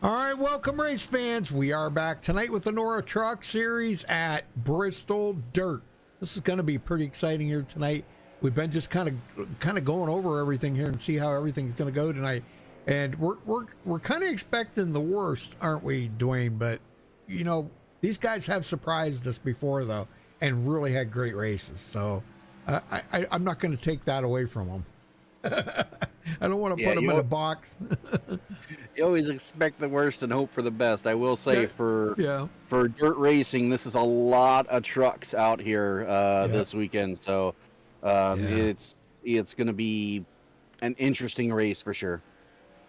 All right, welcome race fans. We are back tonight with the NORA Truck Series at Bristol Dirt. This is going to be pretty exciting here tonight. We've been just kind of going over everything here and see how everything's going to go tonight. And we're kind of expecting the worst, aren't we, Dwayne? But you know, these guys have surprised us before though, and really had great races. So I'm not going to take that away from them. I don't want to put them in a box. You always expect the worst and hope for the best. I will say for dirt racing, this is a lot of trucks out here this weekend. So it's going to be an interesting race for sure.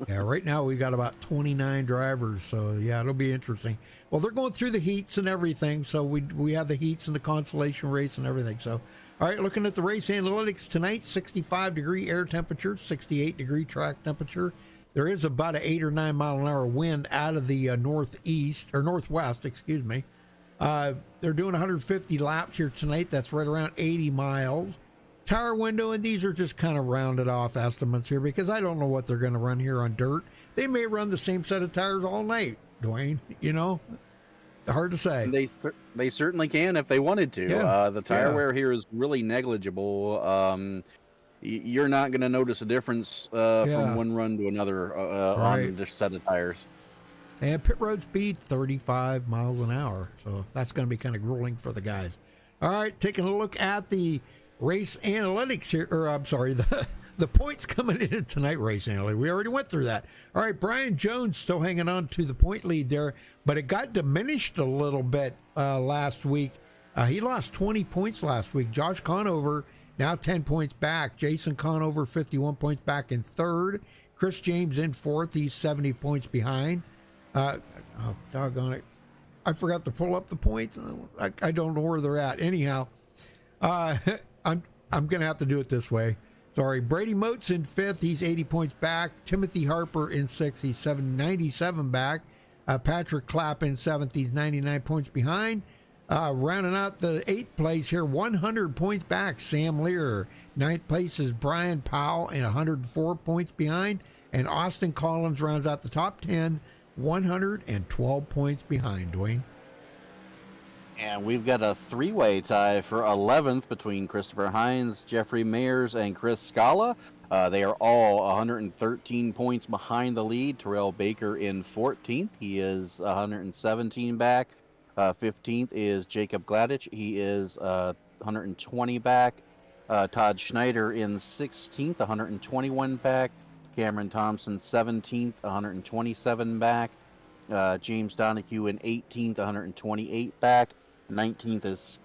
Yeah, right now we got about 29 drivers, so yeah, it'll be interesting. Well, they're going through the heats and everything, so we have the heats and the consolation race and everything. So, all right, looking at the race analytics tonight, 65-degree air temperature, 68-degree track temperature. There is about an 8 or 9 mile an hour wind out of the northwest, excuse me. They're doing 150 laps here tonight. That's right around 80 miles. Tire window, and these are just kind of rounded off estimates here because I don't know what they're going to run here on dirt. They may run the same set of tires all night, Dwayne. You know, hard to say. They certainly can if they wanted to. The tire wear here is really negligible. You're not going to notice a difference from one run to another on this set of tires. And pit road speed 35 miles an hour, so that's going to be kind of grueling for the guys. All right, taking a look at the race analytics here, or I'm sorry, the points coming into tonight race analytics. We already went through that. All right, Brian Jones still hanging on to the point lead there, but it got diminished a little bit last week. He lost 20 points last week. Josh Conover now 10 points back. Jason Conover 51 points back in third. Chris James in fourth. He's 70 points behind. Oh, doggone it. I forgot to pull up the points. I don't know where they're at. Anyhow, I'm going to have to do it this way. Sorry. Brady Moats in fifth. He's 80 points back. Timothy Harper in sixth. He's 97 back. Patrick Clapp in seventh. He's 99 points behind. Rounding out the eighth place here, 100 points back, Sam Lear. Ninth place is Brian Powell and 104 points behind. And Austin Collins rounds out the top 10, 112 points behind, Dwayne. And we've got a three-way tie for 11th between Christopher Hines, Jeffrey Mayers, and Chris Scala. They are all 113 points behind the lead. Terrell Baker in 14th. He is 117 back. 15th is Jacob Gladich. He is 120 back. Todd Schneider in 16th, 121 back. Cameron Thompson 17th, 127 back. James Donahue in 18th, 128 back. 19th is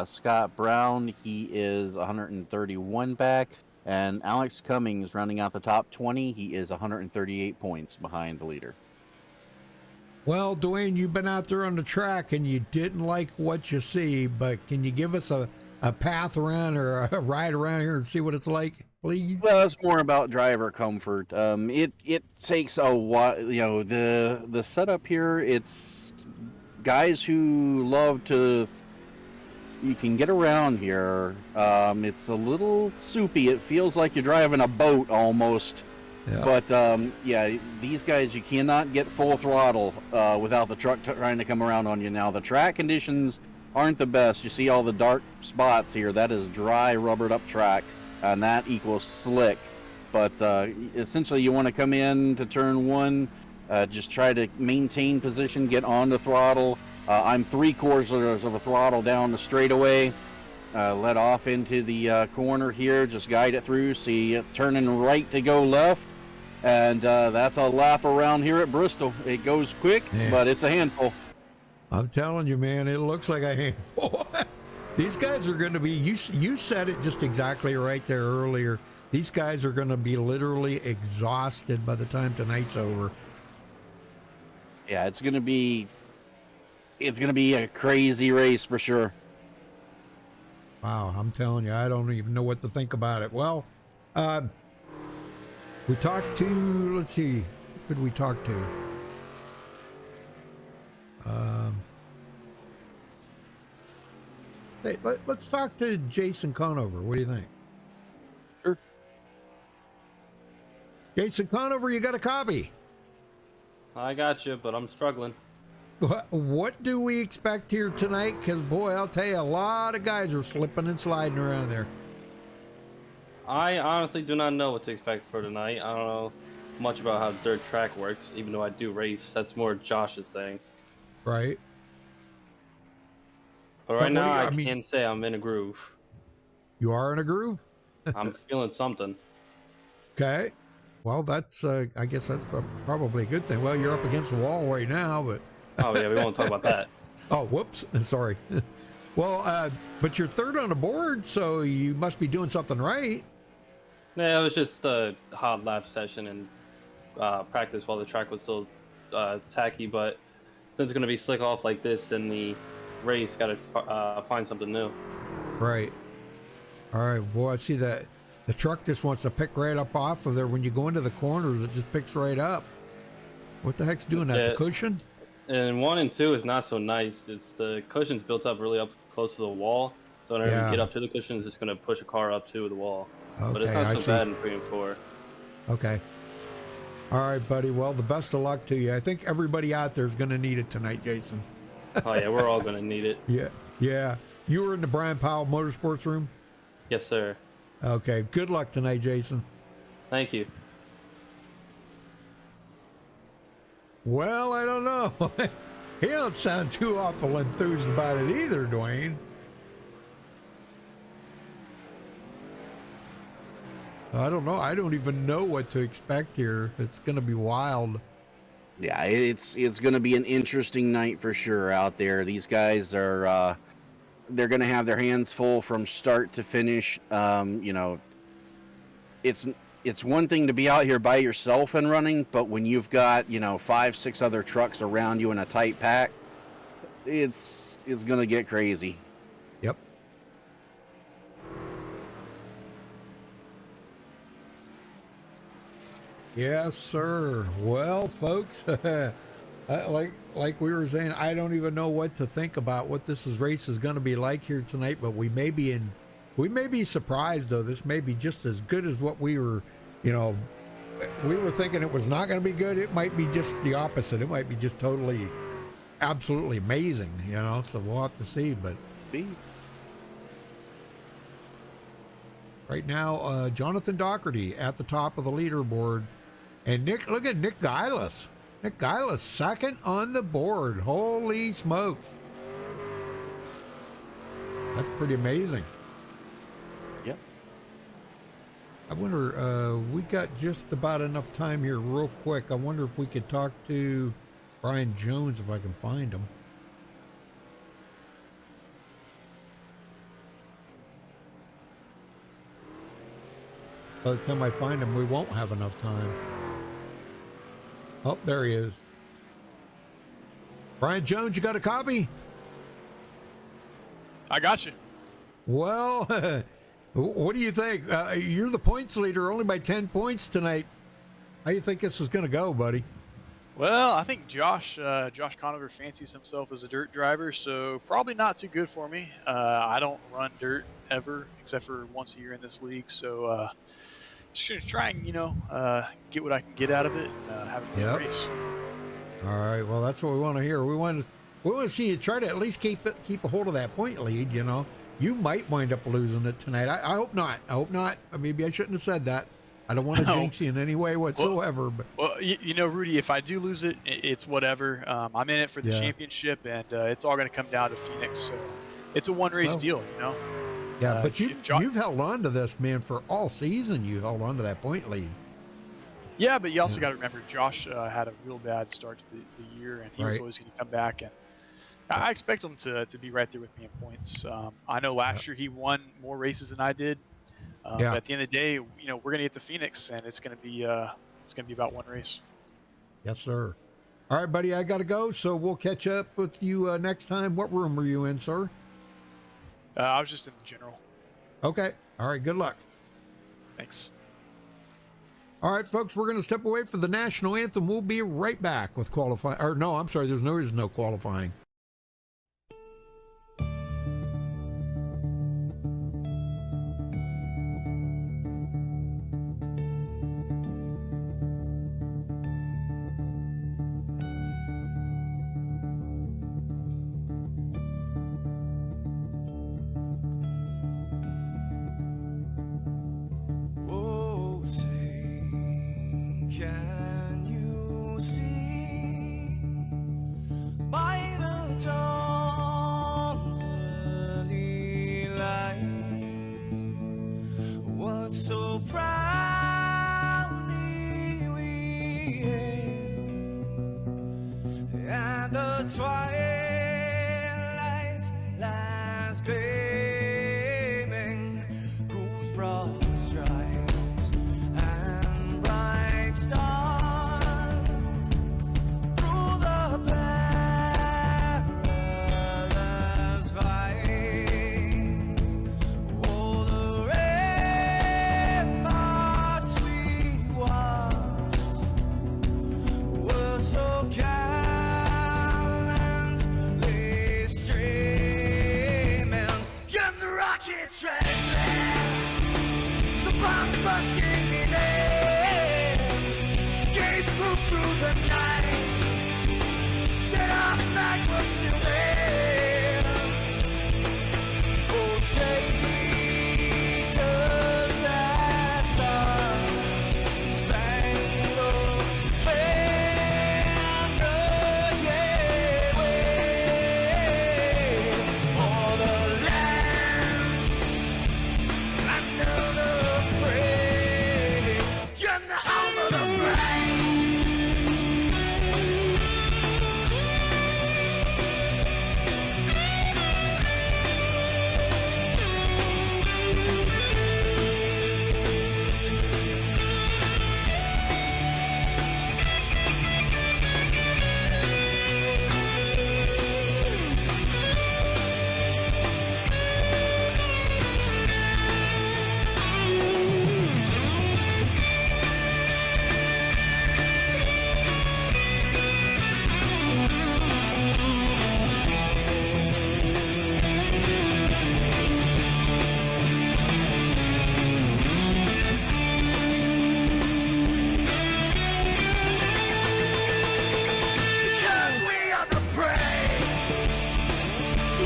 Scott Brown. He is 131 back. And Alex Cummings rounding out the top 20. He is 138 points behind the leader. Well, Dwayne, you've been out there on the track and you didn't like what you see, but can you give us a path around or a ride around here and see what it's like, please? Well, it's more about driver comfort. It takes a while. You know, the setup here, it's guys who love to. You can get around here. It's a little soupy. It feels like you're driving a boat almost. Yeah. But yeah, these guys, you cannot get full throttle without the truck trying to come around on you. Now, the track conditions aren't the best. You see all the dark spots here. That is dry, rubbered up track, and that equals slick. But essentially, you want to come in to turn one, just try to maintain position, get on the throttle. I'm 3/4 of a throttle down the straightaway. Let off into the corner here. Just guide it through. See it turning right to go left. And that's a lap around here at Bristol. It goes quick, but it's a handful. I'm telling you, man, it looks like a handful. These guys are going to be, you said it just exactly right there earlier. These guys are going to be literally exhausted by the time tonight's over. Yeah, it's going to be a crazy race for sure. Wow, I'm telling you, I don't even know what to think about it. Well, we talked to, let's see, who could we talk to? Hey, let's talk to Jason Conover. What do you think? Sure. Jason Conover, you got a copy? I got you, but I'm struggling. What do we expect here tonight? Because, boy, I'll tell you, a lot of guys are slipping and sliding around there. I honestly do not know what to expect for tonight. I don't know much about how dirt track works, even though I do race. That's more Josh's thing. Right. But right now, I mean, can say I'm in a groove. you are in a groove? I'm feeling something. Okay. Well, that's, I guess that's probably a good thing. Well, you're up against the wall right now, but. Oh, yeah, we won't talk about that. Oh, whoops. Sorry. Well, but you're third on the board, so you must be doing something right. Yeah, it was just a hot lap session and practice while the track was still tacky, but since it's going to be slick off like this in the race, got to find something new. Right. All right. Boy, I see that the truck just wants to pick right up off of there. When you go into the corners, it just picks right up. What the heck's doing that? Yeah. The cushion? And 1 and 2 is not so nice. It's the cushion's built up really up close to the wall, so whenever you get up to the cushion, it's just going to push a car up to the wall. Okay, but it's not so bad in 3 and 4. Okay. All right, buddy. Well, the best of luck to you. I think everybody out there is going to need it tonight, Jason. Oh, yeah, we're all going to need it. Yeah. You were in the Brian Powell Motorsports room? Yes, sir. Okay. Good luck tonight, Jason. Thank you. Well, I don't know. He don't sound too awful enthused about it either, Dwayne. I don't know. I don't even know what to expect here. It's going to be wild. Yeah, it's going to be an interesting night for sure out there. These guys are they're going to have their hands full from start to finish. You know, it's one thing to be out here by yourself and running, but when you've got, you know, 5-6 other trucks around you in a tight pack, it's going to get crazy. Yep. Yes, sir. Well, folks, like we were saying, I don't even know what to think about what race is going to be like here tonight, but we may be surprised, though. This may be just as good as what we were, you know, we were thinking it was not going to be good. It might be just the opposite. It might be just totally, absolutely amazing, you know, so we'll have to see, but right now, Jonathan Doherty at the top of the leaderboard. And look at Nick Geilis. Nick Geilis second on the board. Holy smokes. That's pretty amazing. Yep. I wonder, we got just about enough time here real quick. I wonder if we could talk to Brian Jones if I can find him. By the time I find him, we won't have enough time. Oh, there he is. Brian Jones, you got a copy? I got you. Well, what do you think? You're the points leader, only by 10 points tonight. How do you think this is going to go, buddy? Well, I think Josh Conover fancies himself as a dirt driver, so probably not too good for me. I don't run dirt ever, except for once a year in this league, so just gonna try and get what I can get out of it and have a good race. All right, well that's what we want to hear. We want to see you try to at least keep a hold of that point lead. You know, you might wind up losing it tonight. I hope not. I hope not. Maybe I shouldn't have said that. I don't want to jinx you in any way whatsoever. Well, you know, Rudy, if I do lose it, it's whatever. I'm in it for the championship, and it's all going to come down to Phoenix. So it's a one-race deal, you know. Yeah, but you've held on to this, man, for all season. You held on to that point lead. Yeah, but you also got to remember, Josh had a real bad start to the year, and he was always going to come back. And I expect him to be right there with me in points. I know last year he won more races than I did. But at the end of the day, you know, we're going to get to Phoenix, and it's going to be about one race. Yes, sir. All right, buddy, I got to go, so we'll catch up with you next time. What room were you in, sir? I was just in the general. Okay. All right, good luck. Thanks. All right, folks, we're going to step away for the national anthem. We'll be right back with qualifying. Or no, I'm sorry, there's no qualifying. so proudly we hailed, and the twilight's last gleaming, whose broad stripes and bright stars through the perilous fight. Oh, the ramparts we watched were so gallantly streaming, and the rockets ran fast, the bombs bursting in air, gave proof through the night that our flag was still there. Oh, say does that star-spangled banner yet wave o'er the land under the fray, and the home of the brave. Because we are the brave.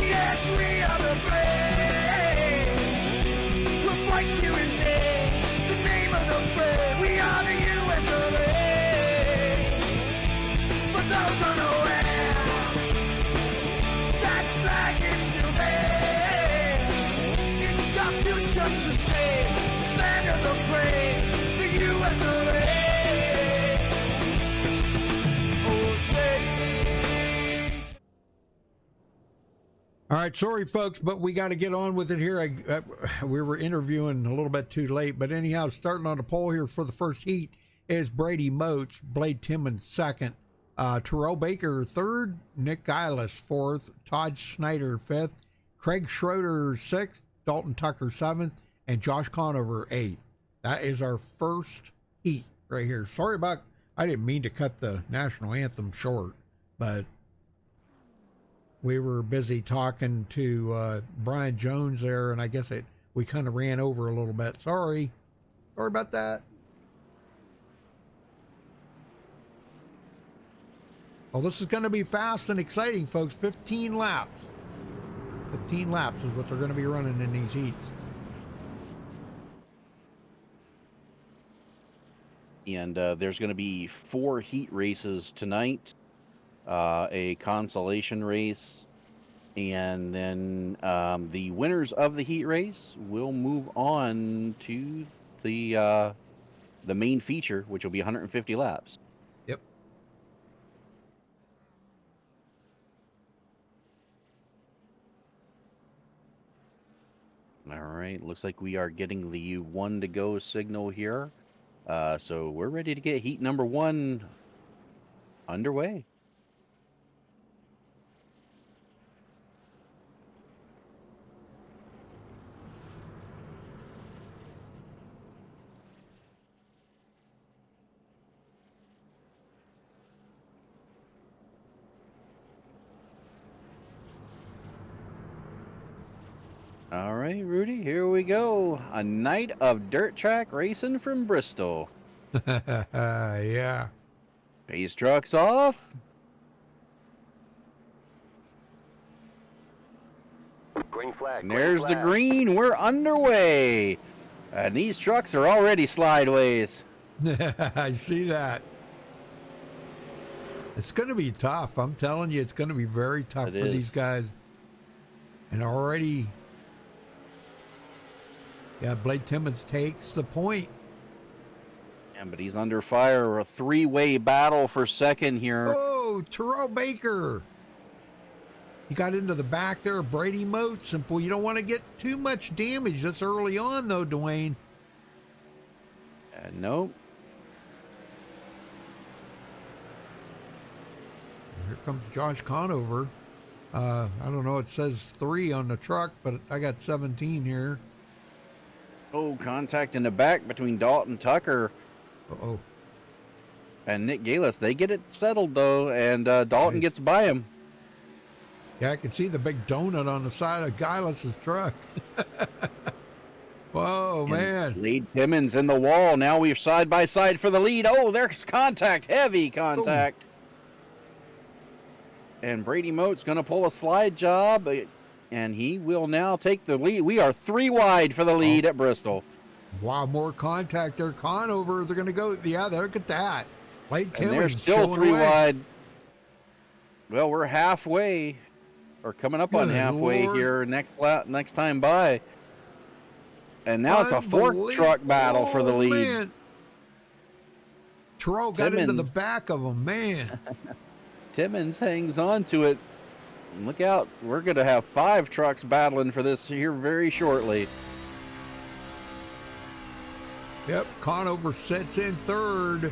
Yes, we are the brave. We'll fight to remain the name of the brave. We are the US of A. For those unaware, that flag is still there. It's our future to save. Stand of the brave, the US of A. Oh, say. All right, sorry folks, but we got to get on with it here. We were interviewing a little bit too late, but anyhow, starting on the poll here for the first heat is Brady Moach, Blade Timmons second, Terrell Baker third, Nick Geilis fourth, Todd Snyder fifth, Craig Schroeder sixth, Dalton Tucker seventh, and Josh Conover eighth. That is our first heat right here. Sorry about, I didn't mean to cut the national anthem short, but we were busy talking to Brian Jones there, and I guess we kind of ran over a little bit. Sorry about that. Well, this is going to be fast and exciting, folks. 15 laps. 15 laps is what they're going to be running in these heats. And there's going to be 4 heat races tonight, a consolation race, and then the winners of the heat race will move on to the main feature, which will be 150 laps. Yep. All right, looks like we are getting the 1 to go signal here. So we're ready to get heat number 1 underway. All right, Rudy, here we go. A night of dirt track racing from Bristol. Yeah. Pace trucks off. Green flag. And there's the green. We're underway. And these trucks are already slideways. I see that. It's going to be tough. I'm telling you, it's going to be very tough for these guys. And already Yeah, Blade Timmons takes the point. Yeah, but he's under fire. A three-way battle for second here. Oh, Terrell Baker. He got into the back there of Brady Moats, and boy, you don't want to get too much damage this early on, though, Dwayne. Nope. Here comes Josh Conover. I don't know, it says 3 on the truck, but I got 17 here. Oh, contact in the back between Dalton Tucker Uh-oh. and Nick Galis. They get it settled, though, and Dalton Nice. gets by him. Yeah, I can see the big donut on the side of Gilas's truck. Whoa, man. Blade Timmons in the wall. Now we're side by side for the lead. Oh, there's contact. Heavy contact. Ooh. And Brady Moat's going to pull a slide job, and he will now take the lead. We are 3 wide for the lead at Bristol. Wow, more contact there. Conover, they're going to go. Yeah, look at that. Blade Timmons. And they're still 3 away. wide. Well, we're halfway, or coming up on halfway here next time by. And now it's a 4th truck battle for the lead. Man. Terrell got into the back of him, man. Timmons hangs on to it. Look out. We're going to have 5 trucks battling for this here very shortly. Yep, Conover sets in 3rd.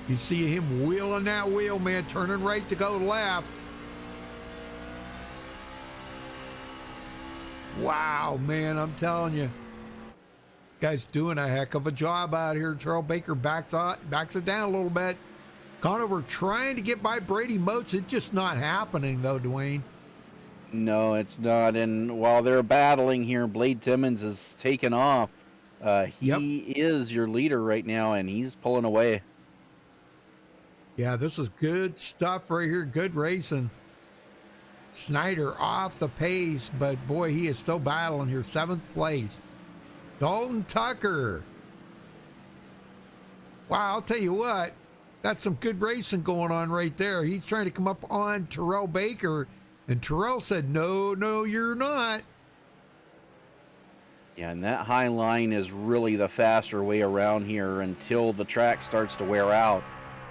You see him wheeling that wheel, man, turning right to go left. Wow, man, I'm telling you. This guy's doing a heck of a job out here. Terrell Baker backs it down a little bit. Conover trying to get by Brady Moats. It's just not happening, though, Dwayne. No, it's not. And while they're battling here, Blade Timmons is taken off. He is your leader right now, and he's pulling away. Yeah, this is good stuff right here. Good racing. Snyder off the pace, but boy, he is still battling here. 7th place. Dalton Tucker. Wow, I'll tell you what. That's some good racing going on right there. He's trying to come up on Terrell Baker, and Terrell said, no, you're not. Yeah, and that high line is really the faster way around here until the track starts to wear out.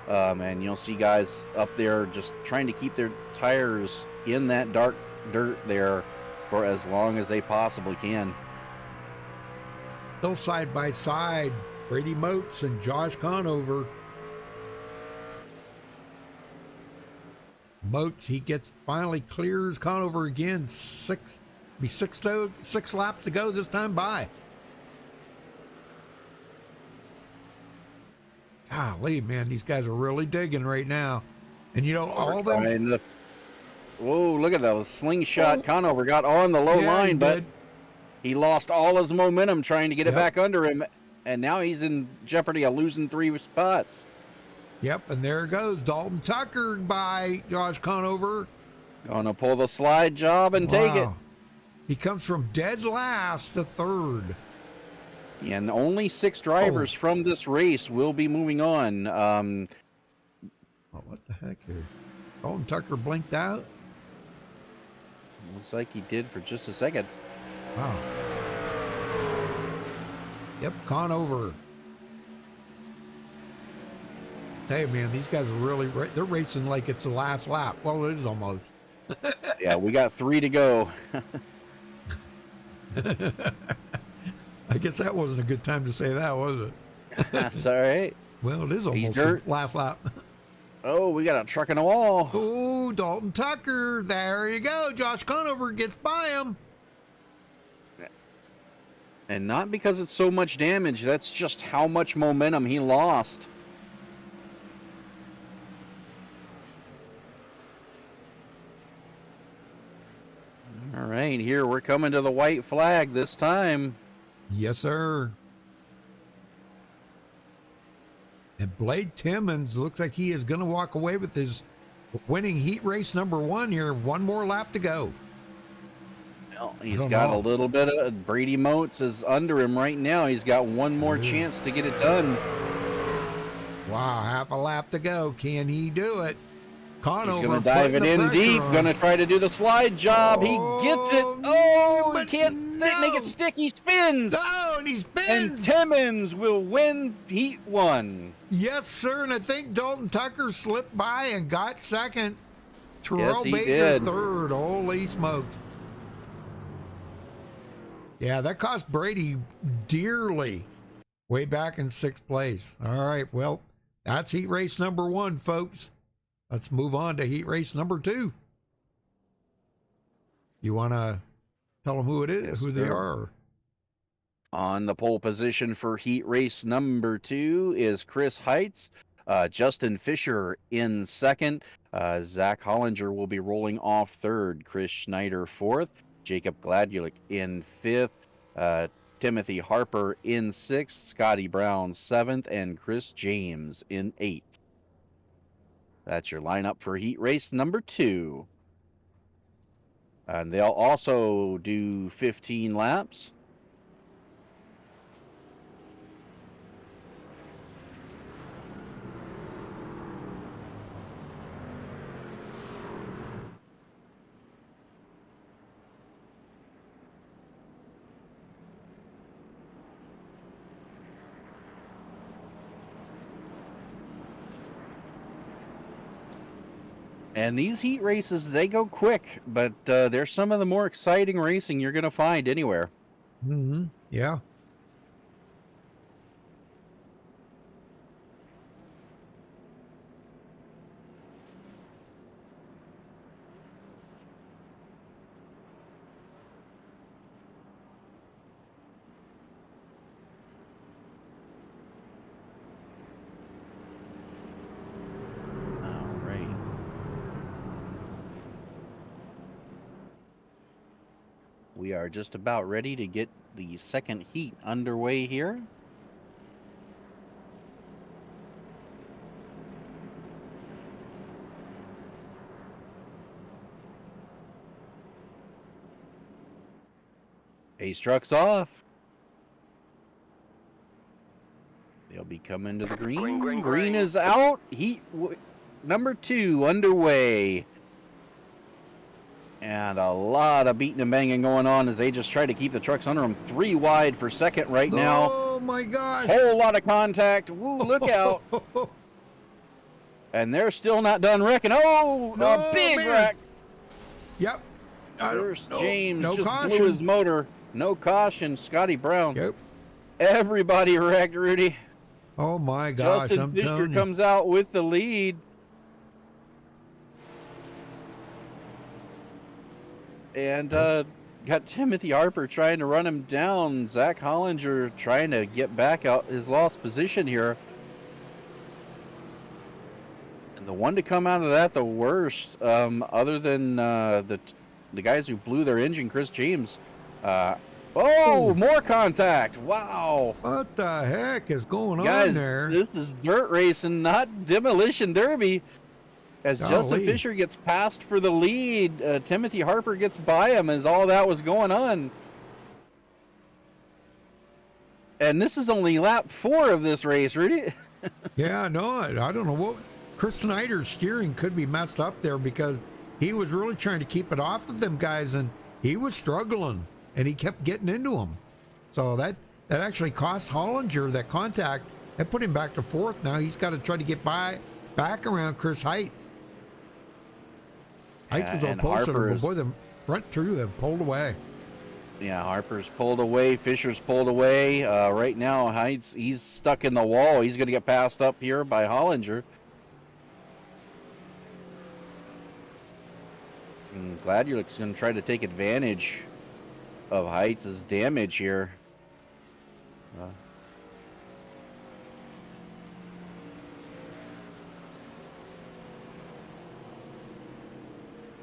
And you'll see guys up there just trying to keep their tires in that dark dirt there for as long as they possibly can. Still side by side, Brady Moats and Josh Conover. Moats, he finally clears Conover again. 6 laps to go this time by. Golly, man, these guys are really digging right now. And you know, all them. Whoa, look at that slingshot. Conover got on the low line, but he lost all his momentum trying to get it back under him. And now he's in jeopardy of losing 3 spots. Yep, and there goes Dalton Tucker by Josh Conover. Gonna pull the slide job and take it. He comes from dead last to 3rd. And only 6 drivers from this race will be moving on. What the heck here? Dalton Tucker blinked out. Looks like he did for just a second. Wow. Yep, Conover. Hey, man, these guys are really, they're racing like it's the last lap. Well, it is almost. Yeah, we got 3 to go. I guess that wasn't a good time to say that, was it? That's all right. Well, it is almost the last lap. Oh, we got a truck in the wall. Oh, Dalton Tucker. There you go. Josh Conover gets by him. And not because it's so much damage. That's just how much momentum he lost. All right, here we're coming to the white flag this time. Yes, sir. And Blade Timmons looks like he is going to walk away with his winning heat race number 1 here. 1 more lap to go. Well, he's got a little bit of Brady Moats is under him right now. He's got 1 more chance to get it done. Wow, half a lap to go. Can he do it? Conover He's going to dive it putting the in deep. pressure on. Going to try to do the slide job. He gets it. Oh, he but can't make it stick. He spins. No, and he And spins. Timmons will win Heat 1. Yes, sir. And I think Dalton Tucker slipped by and got second. Terrell he Baker did. third. Holy smokes. Yeah, that cost Brady dearly way back in 6th place. All right, well, that's heat race number 1, folks. Let's move on to heat race number 2. You want to tell them who it is, Yes, who they sir. are? On the pole position for heat race number 2 is Chris Heitz. Justin Fisher in 2nd. Zach Hollinger will be rolling off 3rd. Chris Schneider 4th. Jacob Gladulik in 5th. Timothy Harper in 6th. Scotty Brown 7th. And Chris James in 8th. That's your lineup for heat race number 2. And they'll also do 15 laps. And these heat races, they go quick, but they're some of the more exciting racing you're going to find anywhere. Mm-hmm. Yeah. All right. We are just about ready to get the second heat underway here. Ace truck's off. They'll be coming to the green. Green, green, Green green. is out. Heat number 2 underway. And a lot of beating and banging going on as they just try to keep the trucks under them. 3 wide for second right now. Oh, my gosh. Whole lot of contact. Woo, look out. And they're still not done wrecking. Oh, a Oh, big man. wreck. Yep. I don't- There's no- James no just caution. blew his motor. No caution. Scotty Brown. Yep. Everybody wrecked, Rudy. Oh, my gosh. Justin I'm Fisher telling you. comes out with the lead. And got Timothy Harper trying to run him down. Zach Hollinger trying to get back out his lost position here. And the one to come out of that the worst, other than the guys who blew their engine, Chris James. More contact. Wow. What the heck is going on Guys, there? this is dirt racing, not demolition derby. As Justin Golly. Fisher gets passed for the lead, Timothy Harper gets by him as all that was going on. And this is only lap 4 of this race, Rudy. Yeah, no, I don't know what. Chris Snyder's steering could be messed up there because he was really trying to keep it off of them guys, and he was struggling, and he kept getting into them. So that actually cost Hollinger that contact. That put him back to 4th. Now he's got to try to get back around Chris Height. Height was all and closer, Harper but is- boy, the front two have pulled away. Yeah, Harper's pulled away. Fisher's pulled away. Right now, he's stuck in the wall. He's going to get passed up here by Hollinger. I'm glad you're going to try to take advantage of Heights' damage here.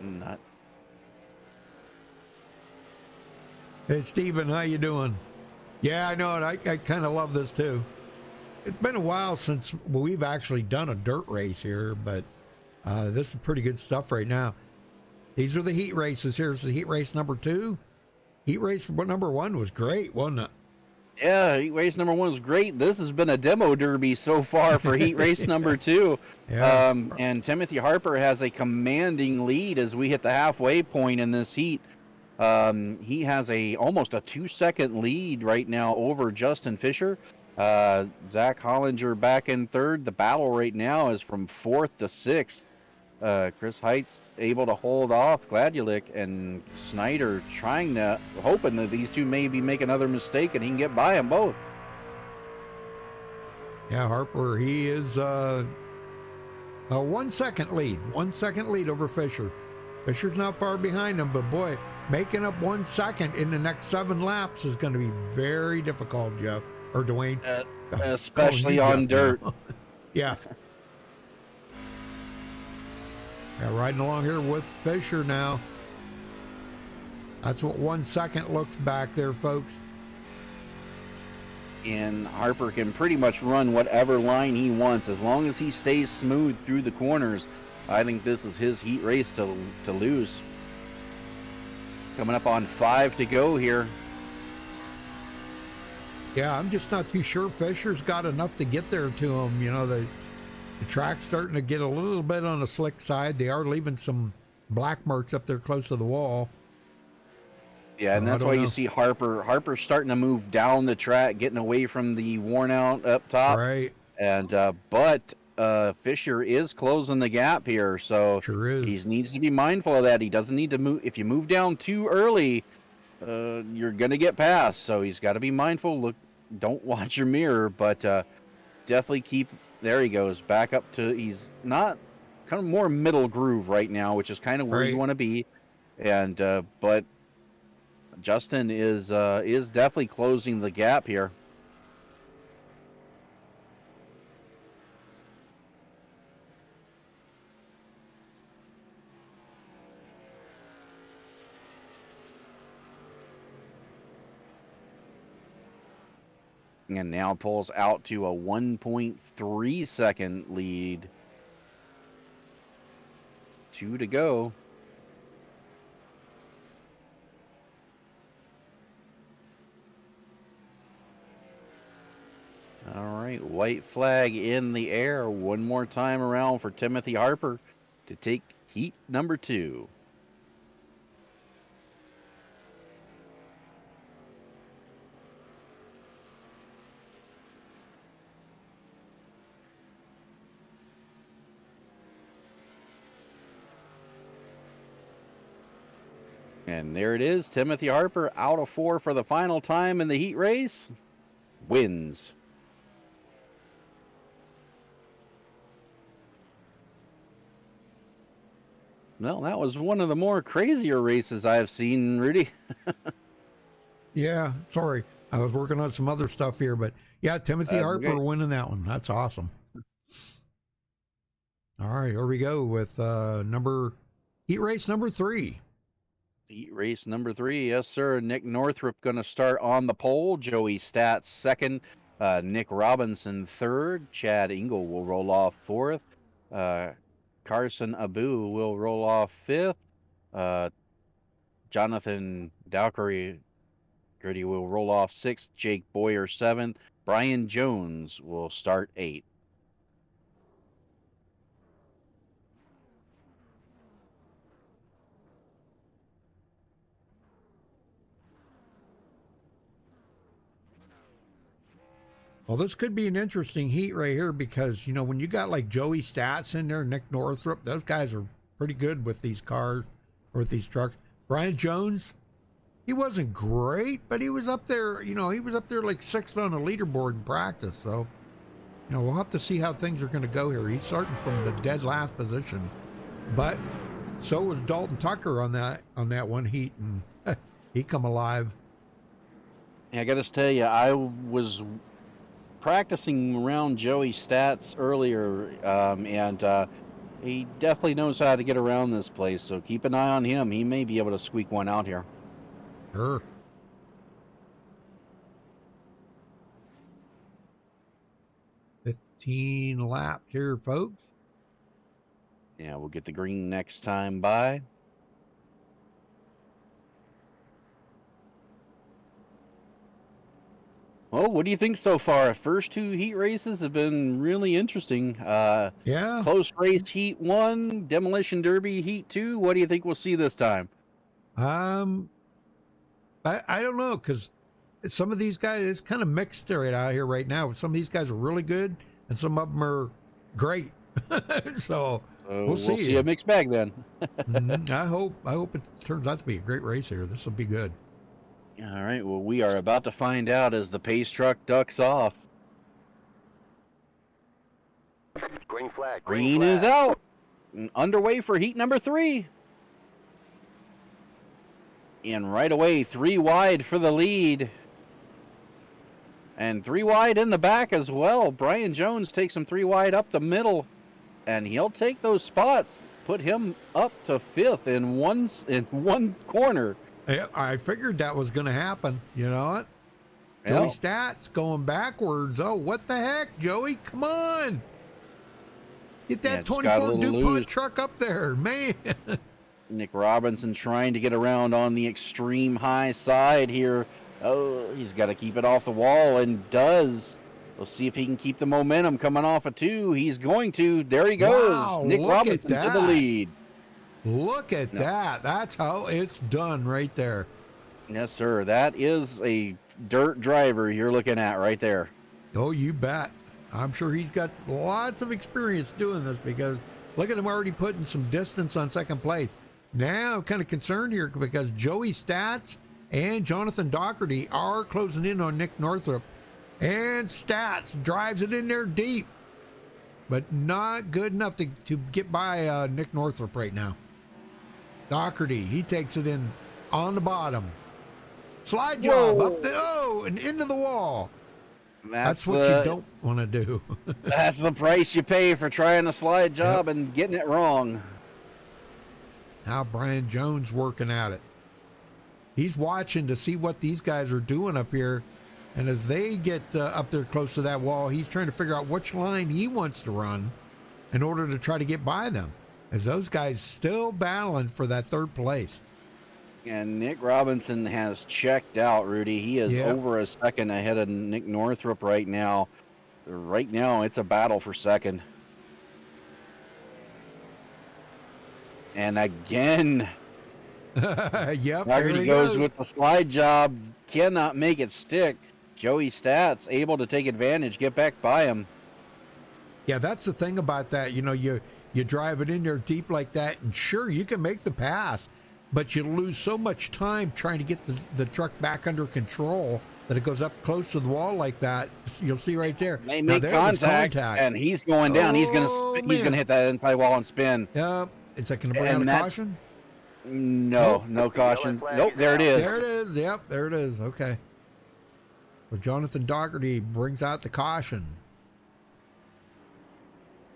Not. Hey, Steven, how you doing? Yeah, I know, and I kind of love this too. It's been a while since we've actually done a dirt race here, but this is pretty good stuff right now. These are the heat races. Here's the heat race number 2. Heat race number 1 was great, wasn't it? Yeah, heat race number 1 was great. This has been a demo derby so far for heat race number 2. Yeah. And Timothy Harper has a commanding lead as we hit the halfway point in this heat. He has almost a 2-second lead right now over Justin Fisher. Zach Hollinger back in third. The battle right now is from 4th to 6th. Chris Heitz able to hold off Gladulik, and Snyder hoping that these two maybe make another mistake and he can get by them both. Yeah, Harper, he is a 1 second lead. 1 second lead over Fisher. Fisher's not far behind him, but boy, making up 1 second in the next 7 laps is going to be very difficult, Jeff. Or Dwayne. Especially on dirt. Yeah. Yeah, riding along here with Fisher now. That's what 1 second looks back there, folks. And Harper can pretty much run whatever line he wants as long as he stays smooth through the corners. I think this is his heat race to lose. Coming up on 5 to go here. Yeah, I'm just not too sure Fisher's got enough to get there to him. You know, the track's starting to get a little bit on the slick side. They are leaving some black marks up there close to the wall. Yeah, and that's why you see Harper starting to move down the track, getting away from the worn out up top. Right. And but Fisher is closing the gap here, so sure is. He needs to be mindful of that. He doesn't need to move. If you move down too early, you're gonna get past. So he's got to be mindful. Look, don't watch your mirror, but definitely keep. There he goes back up to. He's not kind of more middle groove right now, which is kind of where you want to be. And but Justin is definitely closing the gap here. And now pulls out to a 1.3 second lead. 2 to go. All right, white flag in the air. One more time around for Timothy Harper to take heat number 2. And there it is, Timothy Harper out of 4 for the final time in the heat race, wins. Well, that was one of the more crazier races I've seen, Rudy. Yeah, sorry. I was working on some other stuff here, but yeah, Timothy Harper winning that one. That's awesome. All right, here we go with heat race number 3. Heat race number 3, yes, sir. Nick Northrup going to start on the pole. Joey Stats second. Nick Robinson third. Chad Engel will roll off 4th. Carson Abu will roll off 5th. Jonathan Dowkery will roll off 6th. Jake Boyer 7th. Brian Jones will start 8th. Well, this could be an interesting heat right here because, you know, when you got like Joey Stats in there, Nick Northrup, those guys are pretty good with these cars or with these trucks. Brian Jones, he wasn't great, but he was up there, you know, he was up there like 6th on the leaderboard in practice. So, you know, we'll have to see how things are going to go here. He's starting from the dead last position, but so was Dalton Tucker on that one heat, and he come alive. Yeah, I got to tell you, I was practicing around Joey Stats earlier, and he definitely knows how to get around this place, so keep an eye on him. He may be able to squeak one out here. Sure. $15 laps here, folks. Yeah, we'll get the green next time by. Well, what do you think so far? First two heat races have been really interesting. Yeah. Close race heat 1, demolition derby heat 2. What do you think we'll see this time? I don't know, because some of these guys, it's kind of mixed right out here right now. Some of these guys are really good, and some of them are great. So we'll see a mixed bag then. I hope it turns out to be a great race here. This will be good. All right. Well, we are about to find out as the pace truck ducks off. Green flag. Green is out. Underway for heat number 3. And right away, 3 wide for the lead. And 3 wide in the back as well. Brian Jones takes him 3 wide up the middle. And he'll take those spots. Put him up to 5th in one corner. I figured that was going to happen. You know what? Yeah. Joey Stats going backwards. Oh, what the heck, Joey? Come on. Get that 24 DuPont truck up there, man. Nick Robinson trying to get around on the extreme high side here. Oh, he's got to keep it off the wall, and does. We'll see if he can keep the momentum coming off of 2. He's going to. There he goes. Wow, Nick Robinson to the lead. Look at that. That's how it's done right there. Yes, sir. That is a dirt driver you're looking at right there. Oh, you bet. I'm sure he's got lots of experience doing this, because look at him already putting some distance on second place. Now I'm kind of concerned here because Joey Stats and Jonathan Doherty are closing in on Nick Northrup. And Stats drives it in there deep, but not good enough to get by Nick Northrup right now. Doherty, he takes it in on the bottom. Slide job up and into the wall. That's what you don't want to do. That's the price you pay for trying a slide job and getting it wrong. Now Brian Jones working at it. He's watching to see what these guys are doing up here. And as they get up there close to that wall, he's trying to figure out which line he wants to run in order to try to get by them, as those guys still battling for that 3rd place. And Nick Robinson has checked out, Rudy. He is over a second ahead of Nick Northrup right now. Right now, it's a battle for 2nd. And again, there he goes with the slide job. Cannot make it stick. Joey Stats able to take advantage, get back by him. Yeah, that's the thing about that. You know, you drive it in there deep like that, and sure, you can make the pass, but you lose so much time trying to get the truck back under control that it goes up close to the wall like that. You'll see right there. They make contact, and he's going down. He's gonna hit that inside wall and spin. Yep. Is that going to bring out a caution? No caution. Nope, there it is. There it is. Yep, there it is. Okay. So Jonathan Doherty brings out the caution.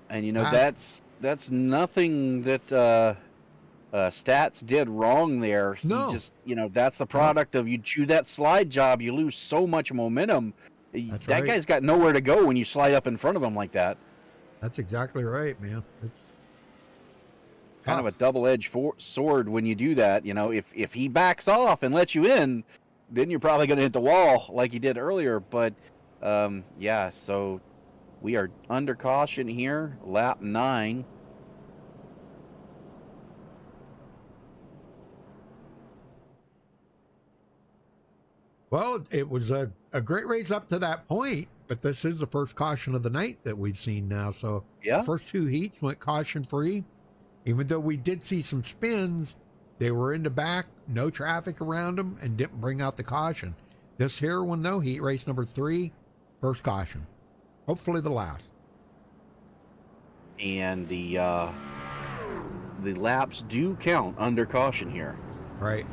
And you know, that's nothing that Stats did wrong there. He just, you know, that's the product of you chew that slide job, you lose so much momentum. That guy's got nowhere to go when you slide up in front of him like that. That's exactly right, man. It's kind of a double-edged sword when you do that. You know, if he backs off and lets you in, then you're probably going to hit the wall like you did earlier. But yeah, so we are under caution here, lap 9. Well, it was a great race up to that point, but this is the first caution of the night that we've seen now. So yeah, the first 2 heats went caution-free. Even though we did see some spins, they were in the back, no traffic around them, and didn't bring out the caution. This here one, though, heat race number 3, first caution. Hopefully the last. And the laps do count under caution here. Right.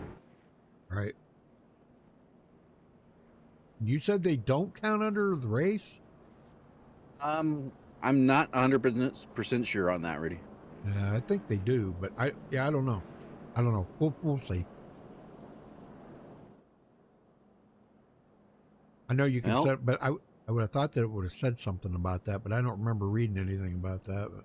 Right. You said they don't count under the race? I'm not 100% sure on that, Rudy. Yeah, I think they do, but I don't know. I don't know. We'll see. I know you can set, but I would have thought that it would have said something about that, but I don't remember reading anything about that. But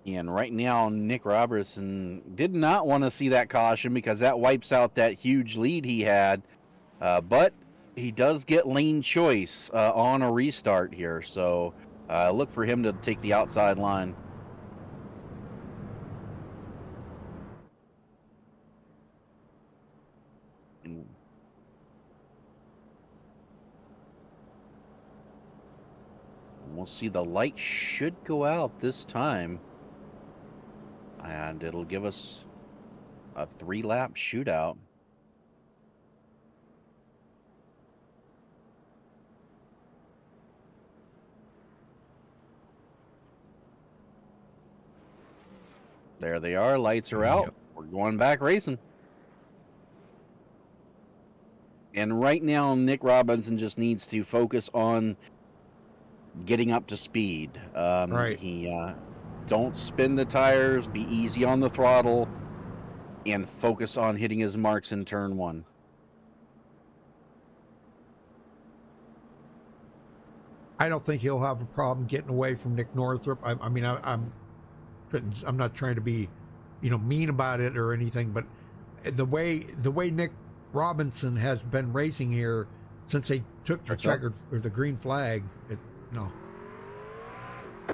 And right now, Nick Robertson did not want to see that caution because that wipes out that huge lead he had. But he does get lane choice on a restart here. So look for him to take the outside line. And we'll see the light should go out this time. And it'll give us a 3-lap shootout. There they are. Lights are out. Yep. We're going back racing. And right now, Nick Robinson just needs to focus on getting up to speed. Right. He don't spin the tires. Be easy on the throttle, and focus on hitting his marks in turn 1. I don't think he'll have a problem getting away from Nick Northrup. I mean, I'm not trying to be, mean about it or anything, but the way Nick Robinson has been racing here since they took the checkered or the green flag,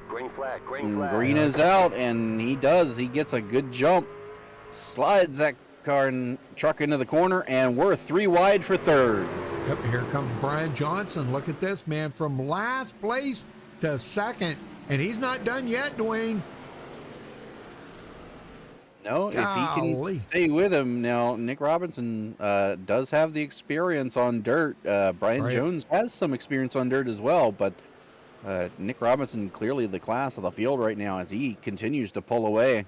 Green flag, green flag. Green is out, and he gets a good jump, slides that car and truck into the corner, and we're 3 wide for third. Yep, here comes Brian Johnson. Look at this, man, from last place to second, and he's not done yet, Dwayne. No, Golly. if he can stay with him. Now, Nick Robinson does have the experience on dirt. Brian Right. Jones has some experience on dirt as well, but Nick Robinson clearly the class of the field right now as he continues to pull away.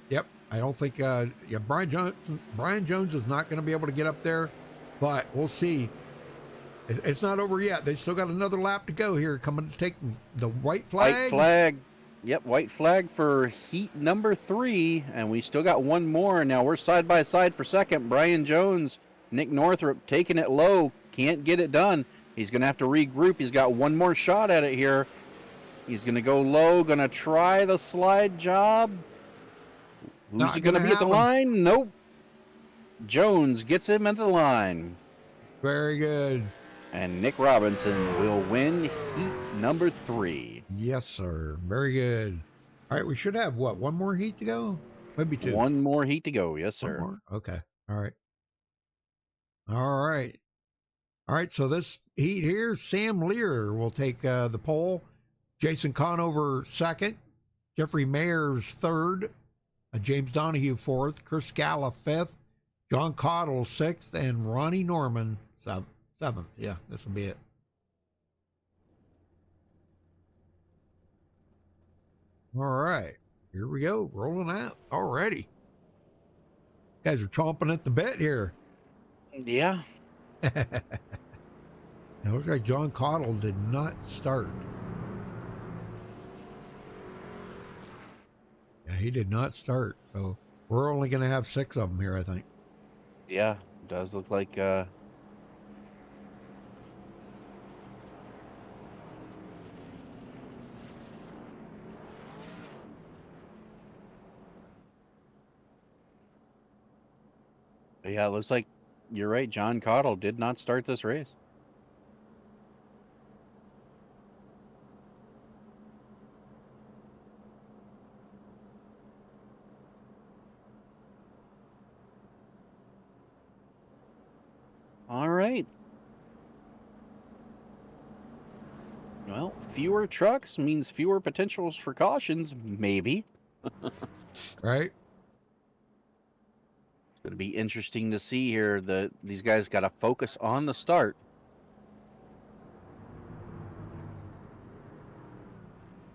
Yep, I don't think Brian Jones is not going to be able to get up there, but we'll see. It's not over yet. They still got another lap to go here, coming to take the white flag. White flag. Yep, white flag for heat number 3, and we still got one more. Now we're side by side for second. Brian Jones, Nick Northrup taking it low, can't get it done. He's going to have to regroup. He's got one more shot at it here. He's going to go low, going to try the slide job. Who's Not he going to gonna be at the happen. line? Nope. Jones gets him at the line. Very good. And Nick Robinson will win heat number 3. Yes, sir. Very good. All right, we should have one more heat to go? Maybe 2. One more heat to go. Yes, One sir. more? Okay. All right. All right. All right, so this heat here, Sam Lear will take the pole. Jason Conover second. Jeffrey Mayers third. James Donahue fourth. Chris Scala fifth. John Cottle sixth. And Ronnie Norman seventh. Yeah, this will be it. All right. Here we go. Rolling out already. Guys are chomping at the bit here. Yeah. It looks like John Cottle did not start. Yeah, he did not start. So we're only going to have 6 of them here, I think. Yeah, it does look like yeah, it looks like you're right. John Cottle did not start this race. All right. Well, fewer trucks means fewer potentials for cautions, maybe. Right? It's going to be interesting to see here. These guys got to focus on the start.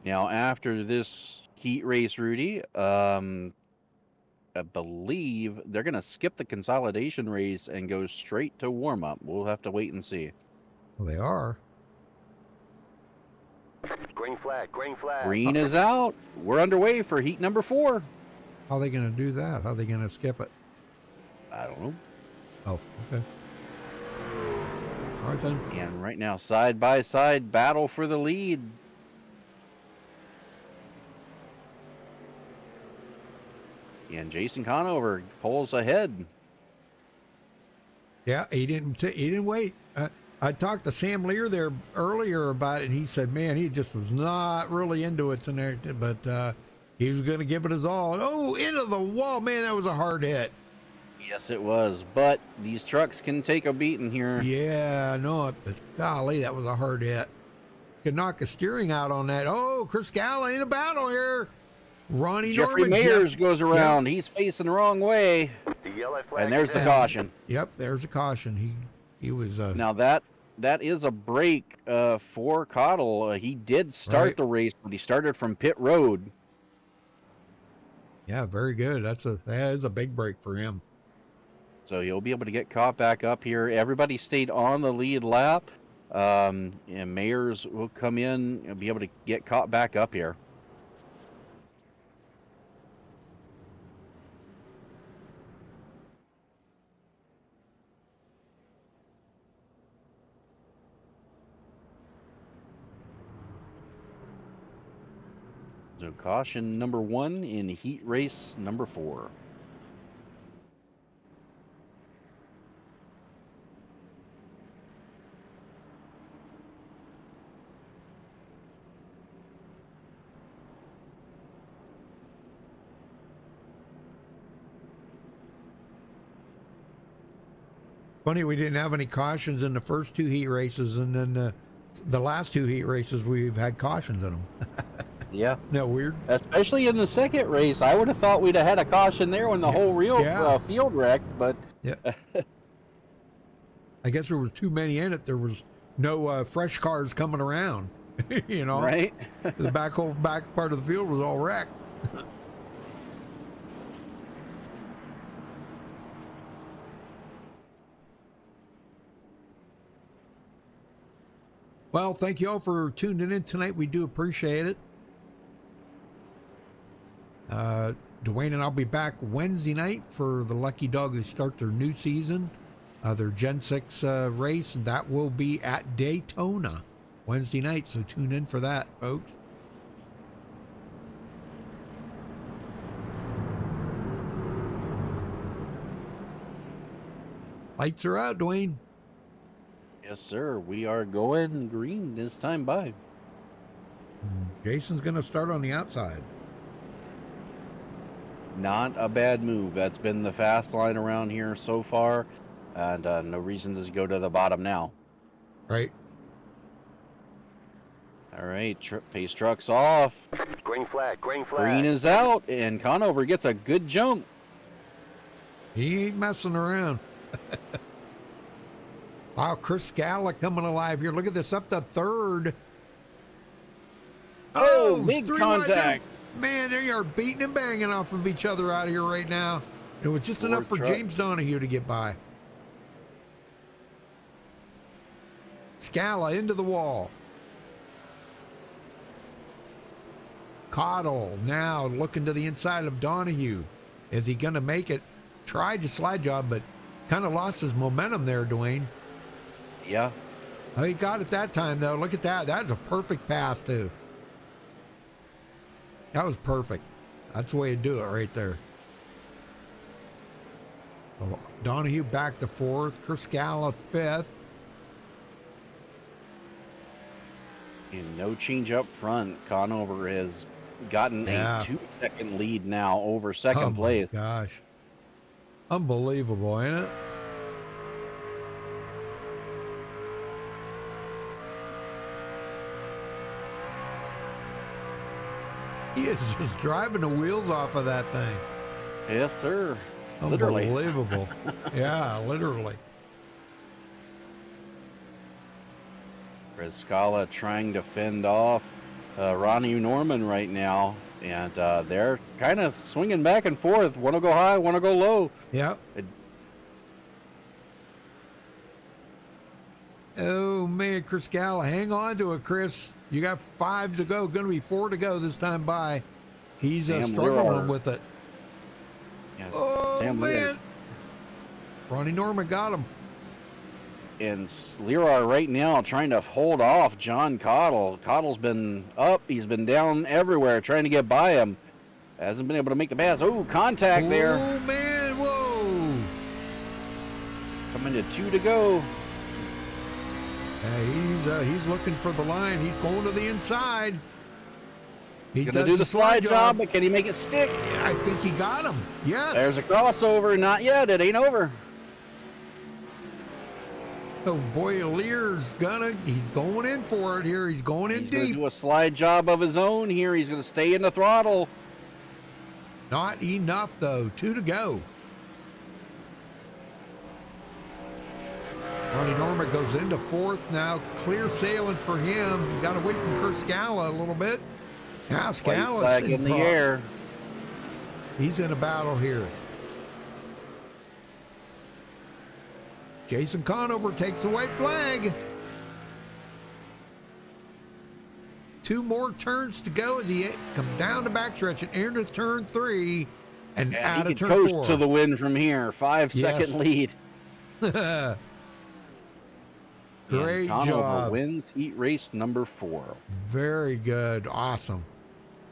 Now, after this heat race, Rudy, I believe they're going to skip the consolidation race and go straight to warm-up. We'll have to wait and see. Well, they are. Green flag, green flag. Green is out. We're underway for heat number 4. How are they going to do that? How are they going to skip it? I don't know. Oh, okay. All right, then. And right now, side-by-side battle for the lead. And Jason Conover pulls ahead. Yeah, he didn't wait. I talked to Sam Lear there earlier about it, and he said, man, he just was not really into it tonight, but he was going to give it his all. Oh, into the wall. Man, that was a hard hit. Yes, it was. But these trucks can take a beating here. Yeah, I know it, but golly, that was a hard hit. Could knock the steering out on that. Oh, Chris Scala in a battle here. Ronnie Jeffrey Norman. Mayers goes around. He's facing the wrong way. The yellow flag And there's is the out. caution. Yep, there's a caution. He was Now that is a break for Cottle. He did start Right. the race, but he started from pit road. yeah, very good. That is a big break for him. So he'll be able to get caught back up here. Everybody stayed on the lead lap. And Mayers will come in and be able to get caught back up here. So caution number 1 in heat race number 4. Funny, we didn't have any cautions in the first 2 heat races, and then the last 2 heat races we've had cautions in them. Yeah. Isn't that weird? Especially in the second race. I would have thought we'd have had a caution there when the whole field wrecked, but Yeah. I guess there was too many in it. There was no fresh cars coming around. You know, right? the back part of the field was all wrecked. Well, thank you all for tuning in tonight. We do appreciate it. Dwayne and I'll be back Wednesday night for the Lucky Dog to start their new season, their Gen 6 race. That will be at Daytona Wednesday night, so tune in for that, folks. Lights are out, Dwayne. Yes, sir. We are going green this time by. Jason's going to start on the outside. Not a bad move. That's been the fast line around here so far, and no reason to go to the bottom now. Right. All right, pace truck's off. Green flag, green flag. Green is out, and Conover gets a good jump. He ain't messing around. Wow, Chris Scala coming alive here. Look at this, up to third. Oh, big 3 wide contact. there. Man, they are beating and banging off of each other out here right now. It was just enough for truck. James Donahue to get by. Scala into the wall. Cottle now looking to the inside of Donahue. Is he going to make it? Tried to slide job, but kind of lost his momentum there, Dwayne. Yeah. Oh, he got it that time, though. Look at that. That was a perfect pass, too. That was perfect. That's the way to do it right there. So Donahue back to 4th. Chris Scala 5th. And no change up front. Conover has gotten a 2-second lead now over second place. Oh, my gosh. Unbelievable, ain't it? He is just driving the wheels off of that thing. Yes, sir. Literally. Unbelievable. Yeah, literally. Chris Scala trying to fend off Ronnie Norman right now, and they're kind of swinging back and forth. Want to go high, want to go low. Yep. Oh, man, Chris Scala, hang on to it, Chris. You got 5 to go. Going to be 4 to go this time by. He's struggling with it. Yes. Oh, Sam man. Lear. Ronnie Norman got him. And Leroy right now trying to hold off John Cottle. Cottle's been up. He's been down everywhere trying to get by him. Hasn't been able to make the pass. Oh, contact there. Oh, man. Whoa. Coming to 2 to go. He's looking for the line. He's going to the inside. He Gonna do the slide job, but can he make it stick? I think he got him. Yes. There's a crossover. Not yet. It ain't over. Oh boy, Lear's he's going in for it here. He's going in He's gonna deep. do a slide job of his own here. He's gonna stay in the throttle. Not enough though. 2 to go. Ronnie Norma goes into 4th now. Clear sailing for him. He got away from Kurt Scala a little bit. Now White Scala's flag in the air. He's in a battle here. Jason Conover takes the white flag. 2 more turns to go as he comes down the backstretch and into turn 3 and out he of can turn coast 4. to the win from here. 5-second lead. Great Conover job. wins heat race number 4. Very good. Awesome.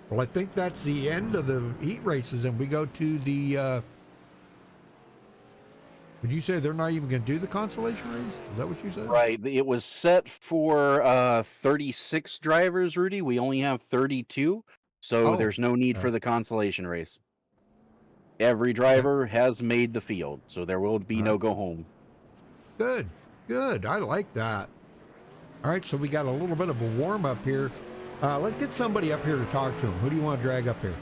Well, I think that's the end of the heat races, and we go to the. Would you say they're not even going to do the consolation race? Is that what you said? Right. It was set for 36 drivers, Rudy. We only have 32, so there's no need for the consolation race. Every driver has made the field, so there will be no go home. Good. Good. I like that. All right, so we got a little bit of a warm up here. Let's get somebody up here to talk to him. Who do you want to drag up here?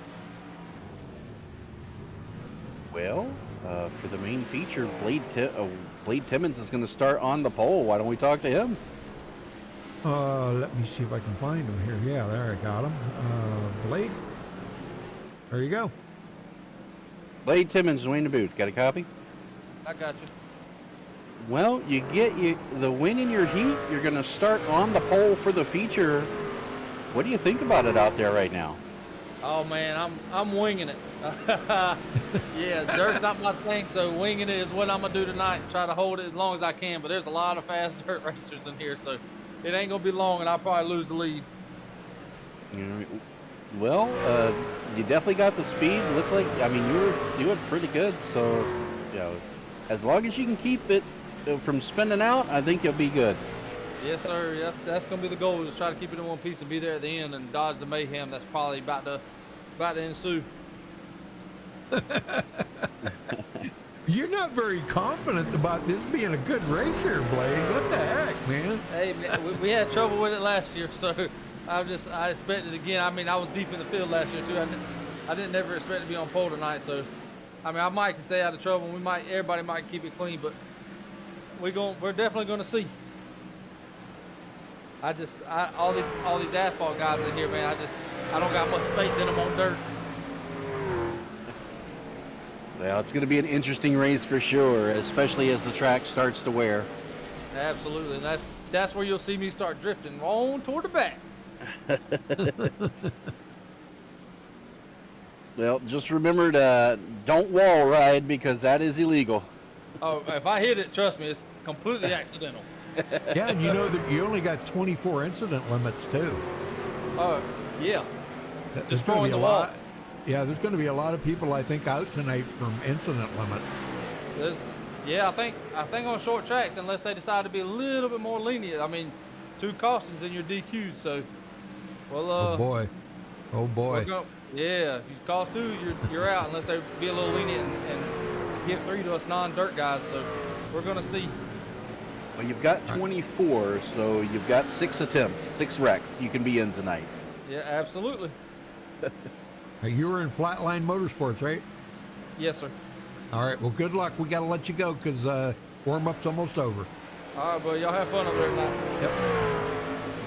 Well, for the main feature, Blade Timmons is going to start on the pole. Why don't we talk to him? Let me see if I can find him here. Yeah, there I got him. Blade. There you go. Blade Timmons, Wayne the booth. Got a copy? I got you. Well, you get the win in your heat. You're going to start on the pole for the feature. What do you think about it out there right now? Oh man, I'm winging it. Yeah, dirt's not my thing, so winging it is what I'm gonna do tonight. Try to hold it as long as I can. But there's a lot of fast dirt racers in here, so it ain't gonna be long, and I'll probably lose the lead. Well, you definitely got the speed. Looks like, I mean, you were doing pretty good. So, you know, as long as you can keep it from spinning out, I think you'll be good. Yes, sir. That's gonna be the goal, is try to keep it in one piece and be there at the end and dodge the mayhem that's probably about to ensue. You're not very confident about this being a good race here, Blade. What the heck, man? Hey, man, we had trouble with it last year, so I expect it again. I mean, I was deep in the field last year too. I didn't never expect to be on pole tonight, so I mean, I might stay out of trouble. Everybody might keep it clean, but we're definitely gonna see. All these asphalt guys in here, man. I don't got much faith in them on dirt. Well, it's going to be an interesting race for sure, especially as the track starts to wear. Absolutely, and that's where you'll see me start drifting on toward the back. Well, just remember to don't wall ride, because that is illegal. Oh, if I hit it, trust me, it's completely accidental. Yeah, and you know that you only got 24 incident limits too. Oh, yeah. There's going to be a lot. Yeah, there's going to be a lot of people, I think, out tonight from incident limits. Yeah, I think on short tracks, unless they decide to be a little bit more lenient. I mean, 2 cautions and you're DQ'd, so well. Oh boy. Yeah, if you cost 2, you're out, unless they be a little lenient and give 3 to us non-dirt guys. So we're gonna see. Well, you've got 24, so you've got 6 attempts, 6 wrecks you can be in tonight. Yeah, absolutely. Hey, you were in Flatline Motorsports, right? Yes, sir. All right. Well, good luck. We got to let you go because warm-up's almost over. All right, but y'all have fun over there tonight. Yep.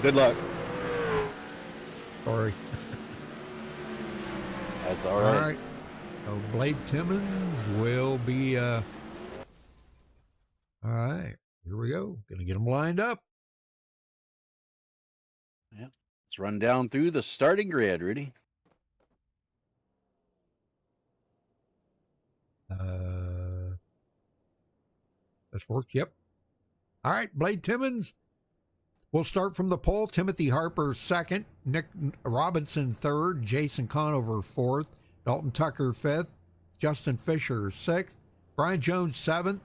Good luck. Sorry. That's all right. All right. So Blade Timmons will be. All right. Here we go. Gonna get them lined up. Yeah. Let's run down through the starting grid, Rudy. This works. Yep. All right. Blade Timmons. We'll start from the pole. Timothy Harper 2nd, Nick Robinson 3rd, Jason Conover 4th, Dalton Tucker 5th, Justin Fisher 6th, Brian Jones 7th,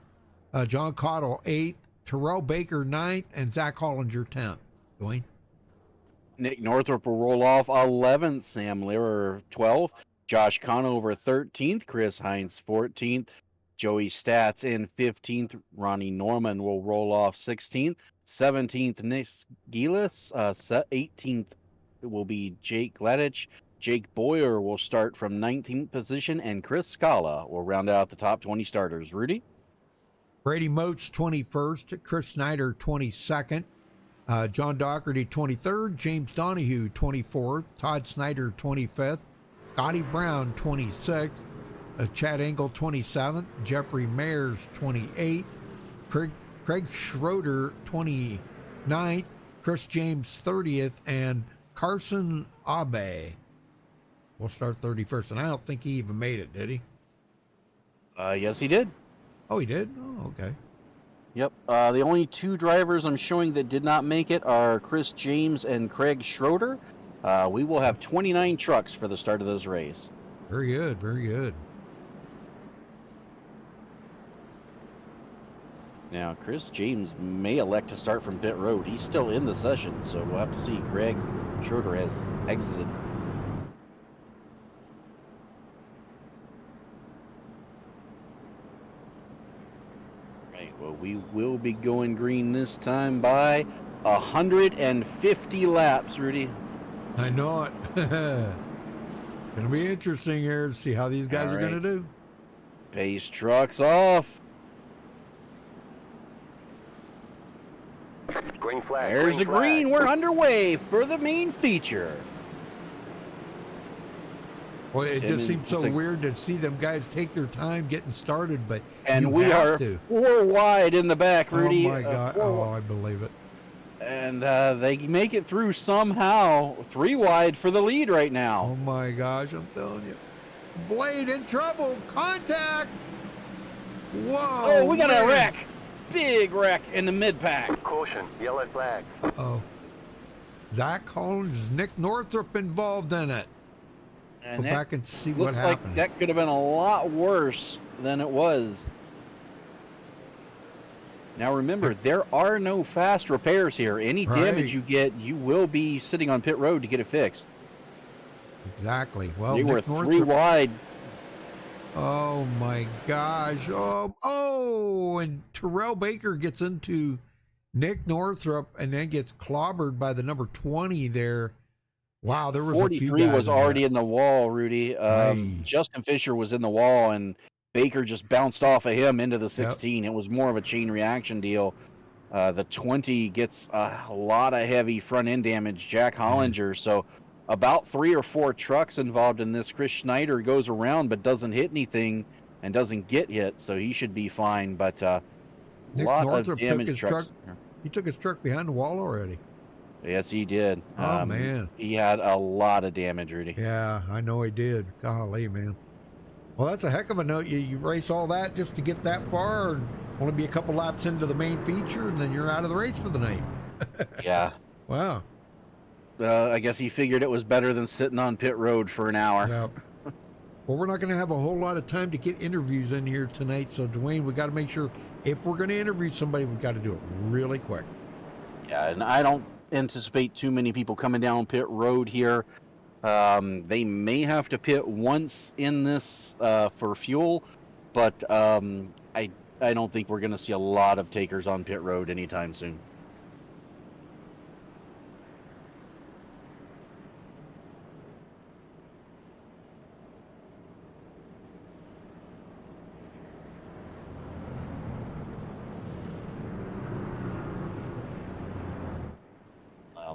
John Cottle 8th, Terrell Baker 9th, and Zach Hollinger 10th. Dwayne? Nick Northrup will roll off 11th, Sam Lehrer 12th, Josh Conover 13th, Chris Hines 14th, Joey Stats in 15th, Ronnie Norman will roll off 16th, 17th, Nick Gillis, 18th will be Jake Gladich, Jake Boyer will start from 19th position, and Chris Scala will round out the top 20 starters. Rudy? Brady Moats 21st, Chris Snyder 22nd, John Doherty 23rd, James Donahue 24th, Todd Snyder 25th, Scotty Brown 26th, Chad Engel 27th, Jeffrey Mayers 28th, Craig Schroeder 29th, Chris James 30th, and Carson Abe will start 31st. And I don't think he even made it, did he? Yes, he did. Oh, he did? Oh, okay. Yep. The only two drivers I'm showing that did not make it are Chris James and Craig Schroeder. We will have 29 trucks for the start of this race. Very good, very good. Now, Chris James may elect to start from pit road. He's still in the session, so we'll have to see. Craig Schroeder has exited. Right, well, we will be going green this time by 150 laps, Rudy. I know it. Gonna be interesting here to see how these guys are gonna do. Pace trucks off. Green flag. There's a flag. green. We're underway for the main feature. Well, it Tim, just seems so it's a- weird to see them guys take their time getting started, but And you we have are to. 4 wide in the back, Rudy. Oh my God! Oh, I believe it. And they make it through somehow. 3 wide for the lead right now. Oh my gosh! I'm telling you, Blade in trouble. Contact. Whoa! Oh, we got man. a wreck. Big wreck in the mid pack. Caution. Yellow flag. Uh-oh. Zach Collins, Nick Northrup involved in it. And Go that back and see what looks happened. like that could have been a lot worse than it was. Now remember, there are no fast repairs here. Any damage Right. you get, you will be sitting on pit road to get it fixed. Exactly. Well, They Nick were 3 Northrup. wide. Oh my gosh. Oh, and Terrell Baker gets into Nick Northrup and then gets clobbered by the number 20 there. Wow, there was a few 43 guys was in already that. in the wall, Rudy. Aye. Justin Fisher was in the wall, and Baker just bounced off of him into the 16. It was more of a chain reaction deal. The 20 gets a lot of heavy front end damage, Jack Hollinger. So about 3 or 4 trucks involved in this. Chris Schneider goes around but doesn't hit anything and doesn't get hit, so he should be fine. But Nick lot Northrup of took damage his trucks. truck. He took his truck behind the wall already. Yes, he did. Oh, man. He had a lot of damage, Rudy. Yeah, I know he did. Golly, man. Well, that's a heck of a note. You race all that just to get that far and only be a couple laps into the main feature, and then you're out of the race for the night. Yeah. Wow. I guess he figured it was better than sitting on pit road for an hour. Yeah. Well, we're not going to have a whole lot of time to get interviews in here tonight, so Dwayne, we got to make sure if we're going to interview somebody, we got to do it really quick. Yeah, and I don't anticipate too many people coming down pit road here. They may have to pit once in this for fuel, but I don't think we're going to see a lot of takers on pit road anytime soon.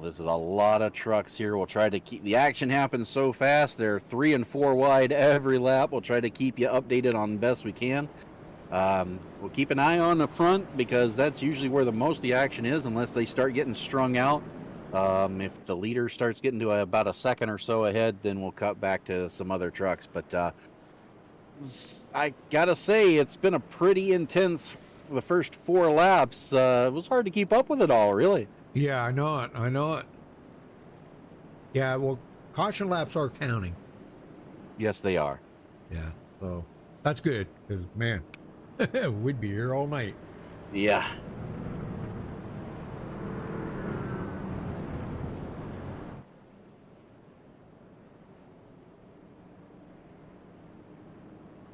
This is a lot of trucks here. We'll try to keep the action happen so fast. They're 3 and 4 wide every lap. We'll try to keep you updated on best we can. We'll keep an eye on the front because that's usually where the most of the action is unless they start getting strung out. If the leader starts getting to about a second or so ahead, then we'll cut back to some other trucks. But I gotta say, it's been a pretty intense the first 4 laps. It was hard to keep up with it all, really. Yeah, I know it. Yeah, well, caution laps are counting. Yes, they are. Yeah, so that's good because man, we'd be here all night. Yeah.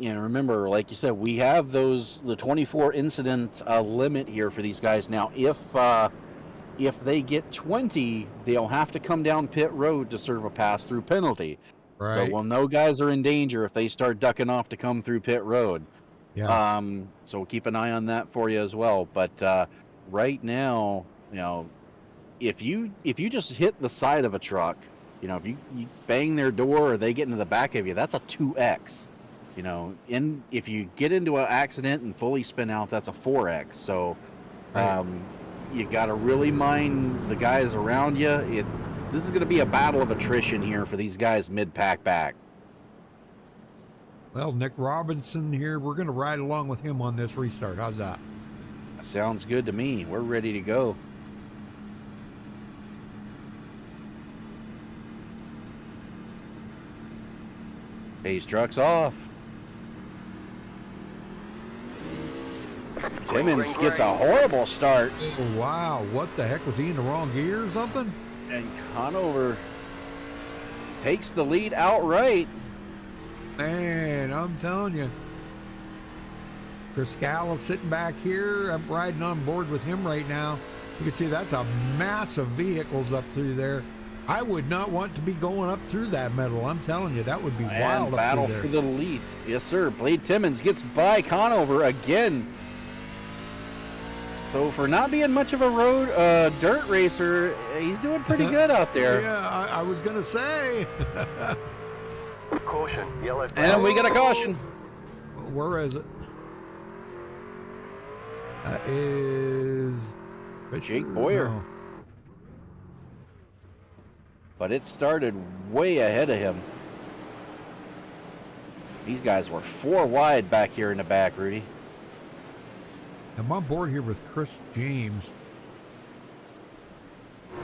Remember, like you said, we have the 24 incident limit here for these guys. Now, if they get 20, they'll have to come down pit road to serve a pass-through penalty. Right. So we'll know guys are in danger if they start ducking off to come through pit road. Yeah. So keep an eye on that for you as well. But right now, if you just hit the side of a truck, if you bang their door or they get into the back of you, that's a 2x. If you get into an accident and fully spin out, that's a 4x. So you got to really mind the guys around you. This is going to be a battle of attrition here for these guys mid-pack back. Well, Nick Robinson here, we're going to ride along with him on this restart. How's that? Sounds good to me. We're ready to go. Hayes truck's off. Timmons gets a horrible start. Oh, wow. What the heck? Was he in the wrong gear or something? And Conover takes the lead outright. Man, I'm telling you. Chris Scala's sitting back here. I'm riding on board with him right now. You can see that's a massive vehicles up through there. I would not want to be going up through that metal. I'm telling you, that would be wild up battle through there. for the lead. Yes, sir. Blade Timmons gets by Conover again. So for not being much of a road dirt racer, he's doing pretty good out there. Yeah, I was going to say. Caution, yellow flag. And we got a caution. Where is it? That is Jake Boyer. No. But it started way ahead of him. These guys were 4 wide back here in the back, Rudy. I'm on board here with Chris James.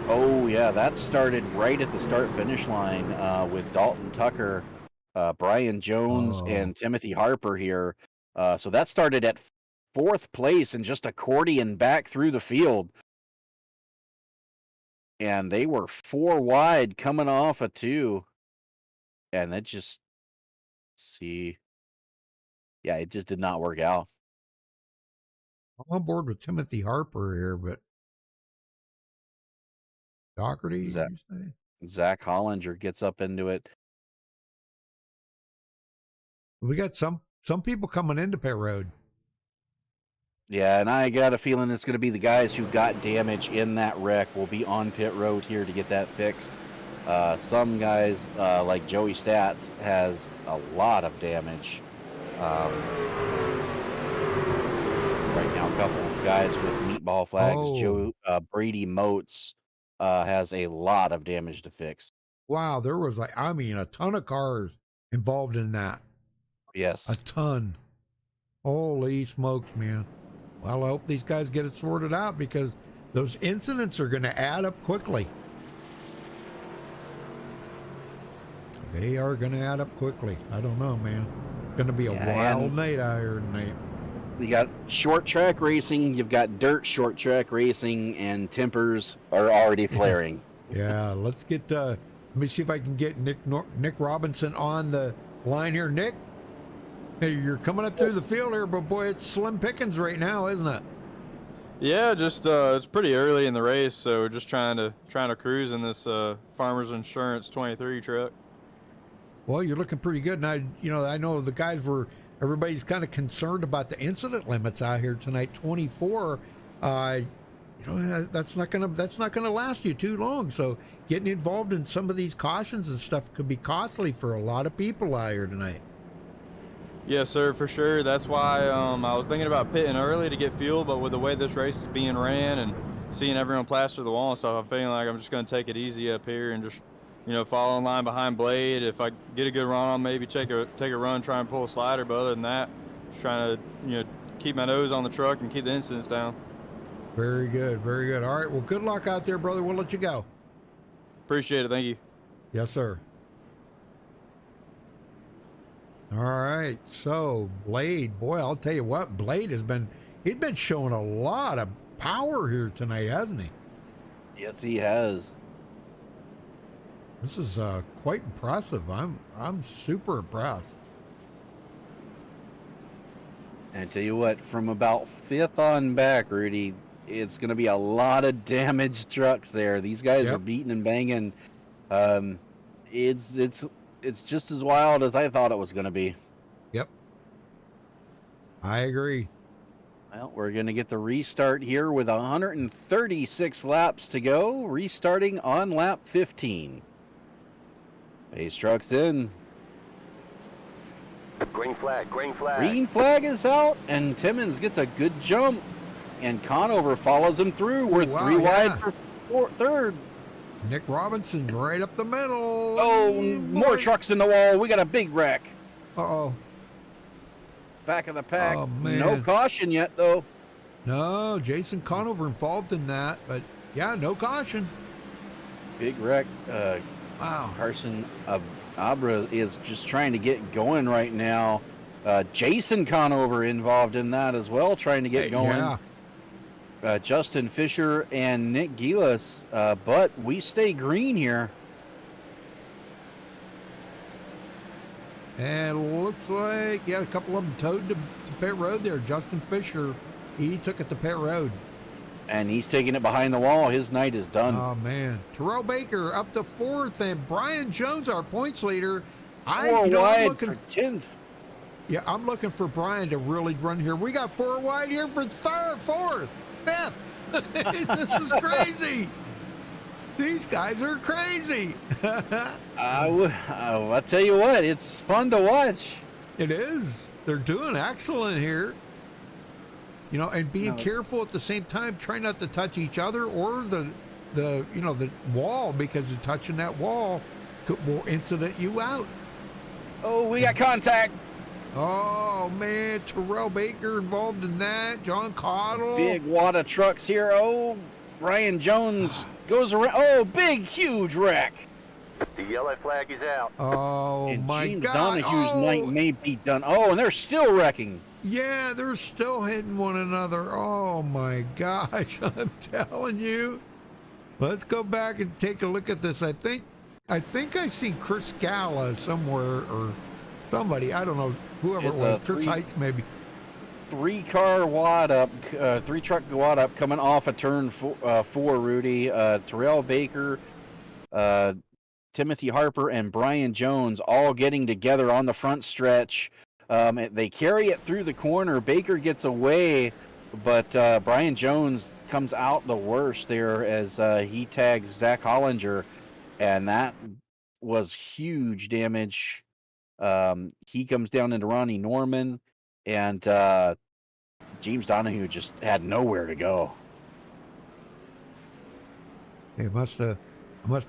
Oh, yeah, that started right at the start-finish line with Dalton Tucker, Brian Jones, and Timothy Harper here. So that started at 4th place and just accordion back through the field. And they were 4 wide coming off a 2. And it just, it just did not work out. I'm on board with Timothy Harper here, but Doherty, did you say? Zach Hollinger gets up into it. We got some people coming into pit road. Yeah, and I got a feeling it's going to be the guys who got damage in that wreck will be on pit road here to get that fixed. Some guys, like Joey Stats, has a lot of damage. Right now, a couple of guys with meatball flags. Brady Moats has a lot of damage to fix. Wow, there was a ton of cars involved in that. Yes. A ton. Holy smokes, man. Well, I hope these guys get it sorted out because those incidents are going to add up quickly. They are going to add up quickly. I don't know, man. It's going to be a wild night out here tonight. We got short track racing, you've got dirt short track racing, and tempers are already flaring. Yeah, let's get, let me see if I can get Nick Robinson on the line here. Nick, hey, you're coming up through the field here, but boy, it's slim pickings right now, isn't it? Yeah, just it's pretty early in the race, so we're just trying to cruise in this Farmers Insurance 23 truck. Well, you're looking pretty good, and I know the guys everybody's kind of concerned about the incident limits out here tonight. 24, that's not gonna last you too long. So getting involved in some of these cautions and stuff could be costly for a lot of people out here tonight. Yes, sir, for sure. That's why I was thinking about pitting early to get fuel, but with the way this race is being ran and seeing everyone plaster the wall and stuff, I'm feeling like I'm just going to take it easy up here and just, follow in line behind Blade. If I get a good run on, maybe take a run, try and pull a slider. But other than that, just trying to, keep my nose on the truck and keep the incidents down. Very good, very good. All right, well, good luck out there, brother. We'll let you go. Appreciate it. Thank you. Yes, sir. All right, so Blade, boy, I'll tell you what, Blade he's been showing a lot of power here tonight, hasn't he? Yes, he has. This is quite impressive. I'm super impressed. And I tell you what, from about 5th on back, Rudy, it's going to be a lot of damaged trucks there. These guys are beating and banging. It's just as wild as I thought it was going to be. Yep. I agree. Well, we're going to get the restart here with 136 laps to go, restarting on lap 15. Pace truck's in. Green flag, green flag. Green flag is out, and Timmons gets a good jump, and Conover follows him through. We're 3 wide for third. Nick Robinson right up the middle. Oh, more trucks in the wall. We got a big wreck. Uh-oh. Back of the pack. Oh, man. No caution yet, though. No, Jason Conover involved in that, but yeah, no caution. Big wreck. Wow. Carson Abra is just trying to get going right now. Jason Conover involved in that as well, trying to get going. Yeah. Justin Fisher and Nick Gilas, but we stay green here. And it looks like, yeah, a couple of them towed to pit road there. Justin Fisher, he took it to pit road. And he's taking it behind the wall. His night is done. Oh, man. Terrell Baker up to 4th, and Brian Jones, our points leader. I'm looking for 10th. Yeah, I'm looking for Brian to really run here. We got 4 wide here for 3rd, 4th, 5th. This is crazy. These guys are crazy. I'll tell you what, it's fun to watch. It is. They're doing excellent here. You know, and being careful at the same time, trying not to touch each other or the wall, because touching that wall will incident you out. Oh, we got contact. Oh, man. Terrell Baker involved in that. John Cottle. Big wad of trucks here. Oh, Brian Jones goes around. Oh, big, huge wreck. The yellow flag is out. Oh, and my James God. Donahue's night may be done. Oh, and they're still wrecking. Yeah, they're still hitting one another. Oh, my gosh. I'm telling you. Let's go back and take a look at this. I think I see Chris Scala somewhere, or somebody. I don't know. Whoever It's it was. Chris Heights, maybe. 3-car wad up, 3-truck wad up coming off of turn 4, Rudy. Terrell Baker, Timothy Harper, and Brian Jones all getting together on the front stretch. They carry it through the corner. Baker gets away, but Brian Jones comes out the worst there as he tags Zach Hollinger, and that was huge damage. He comes down into Ronnie Norman, and James Donahue just had nowhere to go. It must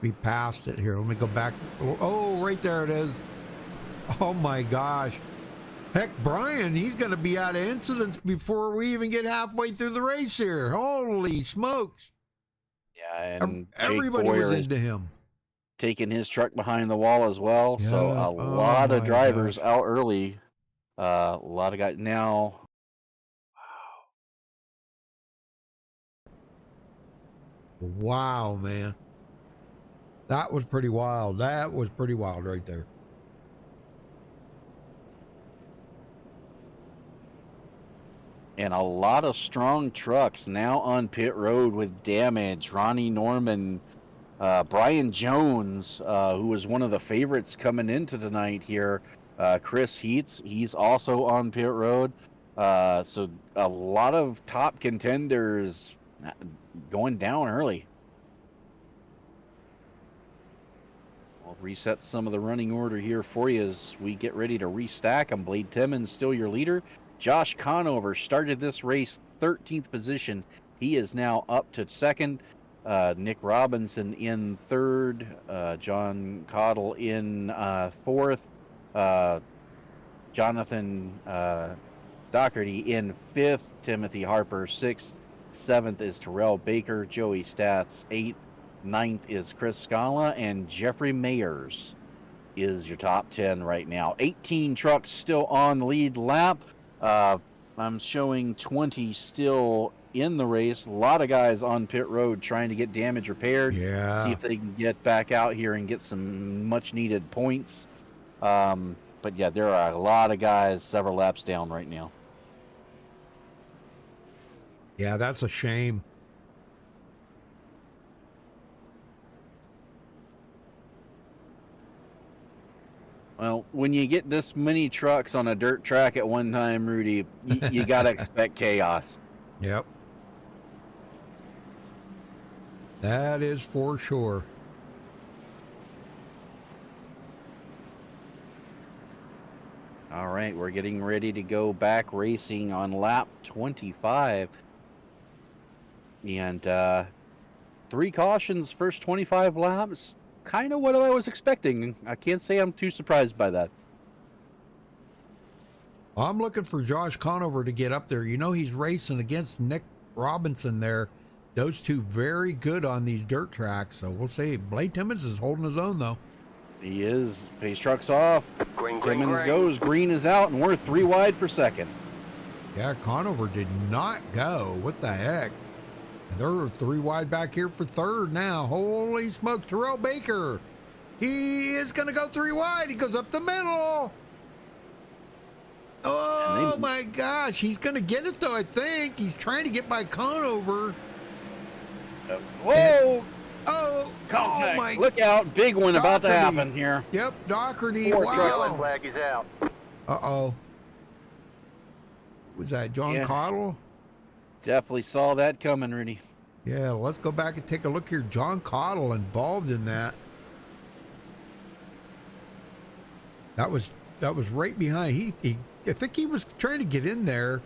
be past it here. Let me go back. Oh, right there it is. Oh my gosh. Heck, Brian, he's going to be out of incidents before we even get halfway through the race here. Holy smokes. Yeah, and everybody was into him. Taking his truck behind the wall as well. Yeah. So a lot of drivers out early. A lot of guys now. Wow, man. That was pretty wild. That was pretty wild right there. And a lot of strong trucks now on pit road with damage. Ronnie Norman, Brian Jones, who was one of the favorites coming into tonight here. Chris Heats, he's also on pit road. So a lot of top contenders going down early. I'll reset some of the running order here for you as we get ready to restack. I'm Blade Timmons, still your leader. Josh Conover started this race 13th position. He is now up to 2nd. Nick Robinson in 3rd. John Cottle in 4th. Jonathan Doherty in 5th. Timothy Harper 6th. 7th is Terrell Baker. Joey Stats 8th. 9th is Chris Scala and Jeffrey Mayers. is your top 10 right now. 18 trucks still on the lead lap. I'm showing 20 still in the race. A lot of guys on pit road trying to get damage repaired. Yeah. See if they can get back out here and get some much needed points. But yeah, there are a lot of guys several laps down right now. Yeah, that's a shame. Well, when you get this many trucks on a dirt track at one time, Rudy, you got to expect chaos. Yep. That is for sure. All right, we're getting ready to go back racing on lap 25. And 3 cautions, first 25 laps. Kind of what I was expecting. I can't say I'm too surprised by that. I'm looking for Josh Conover to get up there. You know, he's racing against Nick Robinson there. Those two very good on these dirt tracks. So we'll see. Blake Timmons is holding his own, though. He is. Pace truck's off. Green, Timmons goes. Green is out, and we're 3 wide for second. Yeah, Conover did not go. What the heck? And they're 3 wide back here for third now. Holy smokes, Terrell Baker. He is going to go 3 wide. He goes up the middle. Oh, my gosh. He's going to get it, though, I think. He's trying to get by Conover. Whoa! Oh, Contact. oh my. Look out. Big one about to Doherty. happen here. Yep, Doherty. Yellow Wow. flag is out. Uh-oh. Was that John Yeah. Cottle? Definitely saw that coming, Rudy. Yeah, let's go back and take a look here. John Cottle involved in that. That was right behind. He I think he was trying to get in there.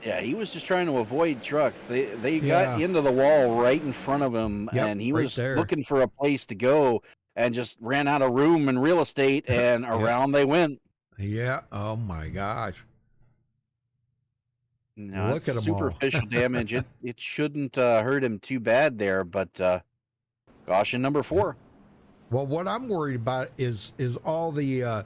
Yeah, he was just trying to avoid trucks. They Yeah. got into the wall right in front of him, Yep, and he right was there. looking for a place to go and just ran out of room and real estate, and around they went. Yeah. Oh my gosh. No, Look at 'em all. superficial damage. It shouldn't hurt him too bad there, but caution number 4. Well, what I'm worried about is all the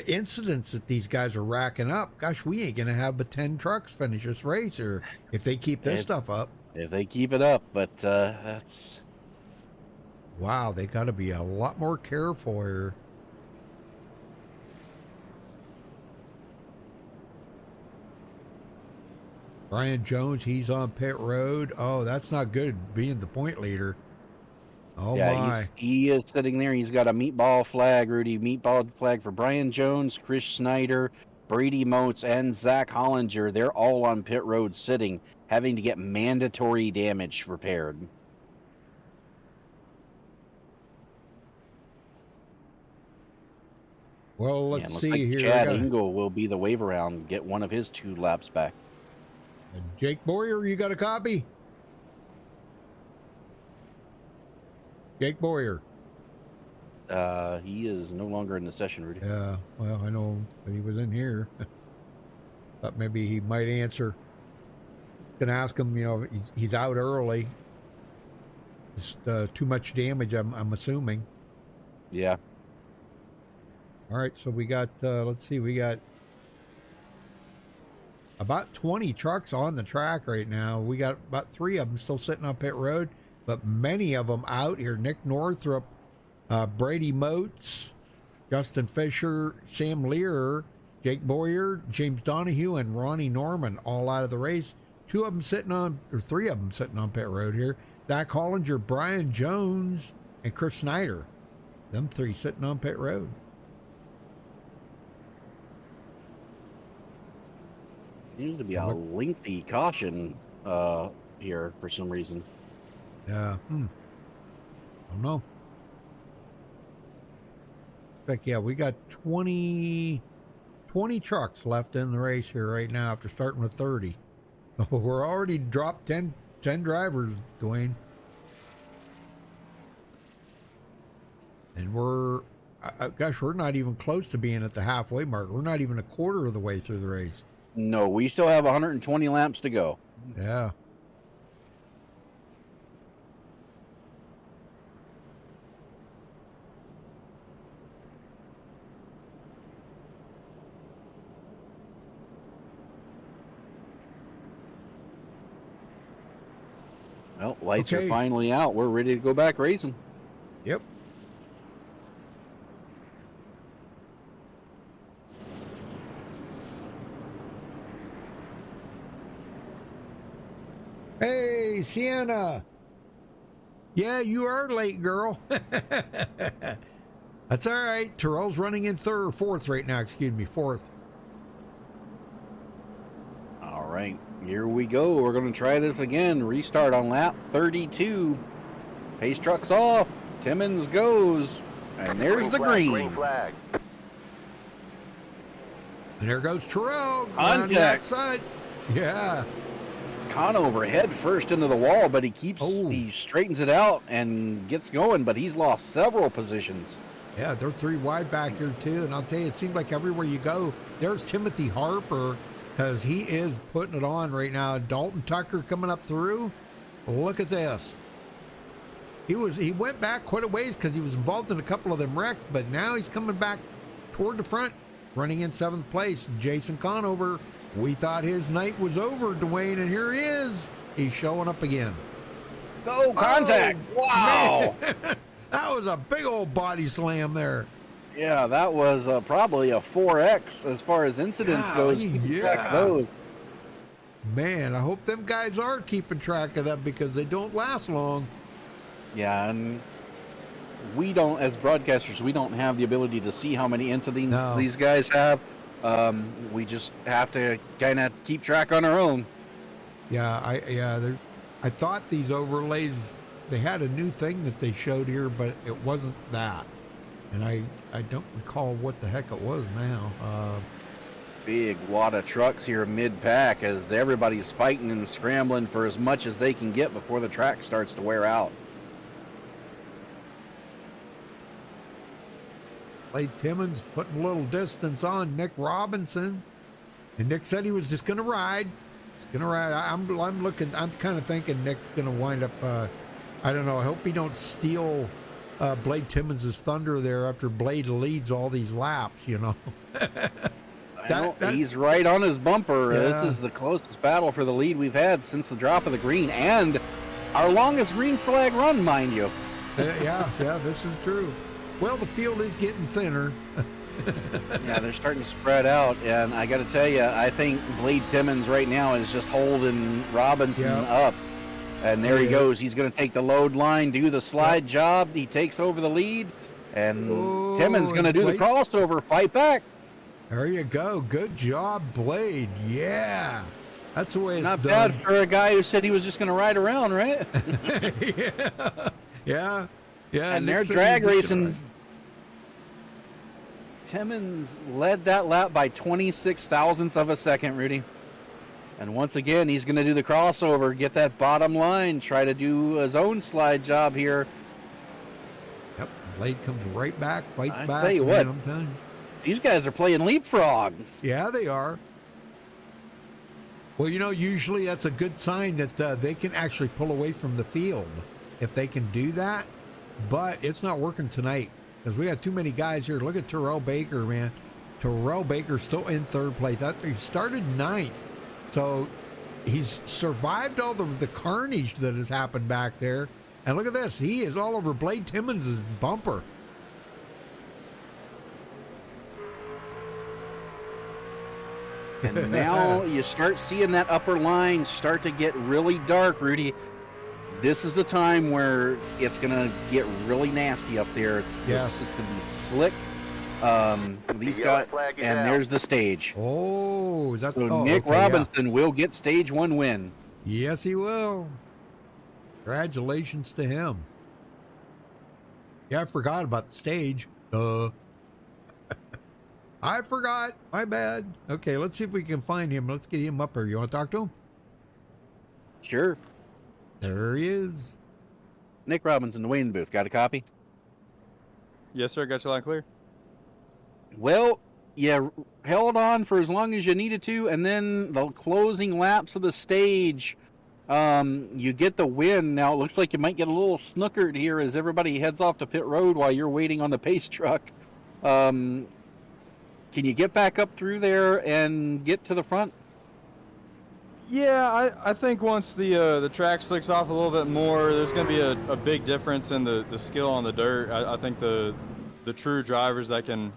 incidents that these guys are racking up. Gosh, we ain't gonna have but 10 trucks finish this race, or if they keep this stuff up. If they keep it up, but that's Wow, they got to be a lot more careful here. Brian Jones, he's on pit road. Oh, that's not good being the point leader. Oh yeah, my. he is sitting there. He's got a meatball flag, Rudy. Meatball flag for Brian Jones, Chris Snyder, Brady Motes, and Zach Hollinger. They're all on pit road sitting, having to get mandatory damage repaired. Well, Yeah, let's looks see like here. Chad I got- Engel will be the wave around, get one of his 2 laps back. Jake Boyer, you got a copy? Jake Boyer. He is no longer in the session, Rudy. Yeah, well, I know that he was in here. Thought maybe he might answer. Gonna ask him, you know, he's out early. Just too much damage, I'm assuming. Yeah. All right, so we got, let's see, we got about 20 trucks on the track right now. We got about 3 of them still sitting on pit road, but many of them out here. Nick Northrup, Brady Motes, Justin Fisher, Sam Lear, Jake Boyer, James Donahue, and Ronnie Norman all out of the race. 2 of them sitting on, or 3 of them sitting on pit road here. Zach Hollinger, Brian Jones, and Chris Snyder. Them 3 sitting on pit road. Seems to be a lengthy caution here for some reason. Yeah. I don't know. Like, yeah, we got 20 trucks left in the race here right now after starting with 30. We're already dropped 10 drivers, Dwayne. And we're, gosh, we're not even close to being at the halfway mark. We're not even a quarter of the way through the race. No, we still have 120 laps to go. Yeah. Well, lights Okay. are finally out. We're ready to go back racing. Yep. Hey, Sienna. Yeah, you are late, girl. That's all right. Terrell's running in third or fourth right now. Excuse me, fourth. All right, here we go. We're going to try this again. Restart on lap 32. Pace truck's off. Timmons goes. And there's the Green green. flag. And there goes Terrell around the Contact. outside. Yeah. Conover head first into the wall, but he straightens it out and gets going, but he's lost several positions. Yeah, they're 3 wide back here too. And I'll tell you, it seems like everywhere you go, there's Timothy Harper, because he is putting it on right now. Dalton Tucker coming up through. Look at this. He went back quite a ways because he was involved in a couple of them wrecks, but now he's coming back toward the front, running in 7th place. Jason Conover, we thought his night was over, Dwayne, and here he is. He's showing up again. Oh, contact. Wow. Man. That was a big old body slam there. Yeah, that was probably a 4X as far as incidents goes. Golly, Keeping yeah. track of those. Man, I hope them guys are keeping track of that because they don't last long. Yeah, and we don't, as broadcasters, we don't have the ability to see how many incidents these guys have. We just have to kind of keep track on our own. Yeah, I thought these overlays, they had a new thing that they showed here, but it wasn't that. And I don't recall what the heck it was now. Big wad of trucks here mid-pack as everybody's fighting and scrambling for as much as they can get before the track starts to wear out. Blade Timmons putting a little distance on Nick Robinson. And Nick said he was just going to ride. He's going to ride. I'm kind of thinking Nick's going to wind up, I don't know, I hope he don't steal Blade Timmons' thunder there after Blade leads all these laps, you know. He's right on his bumper. Yeah. This is the closest battle for the lead we've had since the drop of the green, and our longest green flag run, mind you. Yeah, this is true. Well, the field is getting thinner. Yeah, they're starting to spread out, and I got to tell you, I think Blade Timmons right now is just holding Robinson up. And there he goes. He's going to take the load line, do the slide job. He takes over the lead, and Timmons going to do the crossover, fight back. There you go. Good job, Blade. Yeah. That's the way it's Not done. bad for a guy who said he was just going to ride around, right? Yeah. And they're drag racing. Timmons led that lap by 26 thousandths of a second, Rudy. And once again, he's going to do the crossover, get that bottom line, try to do his own slide job here. Yep. Blade comes right back, fights back. Tell you what, I'm telling you. These guys are playing leapfrog. Yeah, they are. Well, you know, usually that's a good sign that they can actually pull away from the field if they can do that. But it's not working tonight because we got too many guys here. Look at Terrell Baker, man. Terrell Baker's still in 3rd place. He started 9th. So he's survived all the carnage that has happened back there. And look at this. He is all over Blade Timmons' bumper. And now you start seeing that upper line start to get really dark, Rudy. This is the time where it's going to get really nasty up there. It's going to be slick. These guys, and there's the stage. Oh, that's so Nick Robinson will get stage 1 win. Yes, he will. Congratulations to him. Yeah, I forgot about the stage. I forgot. My bad. Okay, let's see if we can find him. Let's get him up here. You want to talk to him? Sure. There he is. Nick Robinson, the Wayne booth. Got a copy? Yes, sir. Got you loud clear. Well, you held on for as long as you needed to, and then the closing laps of the stage, you get the win. Now, it looks like you might get a little snookered here as everybody heads off to pit road while you're waiting on the pace truck. Can you get back up through there and get to the front? Yeah, I think once the track slicks off a little bit more, there's going to be a big difference in the skill on the dirt. I think the true drivers that can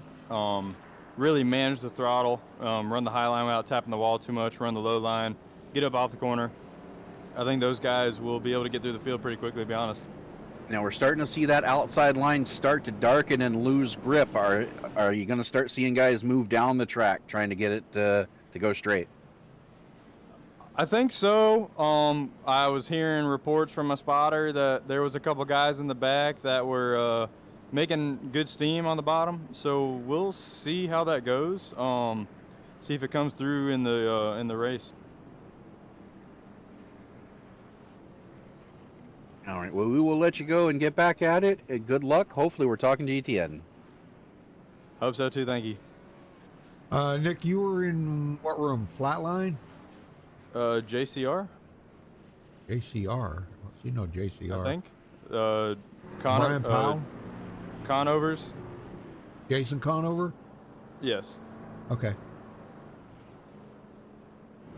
really manage the throttle, run the high line without tapping the wall too much, run the low line, get up off the corner. I think those guys will be able to get through the field pretty quickly, to be honest. Now we're starting to see that outside line start to darken and lose grip. Are you going to start seeing guys move down the track trying to get it to go straight? I think so. I was hearing reports from a spotter that there was a couple guys in the back that were making good steam on the bottom. So we'll see how that goes. See if it comes through in the race. All right. Well, we will let you go and get back at it. Good luck. Hopefully, we're talking to you at the end. Hope so too. Thank you. Nick, you were in what room? Flatline? JCR? JCR? You know JCR. I think. Brian Powell? Conovers? Jason Conover? Yes. Okay.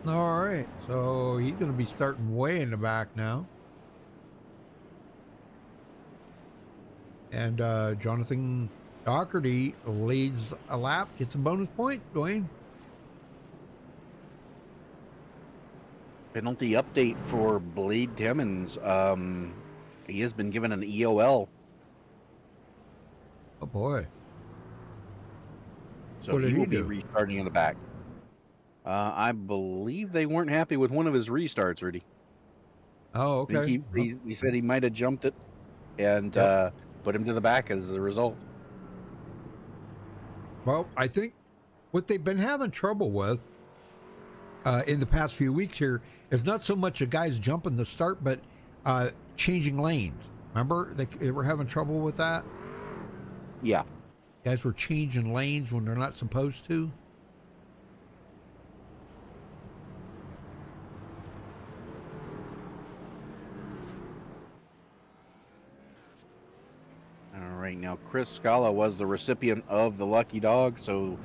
All right. So he's going to be starting way in the back now. And Jonathan Doherty leads a lap, gets a bonus point, Dwayne. Penalty update for Blade Timmons. He has been given an EOL. Oh boy. So What did he he will be do? restarting in the back. I believe they weren't happy with one of his restarts, Rudy. Oh, I think okay. he said he might have jumped it and put him to the back as a result. Well, I think what they've been having trouble with in the past few weeks here is not so much a guy's jumping the start, but changing lanes. Remember, they were having trouble with that? Yeah. Guys were changing lanes when they're not supposed to. All right. Now, Chris Scala was the recipient of the lucky dog, so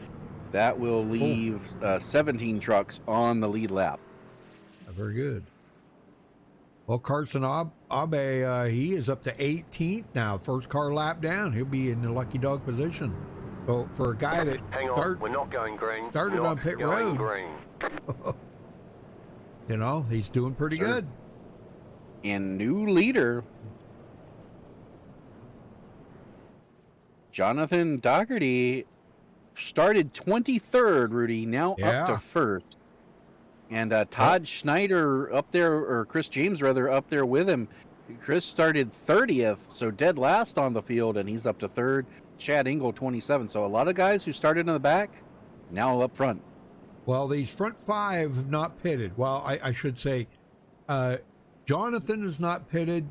that will leave 17 trucks on the lead lap. Very good. Well, Carson Abe, he is up to 18th now. First car lap down. He'll be in the lucky dog position. So for a guy that Hang on, we're not going green. started Not on pit going road, green. you know, he's doing pretty Sure. good. And new leader, Jonathan Doherty, started 23rd, Rudy, now up Yeah. to first. And Todd Schneider up there, or Chris James rather, up there with him. Chris started 30th, so dead last on the field, and he's up to third. Chad Engel, 27. So a lot of guys who started in the back, now up front. Well, these front five have not pitted. Well, I should say Jonathan is not pitted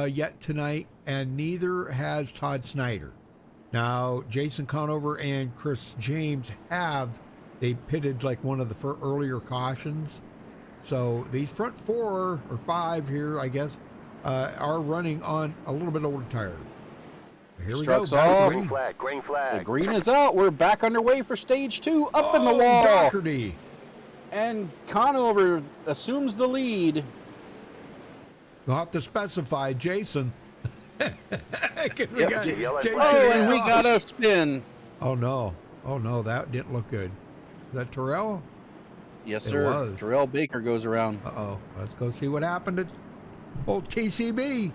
yet tonight, and neither has Todd Snyder. Now, Jason Conover and Chris James they pitted like one of the earlier cautions. So these front four or five here, I guess, are running on a little bit older tire. Here we go. Trucks Back off. green. Green The flag. green is out. We're back underway for stage 2. Up in the Oh, wall. Doherty. And Conover assumes the lead. We'll have to specify Jason. 'Cause we Yep, got yellow Jason flag. Oh, and and we Ross. got a spin. Oh no, that didn't look good. Is that Terrell? Yes, It sir. was. Terrell Baker goes around. Uh-oh. Let's go see what happened at old TCB.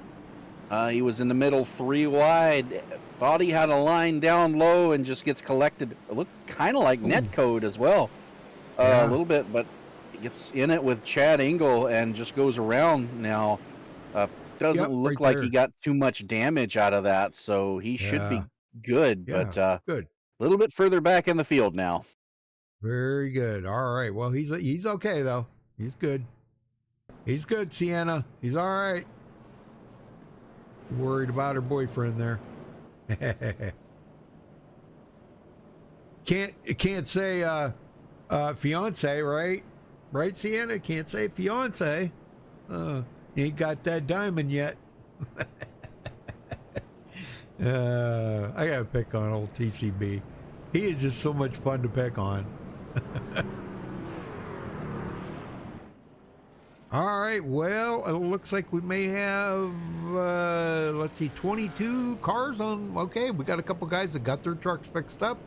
He was in the middle, 3 wide. Thought he had a line down low and just gets collected. It looked kind of like netcode as well. Yeah. A little bit, but he gets in it with Chad Engel and just goes around now. Doesn't Yep, look right like there. he got too much damage out of that, so he should be Yeah. good. Yeah, But a good. little bit further back in the field now. Very good. All right. Well, he's okay though. He's good. He's good, Sienna. He's all right. Worried about her boyfriend there. Can't say fiance, right? Right, Sienna? Can't say fiance. Ain't got that diamond yet. I gotta pick on old TCB. He is just so much fun to pick on. All right, well, it looks like we may have, let's see, 22 cars on. Okay, we got a couple guys that got their trucks fixed up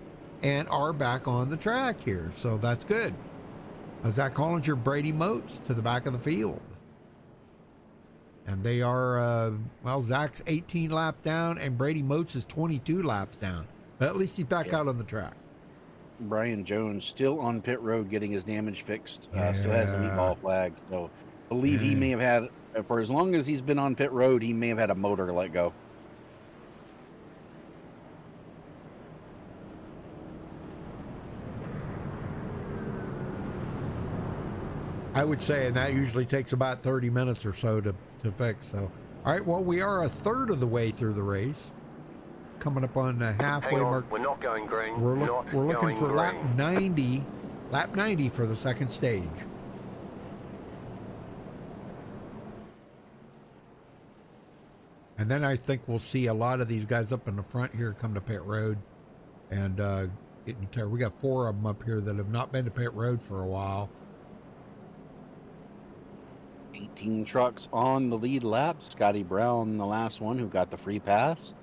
and are back on the track here, so that's good. Zach Hollinger, Brady Moats to the back of the field. And they are, well, Zach's 18 laps down and Brady Moats is 22 laps down. But at least he's back out on the track. Brian Jones still on pit road getting his damage fixed. Still has the meatball flag. So I believe he may have had, for as long as he's been on pit road, he may have had a motor let go. I would say, and that usually takes about 30 minutes or so to fix. So, all right, well, we are a third of the way through the race. Coming up on the halfway mark. We're not going green. We're looking for lap 90 for the second stage. And then I think we'll see a lot of these guys up in the front here come to pit road and getting tired. We got 4 of them up here that have not been to pit road for a while. 18 trucks on the lead lap. Scotty Brown, the last one who got the free pass.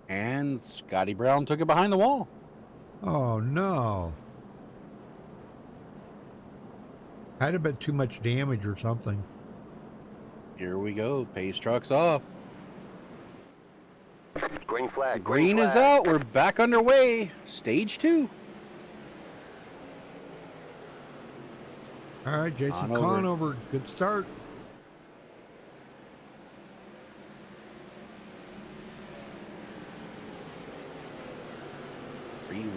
And Scotty Brown took it behind the wall. Oh, no. Had have been too much damage or something. Here we go. Pace truck's off. Green flag. Green is out. We're back underway. Stage 2. All right, Jason Conover. Good start.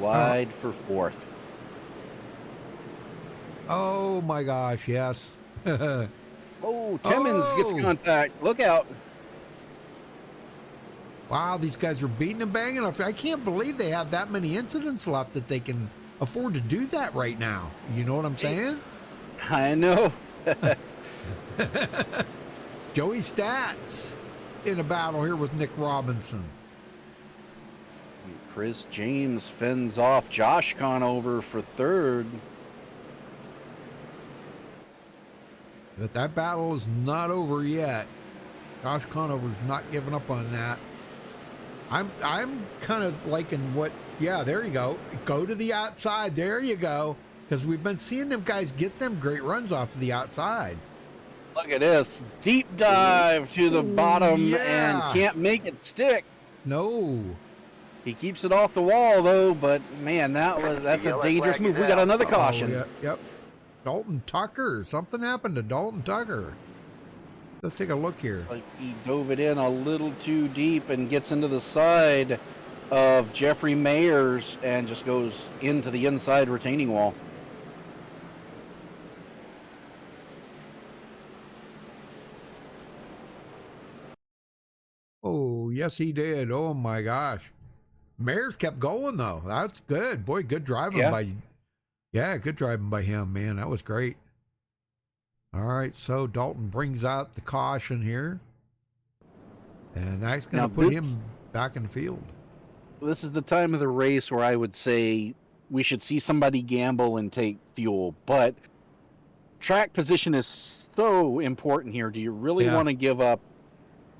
Wide for 4th. Oh my gosh, yes. Oh, Timmons gets contact. Look out. Wow, these guys are beating and banging. I can't believe they have that many incidents left that they can afford to do that right now. You know what I'm saying? I know. Joey Stats in a battle here with Nick Robinson. Chris James fends off Josh Conover for 3rd. But that battle is not over yet. Josh Conover's not giving up on that. I'm kind of liking what, yeah, there you go. Go to the outside. There you go. Because we've been seeing them guys get them great runs off of the outside. Look at this. Deep dive to the bottom and can't make it stick. No. He keeps it off the wall though, but man, that's a dangerous move. We got another caution. Yep. Dalton Tucker. Something happened to Dalton Tucker. Let's take a look here. It's like he dove it in a little too deep and gets into the side of Jeffrey Mayers and just goes into the inside retaining wall. Oh, yes, he did. Oh my gosh. Mayers kept going though. That's good. Boy, good driving good driving by him, man. That was great. All right, so Dalton brings out the caution here. And that's going to put him back in the field. This is the time of the race where I would say we should see somebody gamble and take fuel, but track position is so important here. Do you really want to give up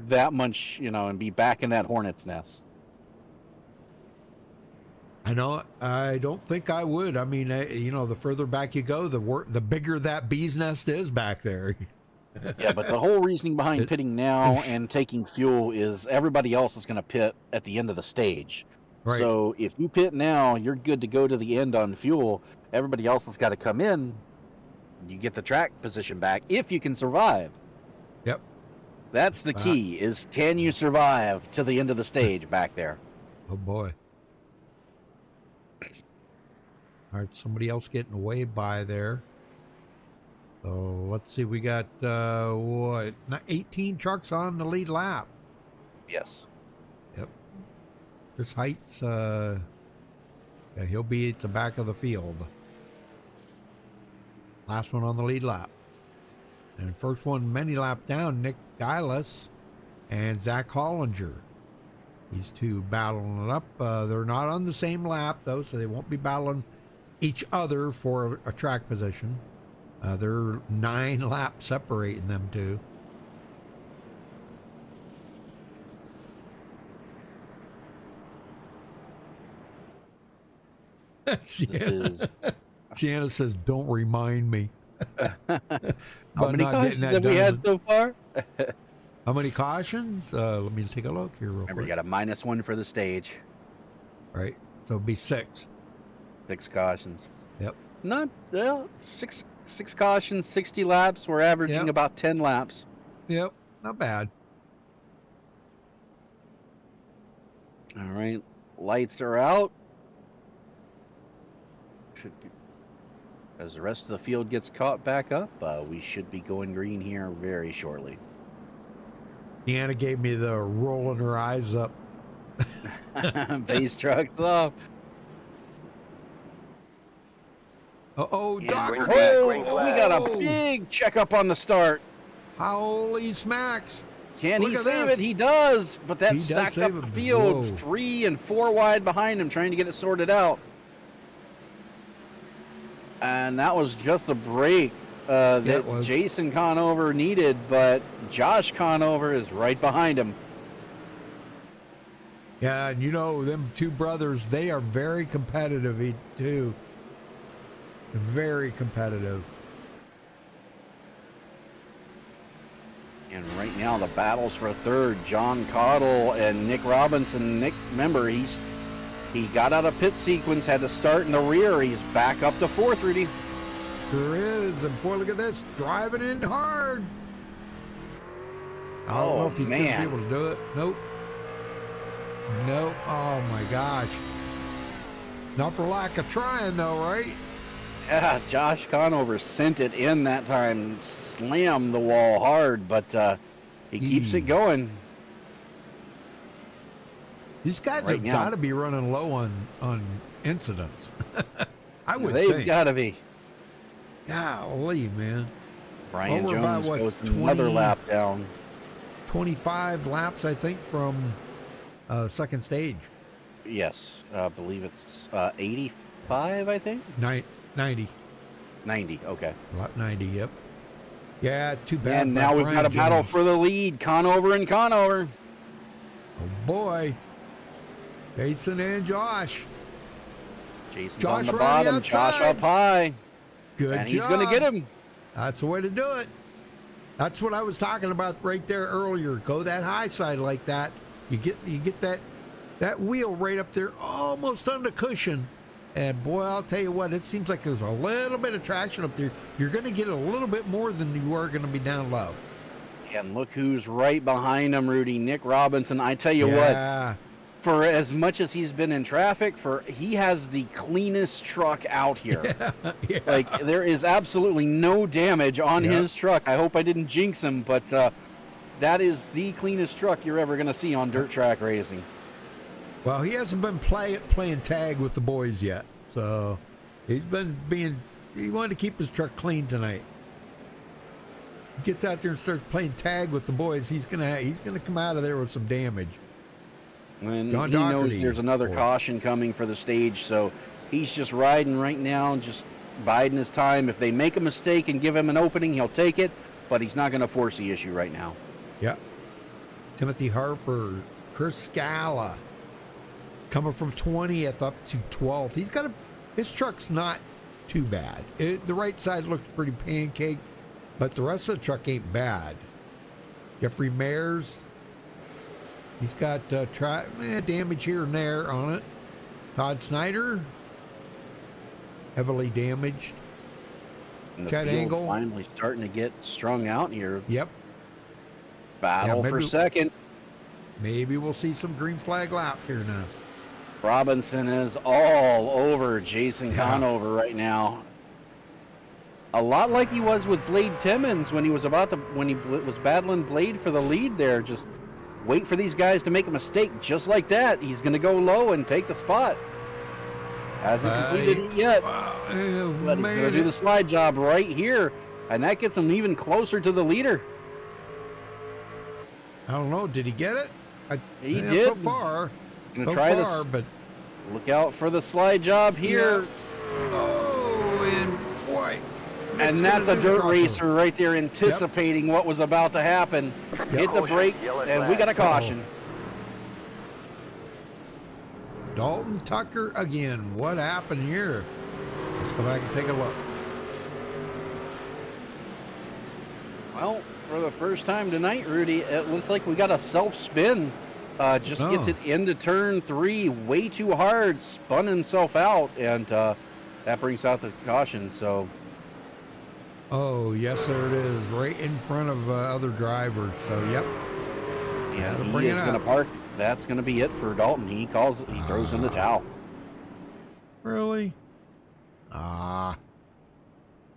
that much, and be back in that hornet's nest? I know. I don't think I would. I mean, the further back you go, the bigger that bee's nest is back there. Yeah, but the whole reasoning behind pitting now and taking fuel is everybody else is going to pit at the end of the stage. Right. So if you pit now, you're good to go to the end on fuel. Everybody else has got to come in. You get the track position back if you can survive. Yep. That's the key, is can you survive to the end of the stage back there? Oh, boy. All right, somebody else getting away by there. So let's see, we got 18 trucks on the lead lap. Yes. Yep. Chris Heights, he'll be at the back of the field. Last one on the lead lap. And first one many lap down, Nick Gillis and Zach Hollinger. These two battling it up. They're not on the same lap, though, so they won't be battling each other for a track position. They're 9 laps separating them two. Sienna says, "Don't remind me." How many cautions have we had so far? How many cautions? Let me take a look here real Remember, quick. you got a -1 for the stage. Right, so it'll be 6. 6 cautions. Yep. Not well. Six cautions, 60 laps. We're averaging about 10 laps. Yep, not bad. All right, lights are out. Should be, as the rest of the field gets caught back up, we should be going green here very shortly. Deanna gave me the rolling her eyes up. Base trucks off. Uh-oh, Docker. We got a big checkup on the start. Holy smacks. Can he save it? He does, but that stacked up the field. Whoa. 3 and 4 wide behind him, trying to get it sorted out. And that was just a break that Jason Conover needed, but Josh Conover is right behind him. Yeah, and you know, them two brothers, they are very competitive, too. Very competitive. And right now, the battles for third, John Cottle and Nick Robinson. Nick, remember, he got out of pit sequence, had to start in the rear. He's back up to fourth, Rudy. Sure is. And boy, look at this. Driving in hard. I don't know if he's going to be able to do it. Nope. Nope. Oh, my gosh. Not for lack of trying, though, right? Yeah, Josh Conover sent it in that time, slammed the wall hard, but he keeps it going. These guys have got to be running low on incidents. I would think. They've got to be. Golly, man. Brian Jones goes another lap down. 25 laps, I think, from second stage. Yes, I believe it's 85, I think? 90. 90, okay. Lap 90, yep. Yeah, too bad. And now we've got a battle for the lead, Conover and Conover. Oh, boy. Jason and Josh. Jason's on the bottom, Josh up high. Good job. And he's going to get him. That's the way to do it. That's what I was talking about right there earlier. Go that high side like that. You get that wheel right up there, almost on the cushion. And boy, I'll tell you what, it seems like there's a little bit of traction up there. You're going to get a little bit more than you are going to be down low. And look who's right behind him, Rudy. Nick Robinson. I tell you what, for as much as he's been in traffic, he has the cleanest truck out here. Yeah. Like, there is absolutely no damage on his truck. I hope I didn't jinx him, but that is the cleanest truck you're ever going to see on dirt track racing. Well, he hasn't been playing tag with the boys yet, so he wanted to keep his truck clean tonight. He gets out there and starts playing tag with the boys, he's gonna come out of there with some damage. And he knows there's another caution coming for the stage, so he's just riding right now, just biding his time. If they make a mistake and give him an opening, he'll take it, but he's not going to force the issue right now. Yeah. Timothy Harper, Chris Scala, coming from 20th up to 12th. His truck's not too bad. The right side looks pretty pancake, but the rest of the truck ain't bad. Jeffrey Mayers, he's got damage here and there on it. Todd Snyder, heavily damaged. And the Chad field Angle finally starting to get strung out here. Yep. Battle for second. Maybe we'll see some green flag laps here now. Robinson is all over Jason Conover right now. A lot like he was with Blade Timmons when he was battling Blade for the lead there. Just wait for these guys to make a mistake just like that. He's going to go low and take the spot. Hasn't completed it yet. Wow, But he's going to do the slide job right here, and that gets him even closer to the leader. I don't know. Did he get it? He did. So far. Going to try this. But look out for the slide job here. Yeah. Oh, and boy. And that's a dirt racer right there anticipating what was about to happen. Hit the brakes, and we got a caution. Dalton Tucker again. What happened here? Let's go back and take a look. Well, for the first time tonight, Rudy, it looks like we got a self-spin. Just gets it into turn 3 way too hard, spun himself out, and that brings out the caution. So. Oh, yes, there it is, right in front of other drivers. So, yep. And he is going to park. That's going to be it for Dalton. He throws in the towel. Really?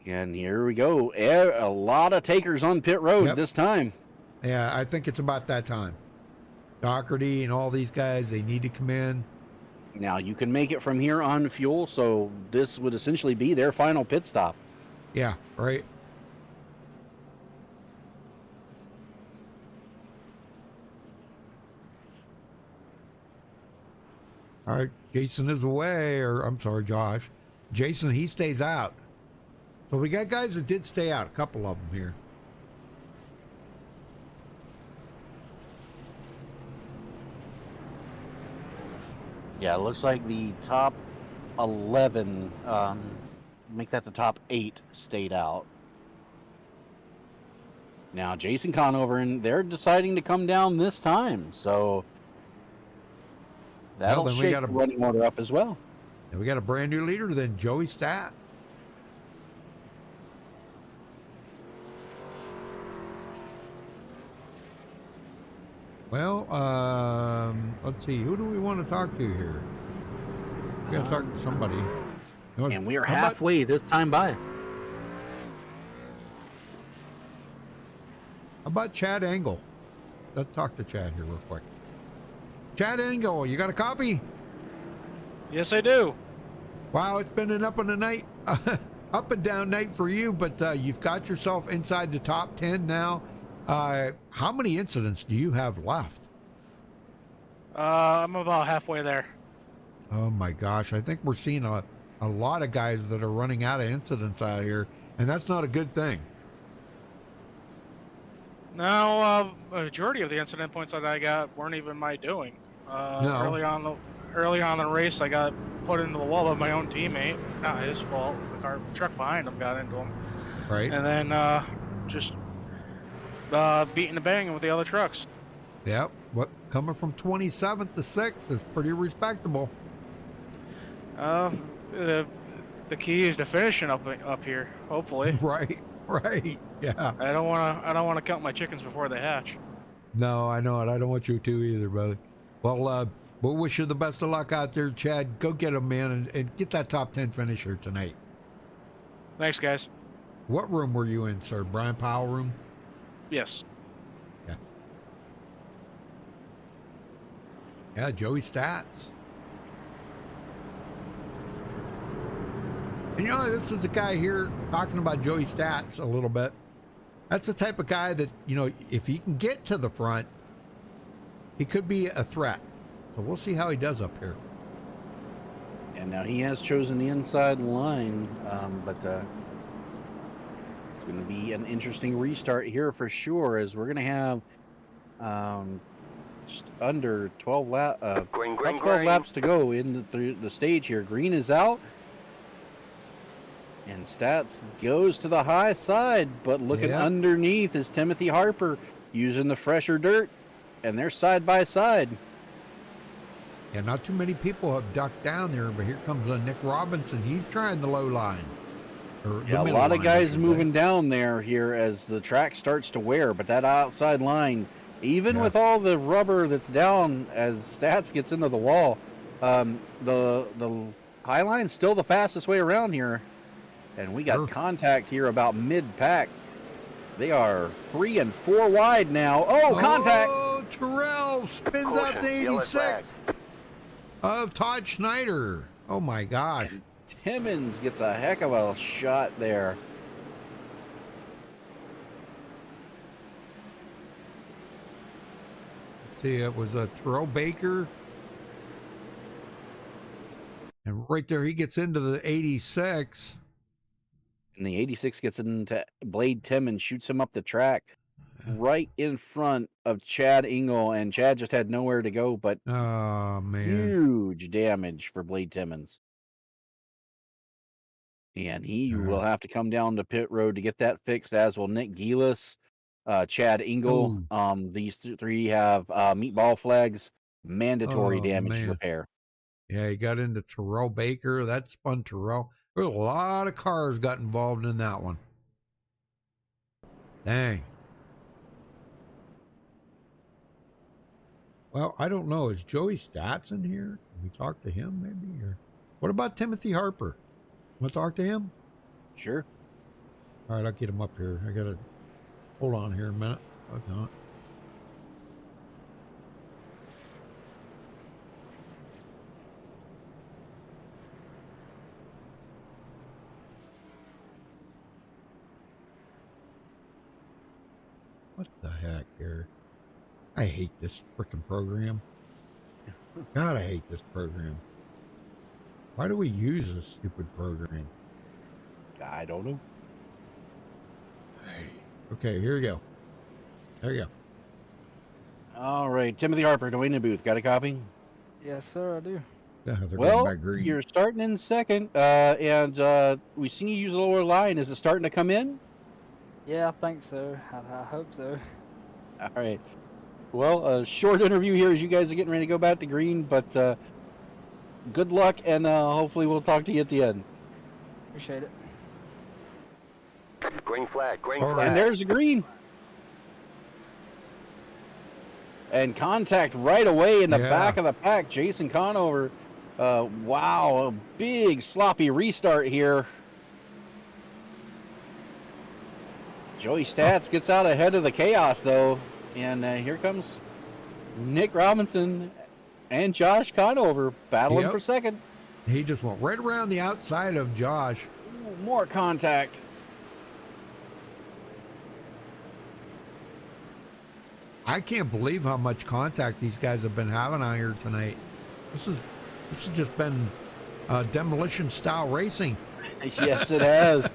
And here we go. A lot of takers on pit road this time. Yeah, I think it's about that time. Doherty and all these guys, they need to come in. Now, you can make it from here on fuel, so this would essentially be their final pit stop. Yeah, right. All right, Jason is away, or I'm sorry, Josh. Jason, he stays out. So we got guys that did stay out, a couple of them here. Yeah, it looks like the top 11, make that the top 8, stayed out. Now, Jason Conover, and they're deciding to come down this time, so that'll shake the running order up as well. And we got a brand new leader then, Joey Stats. Well, let's see. Who do we want to talk to here? We got to talk to somebody. And we are halfway this time by. How about Chad Engel? Let's talk to Chad here real quick. Chad Engel, you got a copy? Yes, I do. Wow, it's been an up and down night for you, but you've got yourself inside the top 10 now. How many incidents do you have left? I'm about halfway there. Oh my gosh, I think we're seeing a lot of guys that are running out of incidents out here, and that's not a good thing. No, a majority of the incident points that I got weren't even my doing. No. Early on in the race, I got put into the wall by my own teammate. Not his fault. The truck behind him got into him. Right. And then just beating and banging with the other trucks. Yep. What coming from 27th to 6th is pretty respectable. The key is to finishing up here. Hopefully. Right. Yeah. I don't want to count my chickens before they hatch. No, I know it. I don't want you to either, brother. Well, we'll wish you the best of luck out there, Chad. Go get them, man, and get that top 10 finish here tonight. Thanks, guys. What room were you in, sir? Brian Powell room? Yes. Yeah, Joey Stats. And you know, this is a guy here talking about Joey Stats a little bit. That's the type of guy that, you know, if he can get to the front, he could be a threat. So we'll see how he does up here. And now he has chosen the inside line, but it's going to be an interesting restart here for sure, as we're going to have just under 12 laps to go in the stage here. Green is out, and Stats goes to the high side, but looking underneath is Timothy Harper using the fresher dirt, and they're side by side. Yeah, not too many people have ducked down there, but here comes Nick Robinson. He's trying the low line. Yeah, a lot of guys moving down there here as the track starts to wear, but that outside line, even with all the rubber that's down as Stats gets into the wall, the high line's still the fastest way around here. And we got contact here about mid-pack. They are 3 and 4 wide now. Oh, contact! Oh, Terrell spins out the 86 of Todd Schneider. Oh, my gosh. Timmons gets a heck of a shot there. See, it was a Terrell Baker. And right there, he gets into the 86. And the 86 gets into Blade Timmons, shoots him up the track right in front of Chad Engel. And Chad just had nowhere to go, but Oh, man. huge damage for Blade Timmons. And he will have to come down to pit road to get that fixed, as will Nick Gillis, Chad Engel. These three have meatball flags, mandatory damage repair. Yeah, he got into Terrell Baker. That spun Terrell. There was a lot of cars got involved in that one. Dang. Well, I don't know. Is Joey Stats in here? Can we talk to him maybe? Or what about Timothy Harper? Want to talk to him? Sure. All right, I'll get him up here. I got to hold on here a minute. Okay. What the heck here? I hate this freaking program. God, I hate this program. Why do we use this stupid program? I don't know. Okay, here we go. There you go. All right, Timothy Harper, Dwayne Booth, got a copy? Yes, sir, I do. Yeah, they're Well, going back green. you're starting in second, and we've seen you use the lower line. Is it starting to come in? Yeah, I think so. I hope so. All right. Well, a short interview here as you guys are getting ready to go back to green, but good luck, and hopefully we'll talk to you at the end. Appreciate it. Green flag, green All flag. And there's a green. And contact right away in the back of the pack. Jason Conover. Wow, a big sloppy restart here. Joey Stats gets out ahead of the chaos, though. And here comes Nick Robinson and Josh Conover battling for second. He just went right around the outside of Josh. Ooh, more contact. I can't believe how much contact these guys have been having out here tonight. This has just been demolition style racing. Yes, it has.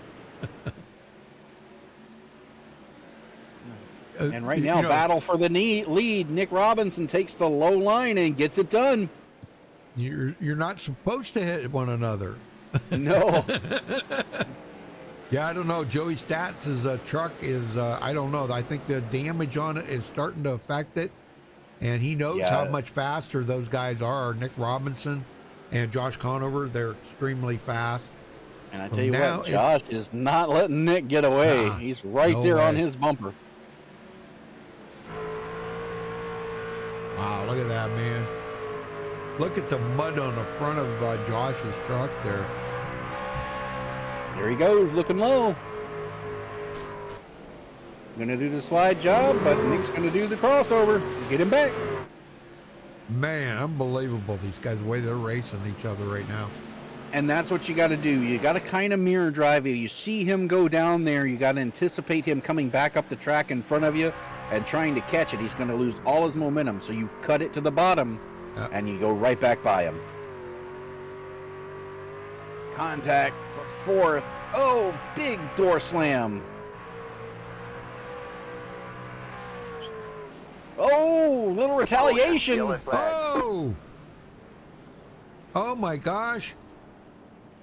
And right now, battle for the lead. Nick Robinson takes the low line and gets it done. You're not supposed to hit one another. No. Yeah, I don't know. Joey Stats' truck is, I don't know. I think the damage on it is starting to affect it. And he knows how much faster those guys are. Nick Robinson and Josh Conover, they're extremely fast. And I tell you what, Josh is not letting Nick get away. He's right there on his bumper. Wow, look at that, man. Look at the mud on the front of Josh's truck there. There he goes, looking low. Gonna do the slide job, but Nick's gonna do the crossover. Get him back. Man, unbelievable. These guys, the way they're racing each other right now. And that's what you got to do. You got to kind of mirror drive. If you see him go down there, you got to anticipate him coming back up the track in front of you and trying to catch it. He's going to lose all his momentum. So you cut it to the bottom and you go right back by him. Contact for fourth. Oh, big door slam. Oh, little retaliation. Oh! Oh my gosh.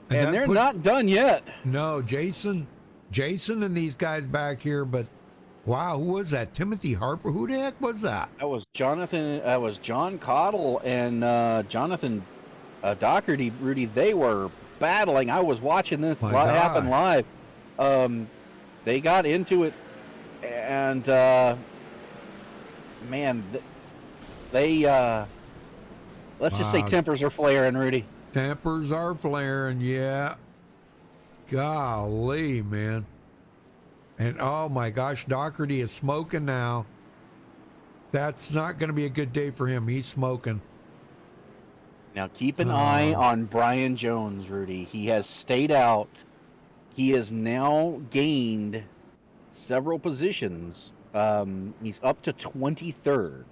And they're not done yet. No, Jason and these guys back here, but wow, who was that? Timothy Harper? Who the heck was that? That was Jonathan. That was John Cottle and Jonathan Doherty. Rudy, they were battling. I was watching this happen live. They got into it, and man, they let's just say tempers are flaring, Rudy. Tempers are flaring, yeah. Golly, man. And oh my gosh, Doherty is smoking now. That's not going to be a good day for him. He's smoking. Now keep an eye on Brian Jones, Rudy. He has stayed out. He has now gained several positions. He's up to 23rd.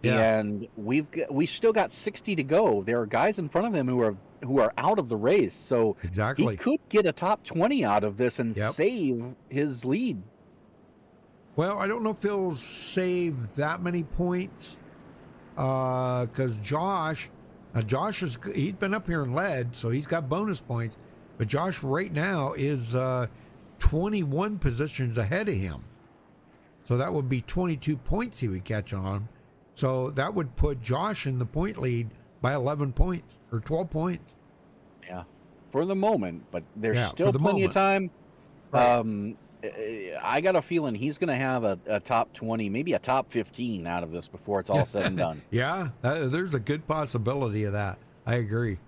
Yeah. And we've still got 60 to go. There are guys in front of him who are out of the race. So Exactly. he could get a top 20 out of this and save his lead. Well, I don't know if he'll save that many points because Josh he's been up here and led, so he's got bonus points. But Josh right now is 21 positions ahead of him. So that would be 22 points he would catch on him. So that would put Josh in the point lead by 11 points or 12 points. Yeah, for the moment, but there's Yeah, still for the plenty of time. Right. I got a feeling he's going to have a top 20, maybe a top 15 out of this before it's all said and done. Yeah, there's a good possibility of that. I agree.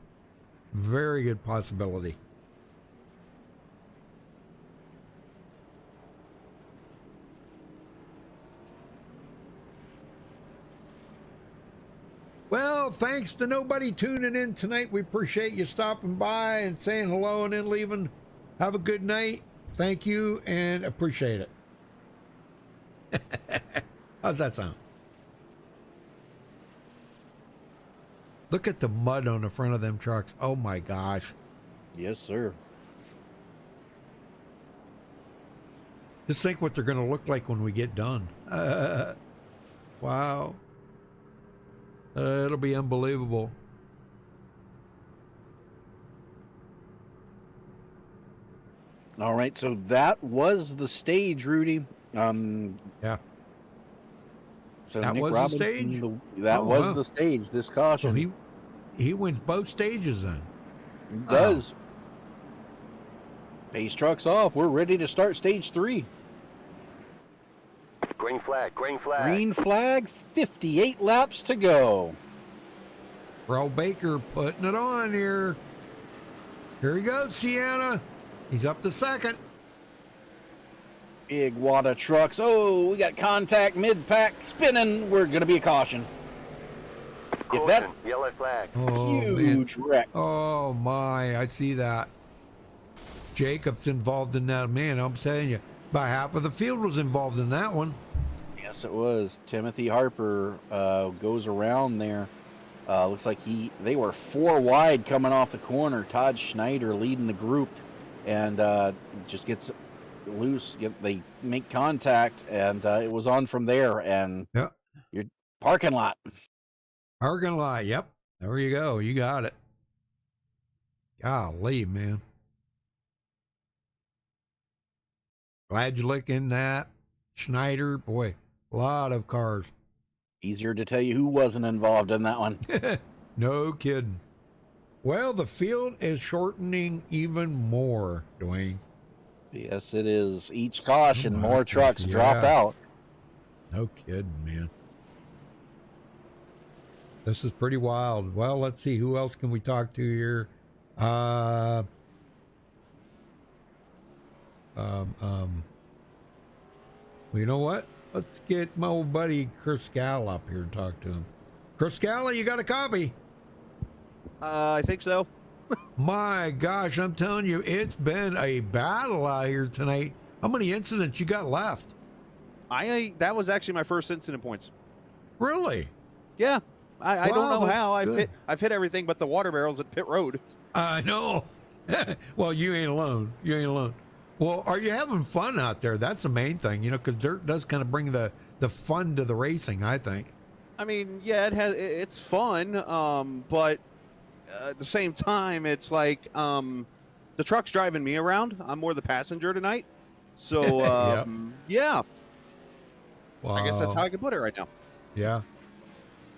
Very good possibility. Well, thanks to nobody tuning in tonight. We appreciate you stopping by and saying hello and then leaving. Have a good night. Thank you and appreciate it. How's that sound? Look at the mud on the front of them trucks. Oh my gosh. Yes, sir. Just think what they're going to look like when we get done. Wow. It'll be unbelievable. All right, so that was the stage, Rudy. Yeah. So That Nick was the Robinson, stage? That was Wow. the stage. This caution. So he wins both stages then. He does. Pace trucks off. We're ready to start stage 3. Green flag, green flag. Green flag, 58 laps to go. Earl Baker putting it on here. Here he goes, Sienna. He's up to second. Big wad of trucks. Oh, we got contact mid-pack spinning. We're going to be a caution. Caution, If that yellow flag. huge wreck. Oh my, I see that. Jacob's involved in that. Man, I'm telling you, about half of the field was involved in that one. Yes, it was. Timothy Harper goes around there. Looks like they were 4 wide coming off the corner. Todd Schneider leading the group, and just gets loose. They make contact, and it was on from there. And your parking lot. Parking lot. Yep. There you go. You got it. Golly, man. Glad you look in that. Schneider, boy, a lot of cars. Easier to tell you who wasn't involved in that one. No kidding. Well, the field is shortening even more, Dwayne. Yes, it is. Each caution, more trucks drop out. No kidding, man. This is pretty wild. Well, let's see. Who else can we talk to here? Well, you know what? Let's get my old buddy Chris Scala up here and talk to him. Chris Scala, you got a copy? I think so. My gosh, I'm telling you, it's been a battle out here tonight. How many incidents you got left? That was actually my first incident points. Really? Yeah. I don't know how. good. I've hit everything but the water barrels at pit road. I know. Well, you ain't alone. You ain't alone. Well, are you having fun out there? That's the main thing, because dirt does kind of bring the fun to the racing, I think. I mean, yeah, it's fun, but at the same time, it's like the truck's driving me around. I'm more the passenger tonight. So, yeah. Wow. I guess that's how I can put it right now. Yeah.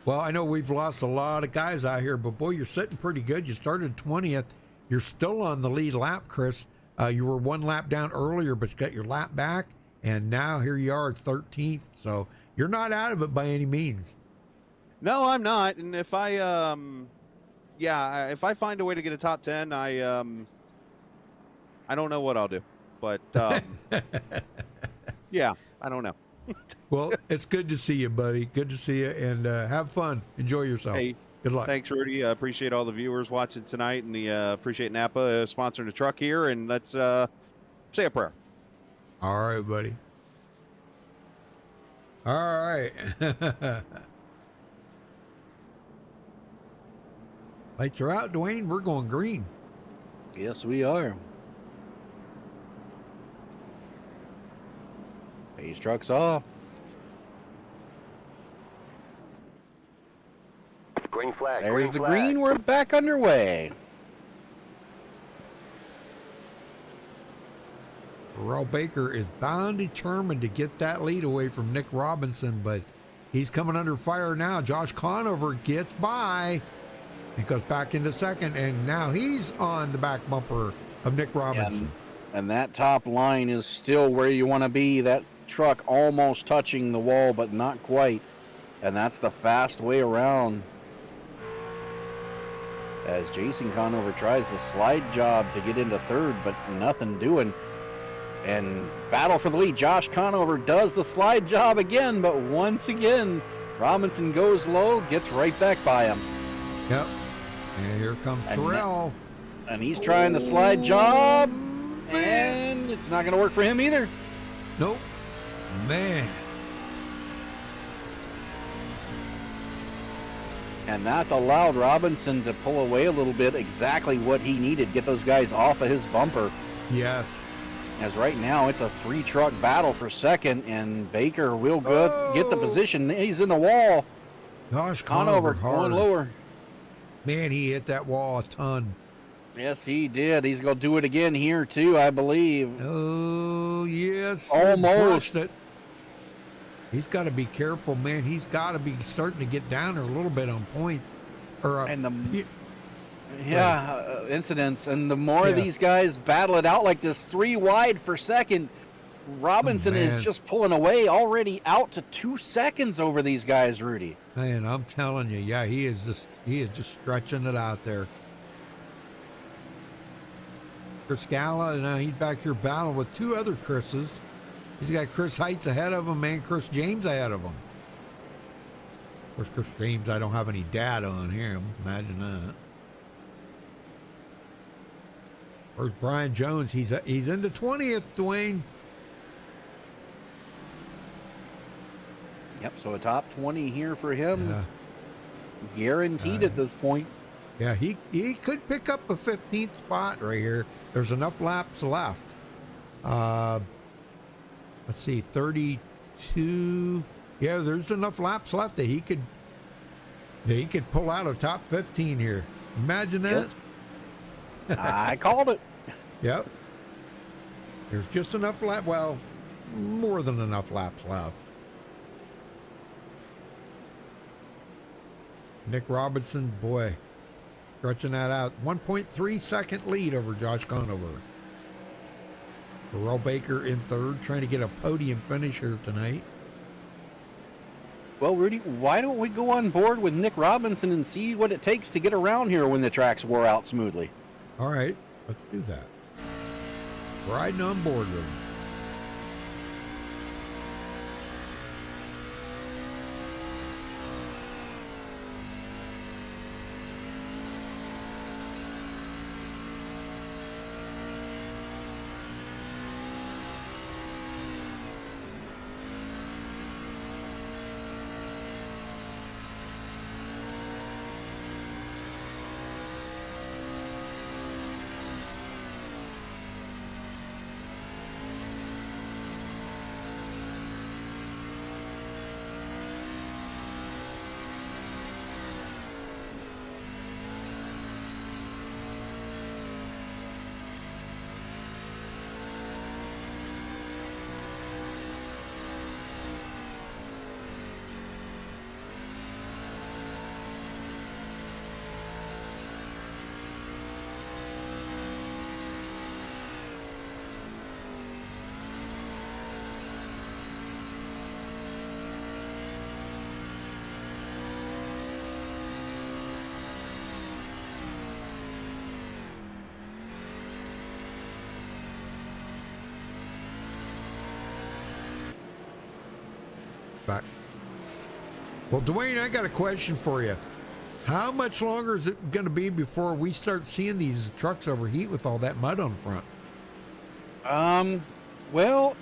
Well, I know we've lost a lot of guys out here, but boy, you're sitting pretty good. You started 20th. You're still on the lead lap, Chris. You were 1 lap down earlier, but you got your lap back, and now here you are 13th. So you're not out of it by any means. No, I'm not. And if I, if I find a way to get a top 10, I don't know what I'll do, but yeah, I don't know. Well, it's good to see you, buddy. Good to see you, and have fun. Enjoy yourself. Hey, Good luck. Thanks, Rudy. I appreciate all the viewers watching tonight, and appreciate Napa sponsoring the truck here. And let's say a prayer. All right, buddy. All right. Lights are out, Dwayne. We're going green. Yes, we are. Phase truck's off. Green flag. There's green the flag. green. We're back underway. Earl Baker is bound determined to get that lead away from Nick Robinson, but he's coming under fire now. Josh Conover gets by and goes back into second, and now he's on the back bumper of Nick Robinson. And that top line is still where you want to be. That truck almost touching the wall, but not quite. And that's the fast way around. As Jason Conover tries a slide job to get into third, but nothing doing. And battle for the lead. Josh Conover does the slide job again, but once again, Robinson goes low, gets right back by him. Yep. And here comes Terrell. And he's trying the slide job, and it's not going to work for him either. Nope. Man. And that's allowed Robinson to pull away a little bit, exactly what he needed, get those guys off of his bumper. Yes. As right now, it's a 3-truck battle for second, and Baker will get the position. He's in the wall. Gosh, Conover going lower. Man, he hit that wall a ton. Yes, he did. He's going to do it again here, too, I believe. Oh, yes. Almost. It. He's got to be careful, man. He's got to be starting to get down there a little bit on points. And the incidents. And the more these guys battle it out like this, 3 wide for second, Robinson is just pulling away, already out to 2 seconds over these guys, Rudy. Man, I'm telling you, yeah, he is just stretching it out there. Chris Scala, now he's back here battling with 2 other Chris's. He's got Chris Heights ahead of him and Chris James ahead of him. Of course, Chris James, I don't have any data on him. Imagine that. Where's Brian Jones? He's into 20th, Dwayne. Yep, so a top 20 here for him. Yeah. Guaranteed at this point. Yeah, he could pick up a 15th spot right here. There's enough laps left. Let's see, 32. Yeah, there's enough laps left that he could pull out a top 15 here. Imagine that. Yes. I called it. Yep. There's just enough lap. Well, more than enough laps left. Nick Robinson, boy, stretching that out. 1.3 second lead over Josh Conover. Earl Baker in third, trying to get a podium finish here tonight. Well, Rudy, why don't we go on board with Nick Robinson and see what it takes to get around here when the tracks wore out smoothly? All right, let's do that. Riding on board with him. Back. Well, Dwayne, I got a question for you. How much longer is it going to be before we start seeing these trucks overheat with all that mud on front? Well,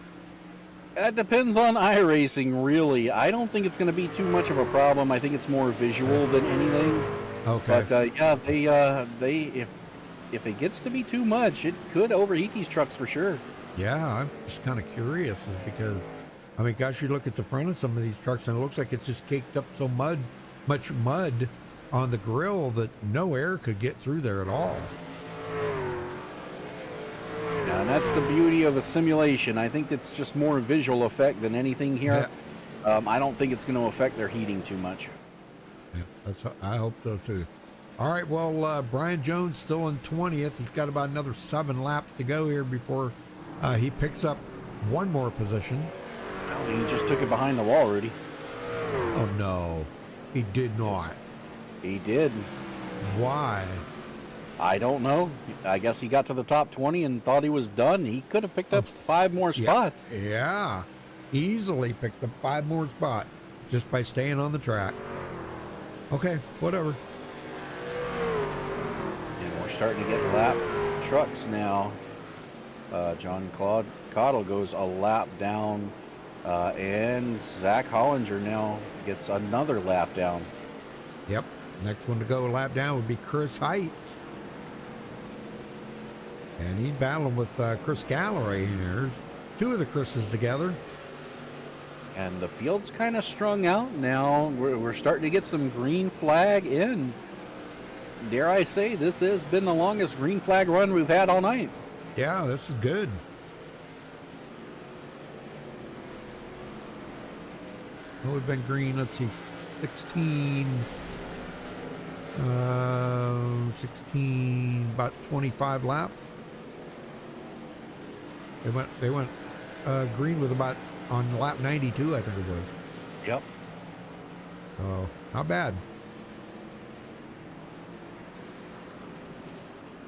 that depends on iRacing, really. I don't think it's going to be too much of a problem. I think it's more visual than anything. Okay. But yeah, if it gets to be too much, it could overheat these trucks for sure. Yeah, I'm just kind of curious, is because, I mean, gosh, you look at the front of some of these trucks and it looks like it's just caked up so much mud on the grill that no air could get through there at all. Yeah, and that's the beauty of a simulation. I think it's just more visual effect than anything here. Yeah. I don't think it's going to affect their heating too much. Yeah, I hope so too. All right, well, Brian Jones still in 20th. He's got about another 7 laps to go here before he picks up one more position. Well, he just took it behind the wall, Rudy. Oh, no. He did not. He did. Why? I don't know. I guess he got to the top 20 and thought he was done. He could have picked up 5 more spots. Yeah. Easily picked up 5 more spots just by staying on the track. Okay, whatever. And we're starting to get lap trucks now. John Claude Cottle goes a lap down, and Zach Hollinger now gets another lap down. Yep. Next one to go a lap down would be Chris Heights. And he's battling with Chris Galloway here. 2 of the Chris's together. And the field's kind of strung out now. We're starting to get some green flag in. Dare I say, this has been the longest green flag run we've had all night. Yeah, this is good. Well, we've been green, let's see, 16, about 25 laps. They went green with about on lap 92, I think it was. Yep. Oh, not bad.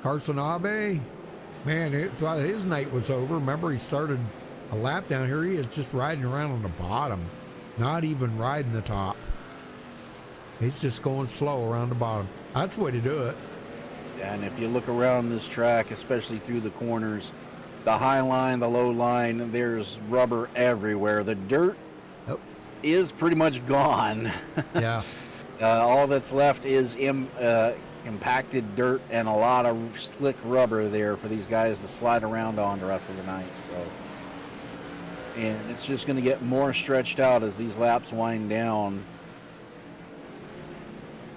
Carson Abe, man, thought his night was over. Remember, he started a lap down here. He is just riding around on the bottom, not even riding the top. He's just going slow around the bottom. That's the way to do it. And if you look around this track, especially through the corners, the high line, the low line, there's rubber everywhere. The dirt is pretty much gone. Yeah. All that's left is impacted dirt and a lot of slick rubber there for these guys to slide around on the rest of the night. So, and it's just going to get more stretched out as these laps wind down.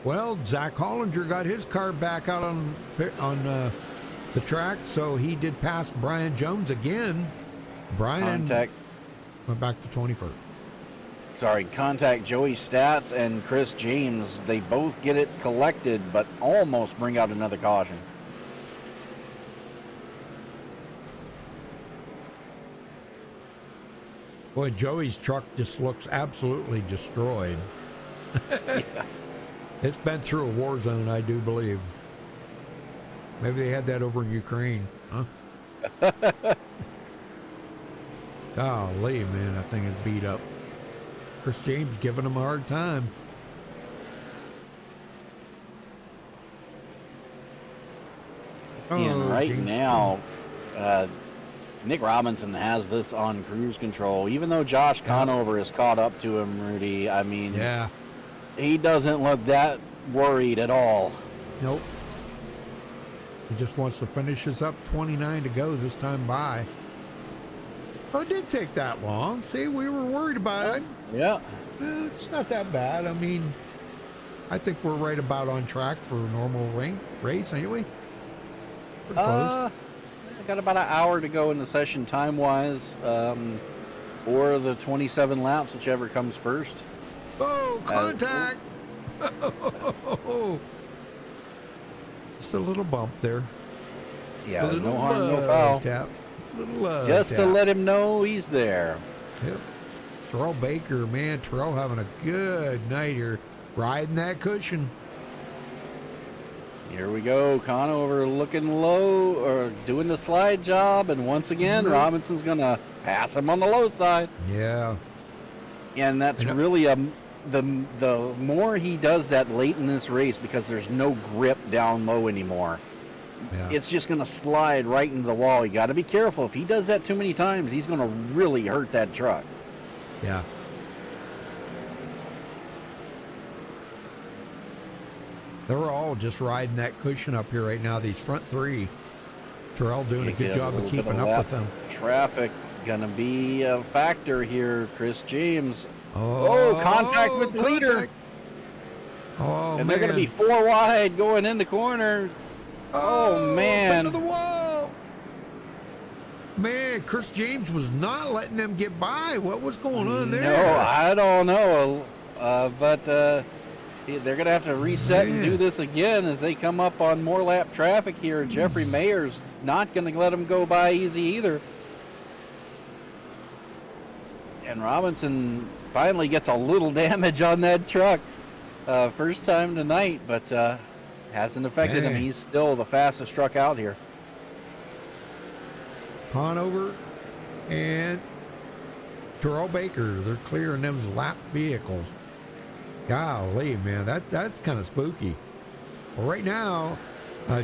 Well, Zach Hollinger got his car back out on the track, so he did pass Brian Jones again. Brian went back to 21st. Contact Joey Stats and Chris James. They both get it collected, but almost bring out another caution. Boy, Joey's truck just looks absolutely destroyed. Yeah. It's been through a war zone, I do believe. Maybe they had that over in Ukraine, huh? Golly, man, that thing is beat up. Chris James giving him a hard time. And right now, Nick Robinson has this on cruise control. Even though Josh Conover is caught up to him, Rudy, I mean, yeah, he doesn't look that worried at all. Nope. He just wants to finish this up. 29 to go this time by. Oh, it didn't take that long. See, we were worried about it. Yeah. It's not that bad. I mean, I think we're right about on track for a normal race anyway. Pretty close. Got about an hour to go in the session time-wise, or the 27 laps, whichever comes first. Oh, contact! Just a little bump there. Yeah, no harm, no foul. Tap. Just tap. to let him know he's there. Yep. Terrell Baker, man, Terrell having a good night here, riding that cushion. Here we go, Conover looking low, or doing the slide job, and once again, Robinson's gonna pass him on the low side. Yeah. And that's really a the more he does that late in this race, because there's no grip down low anymore, it's just going to slide right into the wall. You got to be careful. If he does that too many times, he's going to really hurt that truck. Yeah. They're all just riding that cushion up here right now. These front three. Terrell doing a good job of keeping up with them. Traffic going to be a factor here. Chris James. Oh, contact with the leader. Oh, and they're going to be 4 wide going in the corner. Oh, man. Into the wall. Man, Chris James was not letting them get by. What was going on there? No, I don't know. But they're going to have to reset and do this again as they come up on more lap traffic here. Jeffrey Mayer's not going to let them go by easy either. And Robinson finally gets a little damage on that truck. First time tonight, but hasn't affected him. He's still the fastest truck out here. Conover and Terrell Baker, they're clearing them lap vehicles. Golly, man, that's kind of spooky. Well, right now,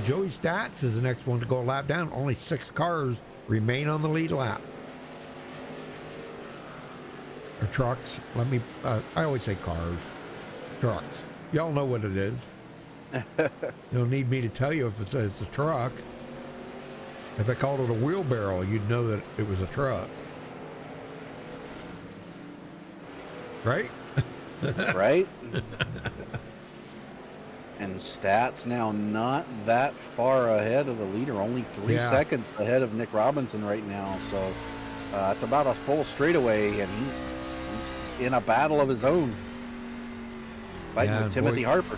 Joey Stats is the next one to go a lap down. Only 6 cars remain on the lead lap. Or trucks. I always say cars. Trucks. Y'all know what it is. You don't need me to tell you if it's a truck. If I called it a wheelbarrow, you'd know that it was a truck. Right? Right? And Stats now not that far ahead of the leader, only 3 seconds ahead of Nick Robinson right now. So it's about a full straightaway, and he's in a battle of his own. Fighting with Timothy Harper.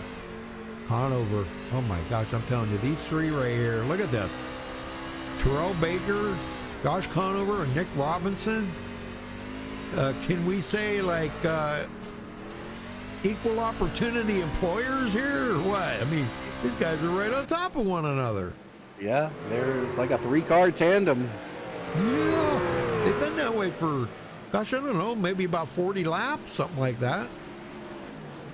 Conover. Oh my gosh, I'm telling you, these 3 right here. Look at this. Terrell Baker, Josh Conover, and Nick Robinson. Can we say like equal opportunity employers here or what? I mean, these guys are right on top of one another. Yeah, it's like a 3-car tandem. Yeah, they've been that way for, gosh, I don't know, maybe about 40 laps, something like that.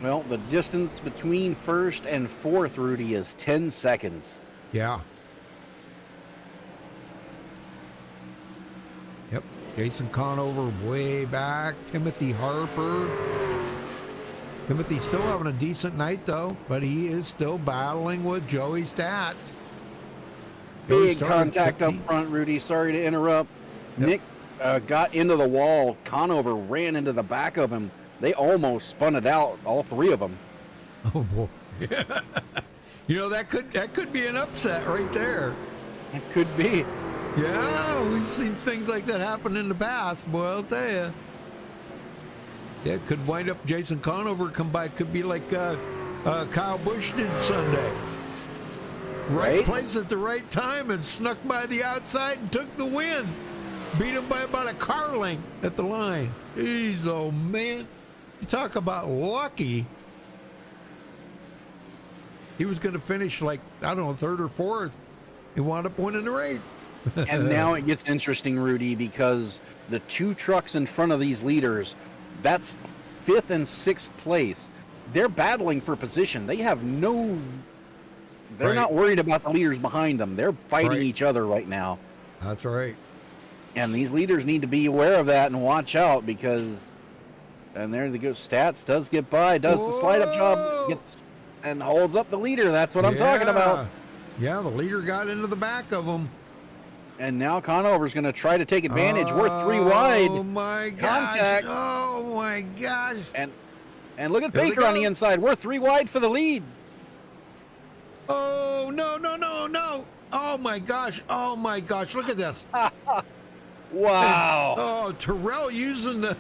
Well, the distance between first and fourth, Rudy, is 10 seconds. Yeah. Yep. Jason Conover way back. Timothy Harper. Timothy's still having a decent night, though, but he is still battling with Joey Stats. Big contact up front, Rudy. Sorry to interrupt. Yep. Nick got into the wall. Conover ran into the back of him. They almost spun it out, all 3 of them. Oh boy! Yeah. You know, that could be an upset right there. It could be. Yeah, we've seen things like that happen in the past. Boy, I'll tell you. Yeah, it could wind up Jason Conover come by. Could be like Kyle Busch did Sunday. Right place at the right time and snuck by the outside and took the win. Beat him by about a car length at the line. Jeez, oh man. You talk about lucky. He was going to finish like, I don't know, 3rd or 4th. He wound up winning the race. And now it gets interesting, Rudy, because the 2 trucks in front of these leaders, that's 5th and 6th place. They're battling for position. They have they're not worried about the leaders behind them. They're fighting each other right now. That's right. And these leaders need to be aware of that and watch out, because... And there the good Stats does get by, does the slide-up job, gets and holds up the leader. That's what I'm talking about. Yeah, the leader got into the back of him. And now Conover's going to try to take advantage. We're 3 wide. Oh, my gosh. Contact. Oh, my gosh. And look at Baker on the inside. We're 3 wide for the lead. Oh, no. Oh, my gosh. Oh, my gosh. Look at this. Wow. Oh, Terrell using the...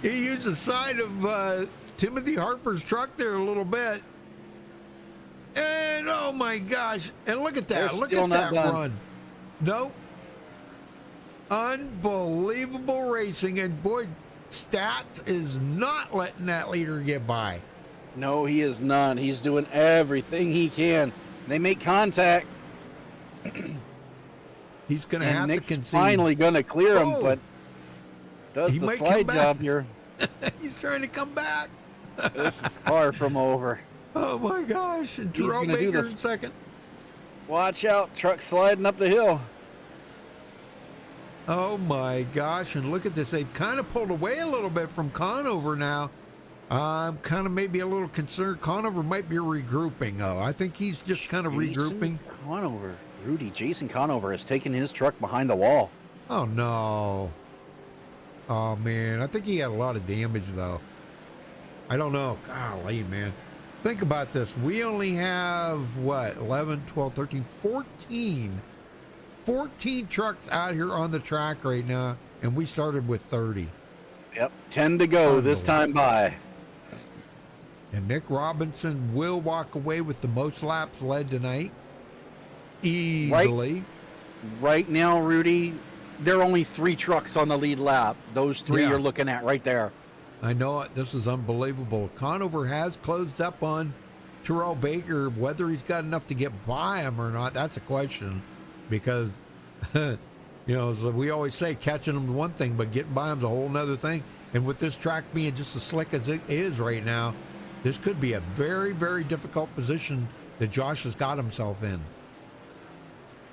He used the side of Timothy Harper's truck there a little bit. And, oh, my gosh. And look at that. Look at that run. Nope. Unbelievable racing. And, boy, Stats is not letting that leader get by. No, he is not. He's doing everything he can. They make contact. He's going to have Nick's to concede. Finally going to clear him, but does the slide job here. He's trying to come back. This is far from over. Oh my gosh! And He's Terrell gonna do Baker in this. second. Watch out, truck sliding up the hill. Oh my gosh! And look at this. They've kind of pulled away a little bit from Conover now. I'm kind of maybe a little concerned. Conover might be regrouping. Oh, I think he's just kind of regrouping. Conover, Rudy, Jason Conover has taken his truck behind the wall. Oh no. Oh man, I think he had a lot of damage though. I don't know. Golly, man. Think about this. We only have what, 11, 12, 13, 14 trucks out here on the track right now, and we started with 30. Yep, 10 to go this time by. And Nick Robinson will walk away with the most laps led tonight. Easily. Right now, Rudy, there are only 3 trucks on the lead lap. Those 3 Yeah. you're looking at right there. I know it. This is unbelievable. Conover has closed up on Terrell Baker. Whether he's got enough to get by him or not, that's a question. Because, you know, as we always say, catching him is one thing, but getting by him is a whole nother thing. And with this track being just as slick as it is right now, this could be a very, very difficult position that Josh has got himself in.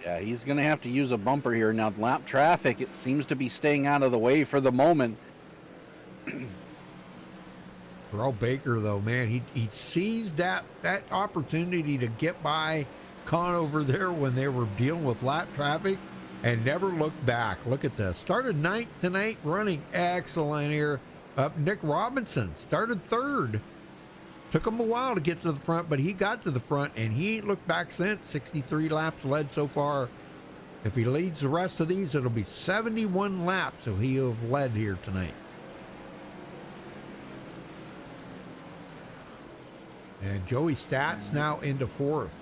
Yeah, he's going to have to use a bumper here. Now, lap traffic, it seems to be staying out of the way for the moment. Terrell Baker, though, man, he seized that opportunity to get by Conover there when they were dealing with lap traffic and never looked back. Look at this. Started 9th tonight, running excellent here. Nick Robinson started 3rd. Took him a while to get to the front, but he got to the front, and he ain't looked back since. 63 laps led so far. If he leads the rest of these, it'll be 71 laps that he'll have led here tonight. And Joey Stats now into 4th.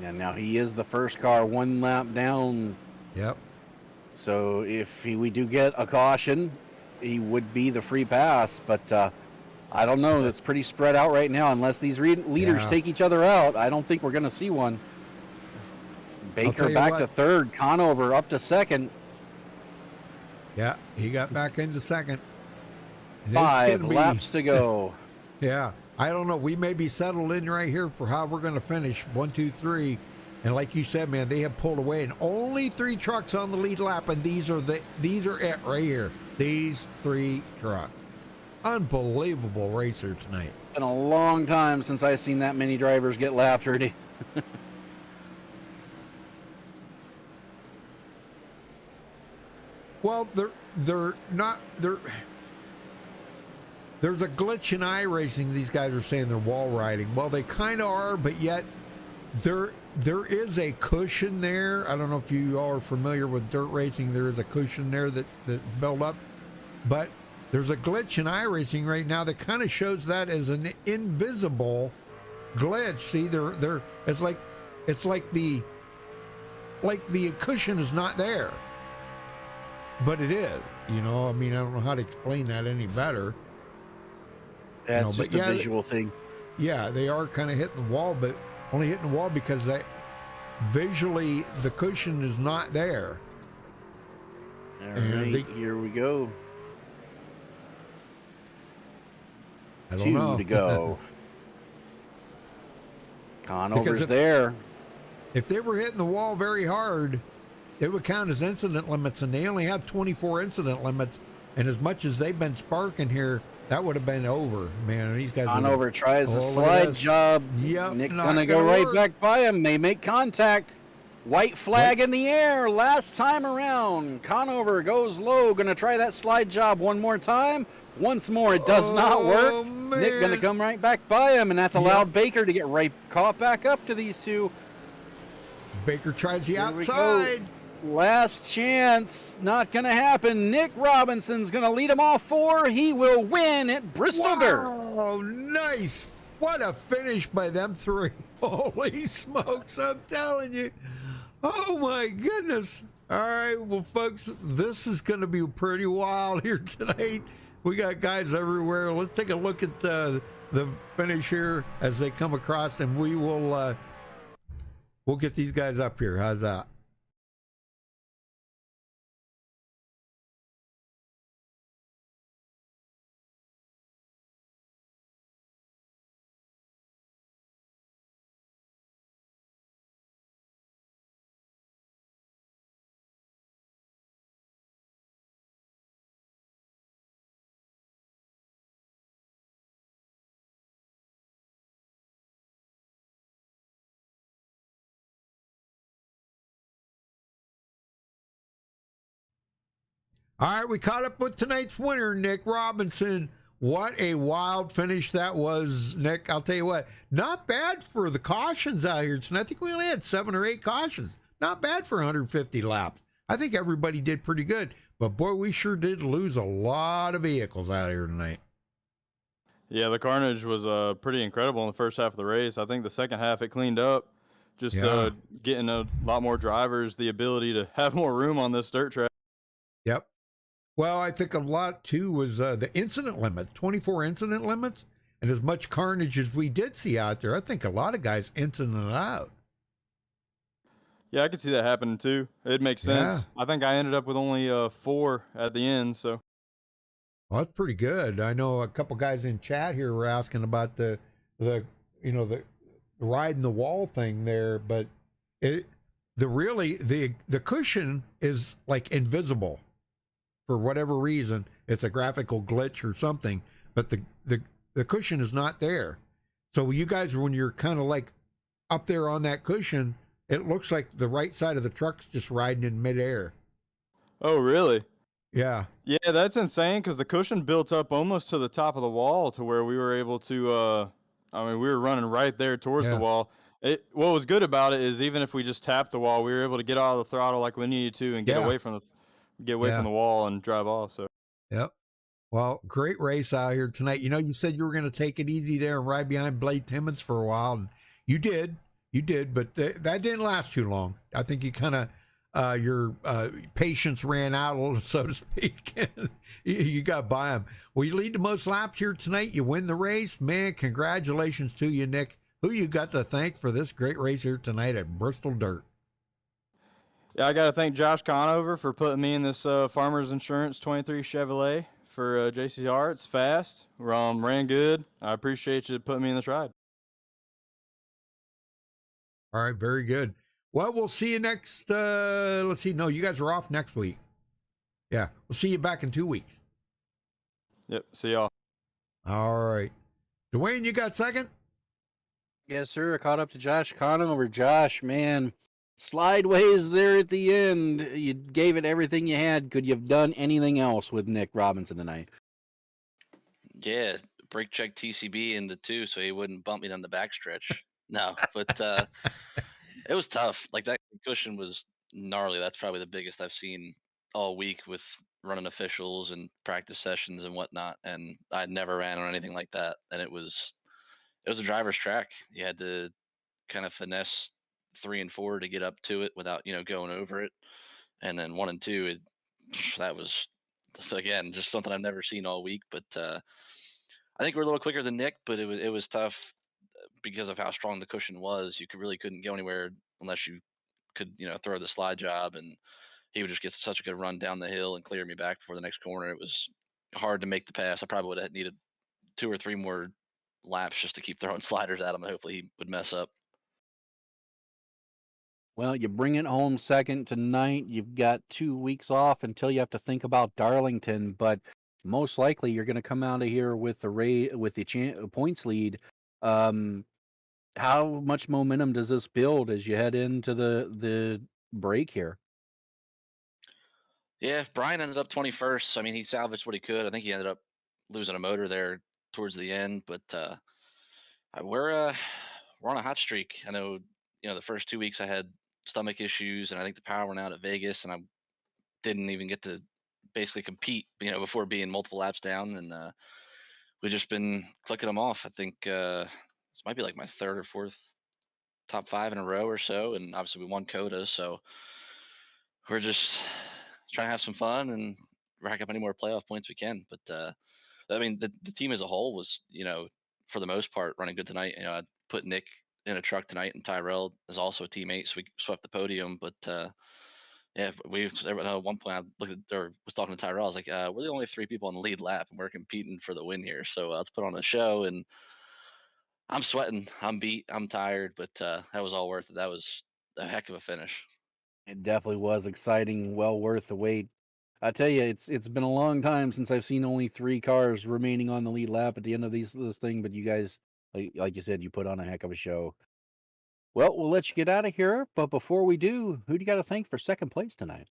Yeah, now he is the first car 1 lap down. Yep. So if we do get a caution, he would be the free pass. But I don't know. That's pretty spread out right now. Unless these leaders take each other out, I don't think we're going to see one. Baker back to 3rd. Conover up to 2nd. Yeah, he got back into 2nd. 5 laps to go. Yeah, I don't know. We may be settled in right here for how we're going to finish. 1, 2, 3. And like you said, man, they have pulled away, and only 3 trucks on the lead lap, and these are it right here. These 3 trucks. Unbelievable racer tonight. Been a long time since I've seen that many drivers get lapped, Rudy. Well, they're not. There's a glitch in iRacing. These guys are saying they're wall riding. Well, they kind of are, but yet there is a cushion there. I don't know if you all are familiar with dirt racing. There is a cushion there that built up, but there's a glitch in iRacing right now that kind of shows that as an invisible glitch. See, it's like the cushion is not there, but it is. You know, I mean, I don't know how to explain that any better. That's just a visual thing. Yeah, they are kind of hitting the wall, but only hitting the wall because visually the cushion is not there. All right, here we go. I don't know. 2 to go. Conover's Because there. If they were hitting the wall very hard, it would count as incident limits, and they only have 24 incident limits. And as much as they've been sparking here, that would have been over, man. These guys. Conover tries the slide job. Yep, Nick not gonna go gonna right work. back by him. They make contact. White flag in the air. Last time around, Conover goes low. Gonna try that slide job one more time. Once more, it does not work. Man. Nick gonna come right back by him, and that's allowed Baker to get right caught back up to these 2. Baker tries the Here we go. outside. Last chance, not gonna happen. Nick Robinson's gonna lead them all 4. He will win at Bristol Dirt. Oh, nice. What a finish by them 3. Holy smokes, I'm telling you. Oh, my goodness. All right, well, folks, this is going to be pretty wild here tonight. We got guys everywhere. Let's take a look at the finish here as they come across, and we'll get these guys up here. How's that? All right, we caught up with tonight's winner, Nick Robinson. What a wild finish that was, Nick. I'll tell you what, not bad for the cautions out here tonight. I think we only had 7 or 8 cautions. Not bad for 150 laps. I think everybody did pretty good. But, boy, we sure did lose a lot of vehicles out here tonight. Yeah, the carnage was pretty incredible in the first half of the race. I think the second half it cleaned up, just getting a lot more drivers, the ability to have more room on this dirt track. Yep. Well, I think a lot, too, was the incident limit, 24 incident limits. And as much carnage as we did see out there, I think a lot of guys incidented out. Yeah, I could see that happening, too. It makes sense. Yeah. I think I ended up with only 4 at the end, so. Well, that's pretty good. I know a couple guys in chat here were asking about the riding the wall thing there, but the cushion is like invisible. For whatever reason, it's a graphical glitch or something, but the cushion is not there. So you guys, when you're kind of like up there on that cushion, it looks like the right side of the truck's just riding in midair. Oh, really? Yeah. Yeah, that's insane because the cushion built up almost to the top of the wall to where we were able to, we were running right there towards the wall. What was good about it is even if we just tapped the wall, we were able to get out of the throttle like we needed to and get away from the wall and drive off. So. Yep. Well, great race out here tonight. You know, you said you were going to take it easy there and ride behind Blade Timmons for a while, and you did, but that didn't last too long. I think you kind of your patience ran out a little, so to speak. You got by him. Well, you lead the most laps here tonight. You win the race, man. Congratulations to you, Nick. Who you got to thank for this great race here tonight at Bristol Dirt? Yeah, I got to thank Josh Conover for putting me in this Farmers Insurance 23 Chevrolet for JCR. It's fast, ran good. I appreciate you putting me in this ride. All right, very good. Well, we'll see you next, let's see. No, you guys are off next week. Yeah, we'll see you back in 2 weeks. Yep, see y'all. All right. Dwayne, you got second? Yes, sir. I caught up to Josh Conover. Josh, man, slideways there at the end. You gave it everything you had. Could you have done anything else with Nick Robinson tonight? Yeah, brake check TCB into 2 so he wouldn't bump me down the backstretch. No, but it was tough. Like, that cushion was gnarly. That's probably the biggest I've seen all week with running officials and practice sessions and whatnot. And I'd never ran on anything like that. And it was a driver's track. You had to kind of finesse 3 and 4 to get up to it without, going over it. And then 1 and 2, that was, again, just something I've never seen all week. But I think we're a little quicker than Nick, but it was tough because of how strong the cushion was. You really couldn't go anywhere unless you could, throw the slide job, and he would just get such a good run down the hill and clear me back before the next corner. It was hard to make the pass. I probably would have needed 2 or 3 more laps just to keep throwing sliders at him. Hopefully he would mess up. Well, you bring it home second tonight. You've got 2 weeks off until you have to think about Darlington, but most likely you're going to come out of here with the points lead. How much momentum does this build as you head into the break here? Yeah, Brian ended up 21st. I mean, he salvaged what he could. I think he ended up losing a motor there towards the end, but we're on a hot streak. I know, the first 2 weeks I had stomach issues, and I think the power went out at Vegas, and I didn't even get to basically compete, before being multiple laps down, and we've just been clicking them off. I think this might be like my 3rd or 4th top 5 in a row or so, and obviously we won COTA, so we're just trying to have some fun and rack up any more playoff points we can. But I mean, the team as a whole was, for the most part, running good tonight. I put Nick in a truck tonight, and Tyrell is also a teammate, so we swept the podium. But yeah, at one point I was talking to Tyrell. I was like, we're the only 3 people on the lead lap, and we're competing for the win here. So let's put on a show. And I'm sweating, I'm beat, I'm tired, but that was all worth it. That was a heck of a finish. It definitely was exciting, well worth the wait. I tell you, it's been a long time since I've seen only 3 cars remaining on the lead lap at the end of this thing. But you guys, like you said, you put on a heck of a show. Well, we'll let you get out of here. But before we do, who do you got to thank for second place tonight?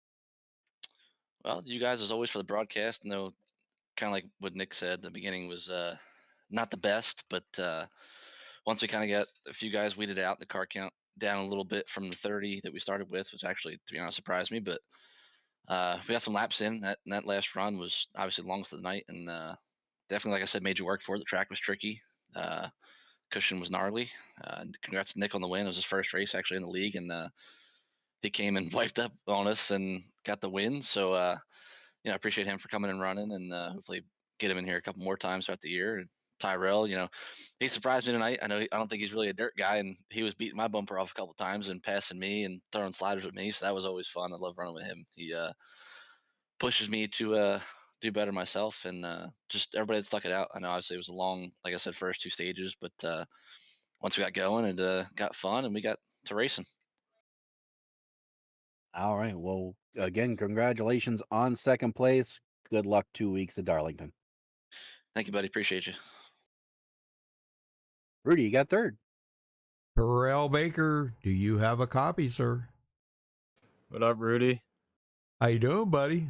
Well, you guys, as always, for the broadcast. No, kind of like what Nick said, the beginning was not the best, but once we kind of got a few guys weeded out, the car count down a little bit from the 30 that we started with, which actually, to be honest, surprised me. But we got some laps in. That last run was obviously the longest of the night, and definitely, like I said, made you work for it. The track was tricky. Cushion was gnarly. Congrats to Nick on the win. It was his first race actually in the league, and he came and wiped up on us and got the win. So I appreciate him for coming and running, and hopefully get him in here a couple more times throughout the year. And Tyrell, he surprised me tonight. I don't think he's really a dirt guy, and he was beating my bumper off a couple times and passing me and throwing sliders with me. So that was always fun. I love running with him. He pushes me to do better myself, and just everybody that stuck it out. I know obviously it was a long, like I said, first 2 stages, but once we got going, it got fun, and we got to racing. All right. Well, again, congratulations on second place. Good luck 2 weeks at Darlington. Thank you, buddy. Appreciate you. Rudy, you got third. Terrell Baker, do you have a copy, sir? What up, Rudy? How you doing, buddy?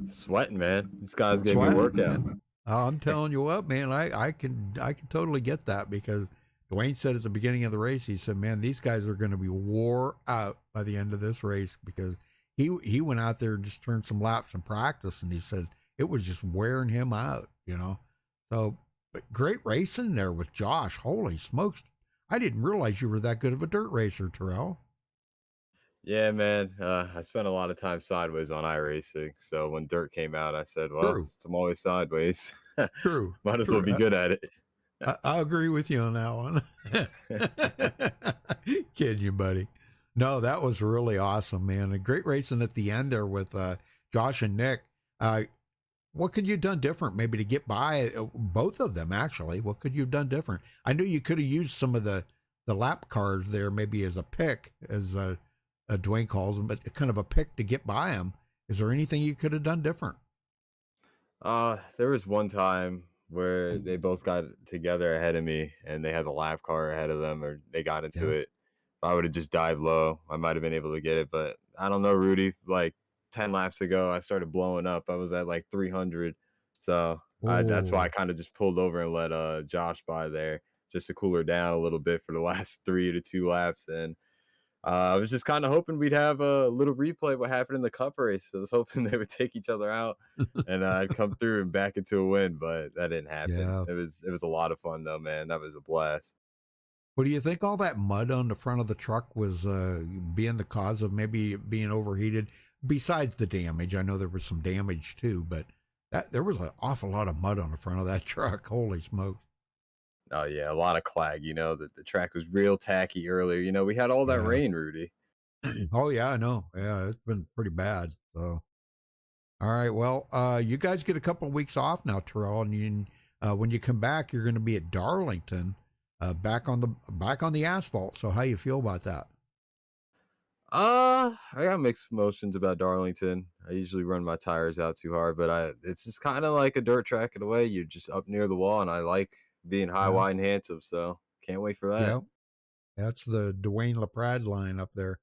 Sweating, man. This guy's getting me a workout. I'm telling you what, man, I can totally get that, because Dwayne said at the beginning of the race, he said, man, these guys are going to be wore out by the end of this race, because he went out there and just turned some laps in practice, and he said it was just wearing him out, So, but great racing there with Josh. Holy smokes. I didn't realize you were that good of a dirt racer, Terrell. Yeah, man. I spent a lot of time sideways on iRacing, so when dirt came out, I said, well, I'm always sideways. True. Might as well be good at it. I agree with you on that one. Kidding you, buddy. No, that was really awesome, man. A great racing at the end there with Josh and Nick. What could you have done different, maybe to get by both of them, actually? What could you have done different? I knew you could have used some of the lap cars there, maybe as a pick, as Dwayne calls them, but kind of a pick to get by them. Is there anything you could have done different? There was one time where they both got together ahead of me, and they had the lap car ahead of them, or they got into it. If I would have just dived low, I might have been able to get it, but I don't know, Rudy. Like 10 laps ago, I started blowing up. I was at like 300, so that's why I kind of just pulled over and let Josh by there just to cool her down a little bit for the last 3 to 2 laps, and I was just kind of hoping we'd have a little replay of what happened in the cup race. I was hoping they would take each other out and I'd come through and back into a win, but that didn't happen. Yeah. It was a lot of fun though, man. That was a blast. What do you think all that mud on the front of the truck was being the cause of maybe being overheated? Besides the damage, I know there was some damage too, but there was an awful lot of mud on the front of that truck. Holy smokes. Oh yeah, a lot of clag. The track was real tacky earlier. We had all that rain, Rudy. Oh yeah, I know. Yeah, it's been pretty bad. So, all right. Well, you guys get a couple of weeks off now, Terrell, and when you come back, you're going to be at Darlington, back on the asphalt. So, how you feel about that? I got mixed emotions about Darlington. I usually run my tires out too hard, but it's just kind of like a dirt track in a way. You're just up near the wall, and I like being high, wide, and handsome, so can't wait for that. Yeah, that's the Dwayne LaPrade line up there.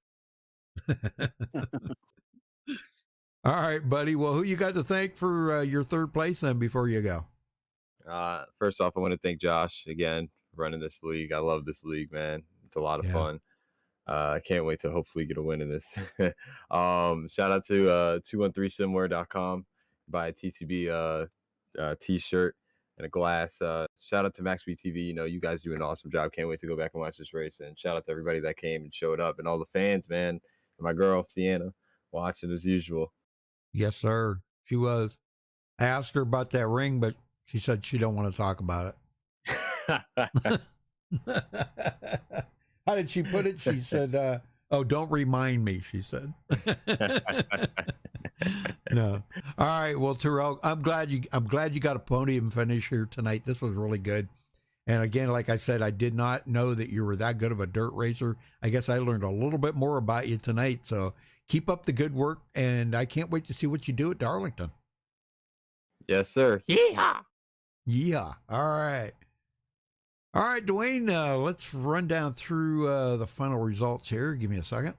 All right, buddy. Well, who you got to thank for your third place then before you go? First off, I want to thank Josh again for running this league. I love this league, man. It's a lot of fun. I can't wait to hopefully get a win in this. Shout out to 213simware.com. Buy a TCB t-shirt and a glass. Shout out to MaxspeedTV. You guys do an awesome job. Can't wait to go back and watch this race. And shout out to everybody that came and showed up, and all the fans, man. And my girl Sienna watching as usual. Yes, sir. She was. I asked her about that ring, but she said she don't want to talk about it. How did she put it? She said, "Oh, don't remind me," she said. No. All right. Well, Terrell, I'm glad you got a podium finish here tonight. This was really good. And again, like I said, I did not know that you were that good of a dirt racer. I guess I learned a little bit more about you tonight. So keep up the good work, and I can't wait to see what you do at Darlington. Yes, sir. Yeah. Yeah. All right. All right, Dwayne, let's run down through the final results here. Give me a second.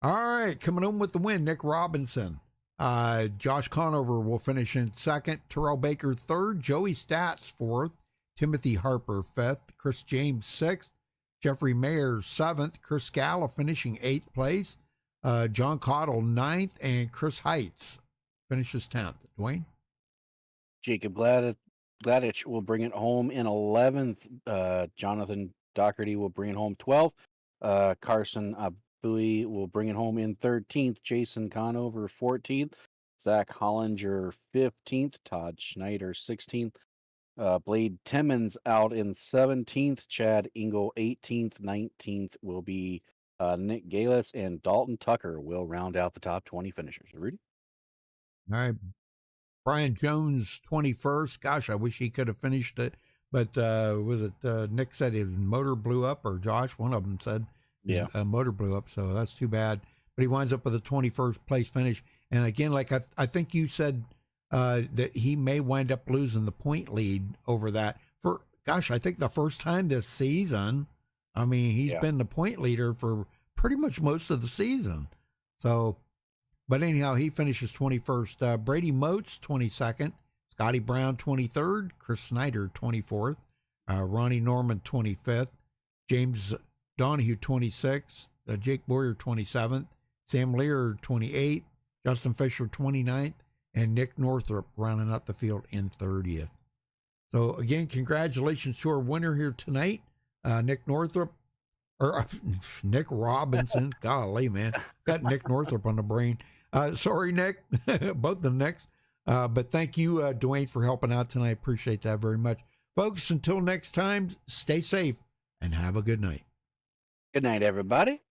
All right, coming home with the win, Nick Robinson. Josh Conover will finish in second. Terrell Baker third. Joey Stats fourth. Timothy Harper fifth. Chris James sixth. Jeffrey Mayer seventh. Chris Scala finishing eighth place. John Cottle ninth. And Chris Heights finishes 10th. Dwayne? Jacob Gladich will bring it home in 11th. Jonathan Doherty will bring it home 12th. Carson Abui will bring it home in 13th. Jason Conover 14th. Zach Hollinger 15th. Todd Schneider 16th. Blade Timmons out in 17th. Chad Engel 18th. 19th will be Nick Galis, and Dalton Tucker will round out the top 20 finishers. Rudy? All right. Brian Jones, 21st. Gosh, I wish he could have finished it. But was it Nick said his motor blew up, or Josh? One of them said his motor blew up, so that's too bad. But he winds up with a 21st place finish. And again, like I think you said that he may wind up losing the point lead over that. For, gosh, I think the first time this season. I mean, he's been the point leader for pretty much most of the season. So, but anyhow, he finishes 21st. Brady Moats, 22nd. Scotty Brown, 23rd. Chris Snyder, 24th. Ronnie Norman, 25th. James Donahue, 26th. Jake Boyer, 27th. Sam Lear, 28th. Justin Fisher, 29th. And Nick Northrup rounding out the field in 30th. So, again, congratulations to our winner here tonight. Nick Northrup, or Nick Robinson. Golly, man. Got Nick Northrup on the brain. Sorry, Nick. Both of them Nicks. But thank you, Dwayne, for helping out tonight. Appreciate that very much. Folks, until next time, stay safe and have a good night. Good night, everybody.